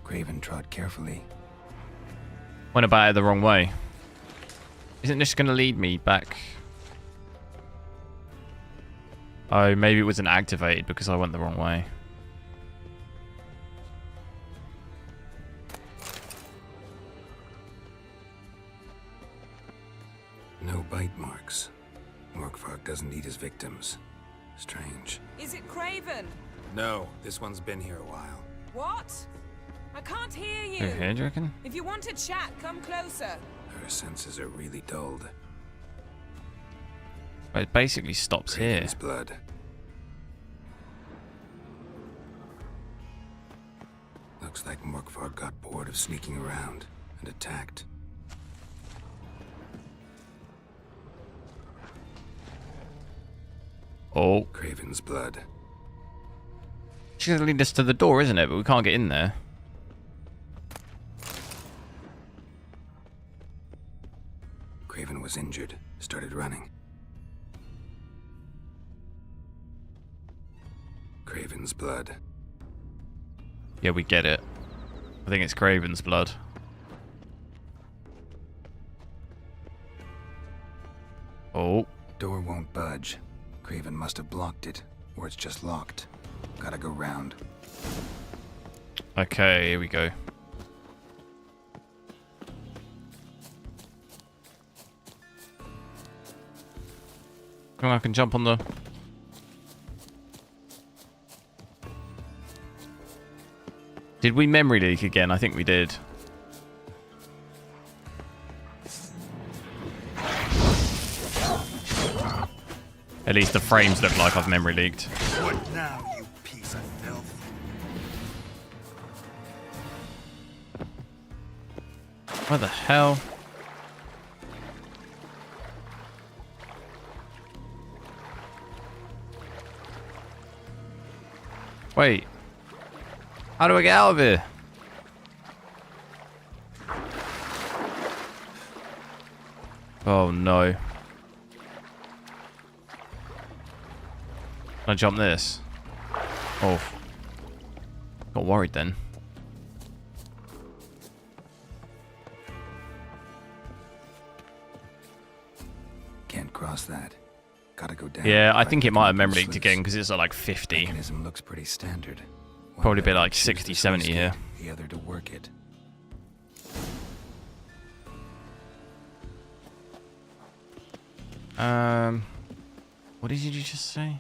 Speaker 2: Craven trod carefully.
Speaker 1: Went about it the wrong way. Isn't this going to lead me back? Oh, maybe it wasn't activated because I went the wrong way.
Speaker 2: No bite marks. Morkvarg doesn't eat his victims. Strange.
Speaker 13: Is it Craven?
Speaker 2: No, this one's been here a while.
Speaker 13: What? I can't hear you.
Speaker 1: Through here, do you reckon?
Speaker 13: If you want to chat, come closer.
Speaker 2: Her senses are really dulled.
Speaker 1: But it basically stops
Speaker 2: Craven's
Speaker 1: here.
Speaker 2: blood. Looks like Morkvarg got bored of sneaking around and attacked.
Speaker 1: Oh.
Speaker 2: Craven's blood.
Speaker 1: She's going to lead us to the door, isn't it? But we can't get in there.
Speaker 2: Craven was injured, started running. Craven's blood.
Speaker 1: Yeah, we get it. I think it's Craven's blood.
Speaker 2: Door won't budge. Craven must have blocked it, or it's just locked. Gotta go round.
Speaker 1: Okay, here we go. Come on, I can jump on the... Did we memory leak again? I think we did. At least the frames look like I've memory leaked.
Speaker 2: What now, you piece of filth?
Speaker 1: What the hell? Wait. How do I get out of here? Oh no. Can I jump this? Oh. Got worried then.
Speaker 2: Can't cross that. Gotta go down.
Speaker 1: Yeah, I think it might have memory leaked again because it's at like 50.
Speaker 2: Mechanism looks pretty standard.
Speaker 1: Probably be like 60, 70 here.
Speaker 2: The other to work it.
Speaker 1: What did you just say?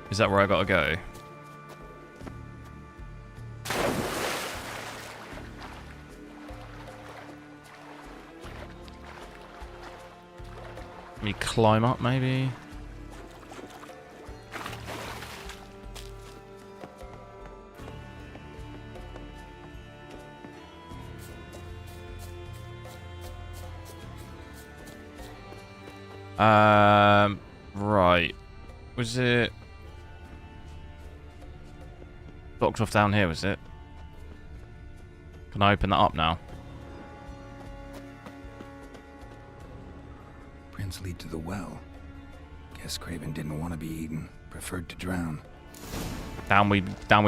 Speaker 1: Is that where I gotta go? Let me climb up, maybe. Right. Was it blocked off down here, was it? Can I open that up now?
Speaker 2: Prints lead to the well. Guess Craven didn't want to be eaten. Preferred to drown.
Speaker 1: Down we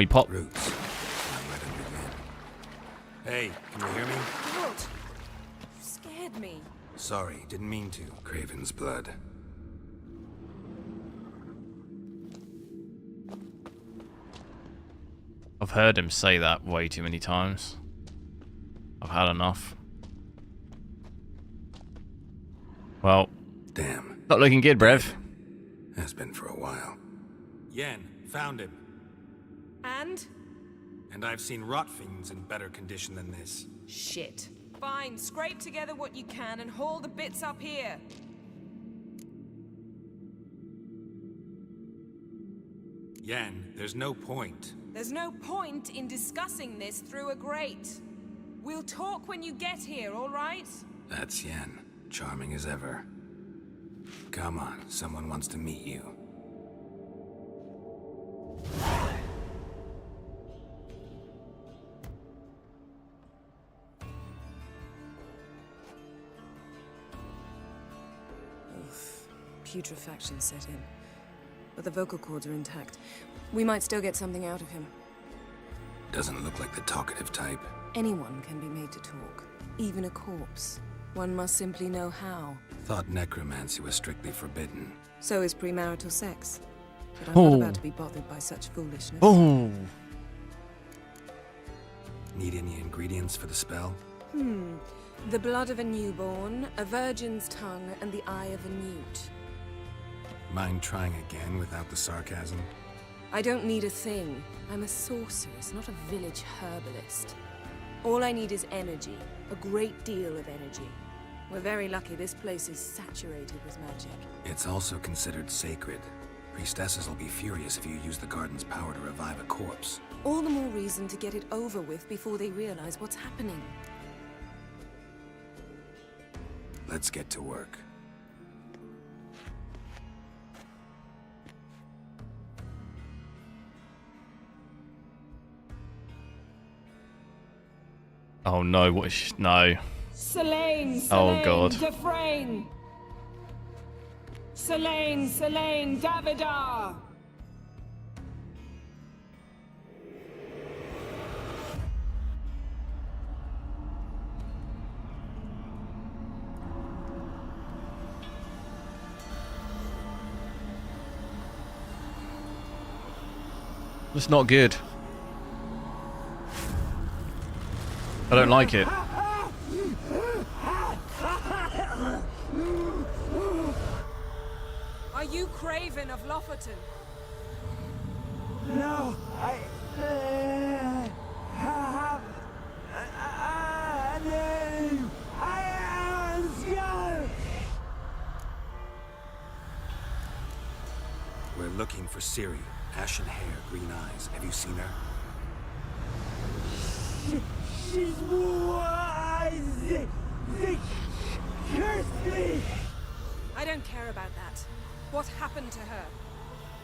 Speaker 1: pop.
Speaker 2: Roots. Hey, can you hear me?
Speaker 13: What? You scared me.
Speaker 2: Sorry, didn't mean to. Craven's blood.
Speaker 1: I've heard him say that way too many times. I've had enough. Well,
Speaker 2: damn.
Speaker 1: Not looking good, Brev.
Speaker 2: Has been for a while. Yen, found him.
Speaker 13: And?
Speaker 2: And I've seen rot fiends in better condition than this.
Speaker 13: Shit. Fine, scrape together what you can and haul the bits up here.
Speaker 2: Yen, there's no point.
Speaker 13: There's no point in discussing this through a grate. We'll talk when you get here, all right?
Speaker 2: That's Yen. Charming as ever. Come on, someone wants to meet you.
Speaker 13: Putrefaction set in. But the vocal cords are intact. We might still get something out of him.
Speaker 2: Doesn't look like the talkative type.
Speaker 13: Anyone can be made to talk. Even a corpse. One must simply know how.
Speaker 2: Thought necromancy was strictly forbidden.
Speaker 13: So is premarital sex. But I'm not about to be bothered by such foolishness.
Speaker 1: Oh.
Speaker 2: Need any ingredients for the spell?
Speaker 13: The blood of a newborn, a virgin's tongue, and the eye of a newt.
Speaker 2: Mind trying again without the sarcasm?
Speaker 13: I don't need a thing. I'm a sorceress, not a village herbalist. All I need is energy. A great deal of energy. We're very lucky this place is saturated with magic.
Speaker 2: It's also considered sacred. Priestesses will be furious if you use the garden's power to revive a corpse.
Speaker 13: All the more reason to get it over with before they realize what's happening.
Speaker 2: Let's get to work.
Speaker 1: Oh no, what is no.
Speaker 14: Selene,
Speaker 1: Oh god.
Speaker 14: Defrain. Selene, Davidar.
Speaker 1: It's not good. I don't like it.
Speaker 13: Are you Craven of Lofoten?
Speaker 14: No, I have a name. I am Skull.
Speaker 2: We're looking for Ciri. Ashen hair, green eyes. Have you seen her?
Speaker 14: She's wise. They cursed me.
Speaker 13: I don't care about that. What happened to her?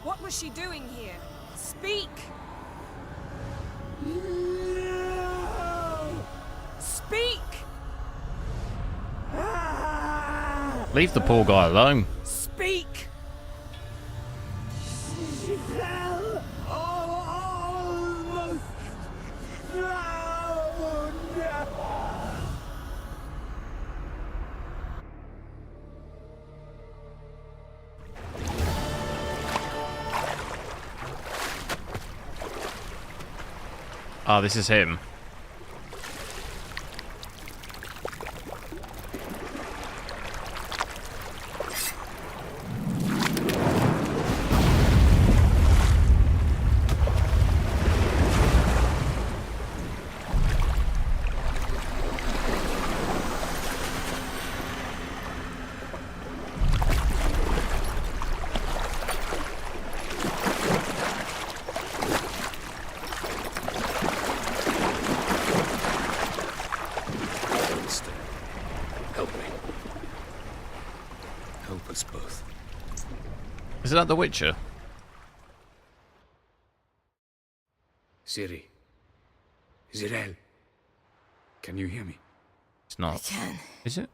Speaker 13: What was she doing here? Speak!
Speaker 14: No.
Speaker 13: Speak!
Speaker 1: Leave the poor guy alone.
Speaker 13: Speak!
Speaker 14: She fell almost drowned.
Speaker 1: Ah, this is him. Is that The Witcher?
Speaker 18: Ciri. Zirel. Can you hear me?
Speaker 1: It's not.
Speaker 18: I can.
Speaker 1: Is it?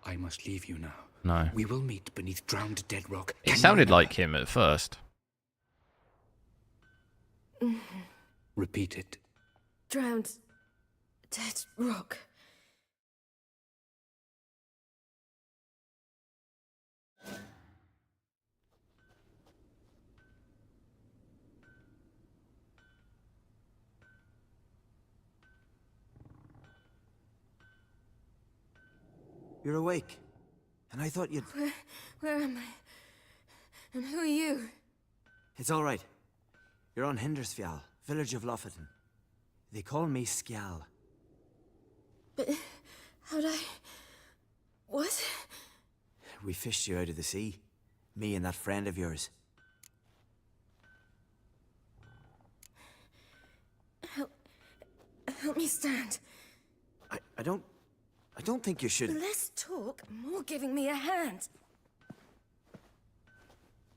Speaker 18: I must leave you now.
Speaker 1: No.
Speaker 18: We will meet beneath drowned dead rock.
Speaker 1: It sounded like him at first.
Speaker 18: Repeat it.
Speaker 9: Drowned. Dead rock.
Speaker 11: You're awake. And I thought you'd...
Speaker 9: Where am I? And who are you?
Speaker 11: It's all right. You're on Hindersfjall, village of Lofoten. They call me Skjal.
Speaker 9: But how'd I... What?
Speaker 11: We fished you out of the sea. Me and that friend of yours.
Speaker 9: Help me stand.
Speaker 11: I don't think you should...
Speaker 9: Less talk, more giving me a hand.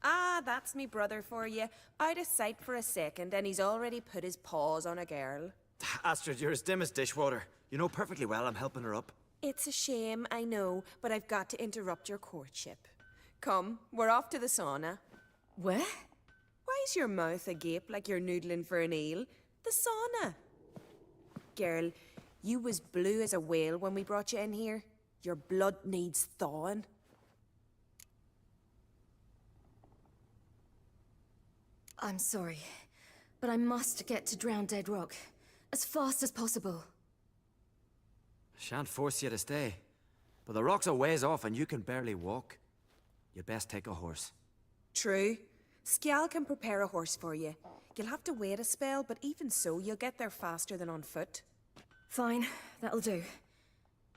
Speaker 13: Ah, that's me brother for you. Out of sight for a second, and he's already put his paws on a girl.
Speaker 11: Astrid, you're as dim as dishwater. You know perfectly well I'm helping her up.
Speaker 13: It's a shame, I know, but I've got to interrupt your courtship. Come, we're off to the sauna.
Speaker 9: Where?
Speaker 13: Why is your mouth agape like you're noodling for an eel? The sauna. Girl, you was blue as a whale when we brought you in here. Your blood needs thawing.
Speaker 9: I'm sorry, but I must get to Drowned Dead Rock as fast as possible.
Speaker 11: Shan't force you to stay. But the rock's a ways off and you can barely walk. You'd best take a horse.
Speaker 13: True. Skjal can prepare a horse for you. You'll have to wait a spell, but even so, you'll get there faster than on foot.
Speaker 9: Fine, that'll do.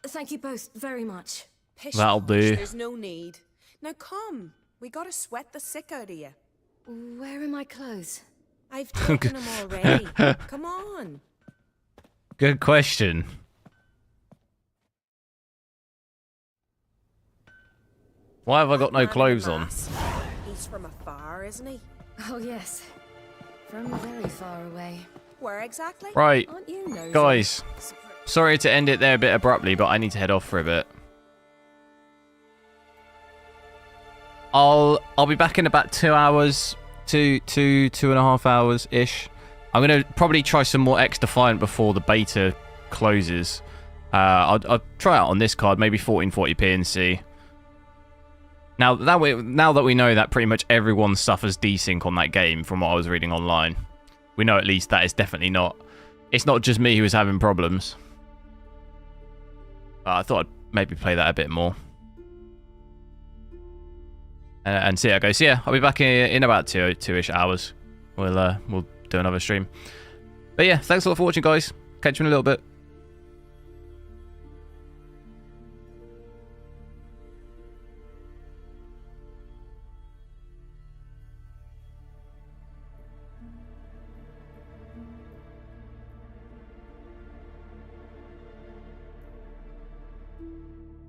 Speaker 9: Thank you both very much.
Speaker 13: Pish
Speaker 1: That'll
Speaker 13: posh,
Speaker 1: do.
Speaker 13: There's no need. Now come, we gotta sweat the sick out of you.
Speaker 9: Where are my clothes?
Speaker 13: I've taken them already. Come on.
Speaker 1: Good question. Why have I got no clothes on?
Speaker 13: He's from afar, isn't he?
Speaker 9: Oh yes, from very far away.
Speaker 13: Where exactly?
Speaker 1: Right,
Speaker 9: Aren't you nosy?
Speaker 1: guys. Sorry to end it there a bit abruptly, but I need to head off for a bit. I'll be back in about 2 hours, two and a half hours ish. I'm gonna probably try some more X Defiant before the beta closes. I'll try it out on this card, maybe 1440p and see. Now that we know that pretty much everyone suffers desync on that game, from what I was reading online, we know at least that is definitely not... It's not just me who is having problems. I thought I'd maybe play that a bit more. And see how it goes. So yeah, I'll be back in about two-ish hours. We'll do another stream. But yeah, thanks a lot for watching, guys. Catch you in a little bit.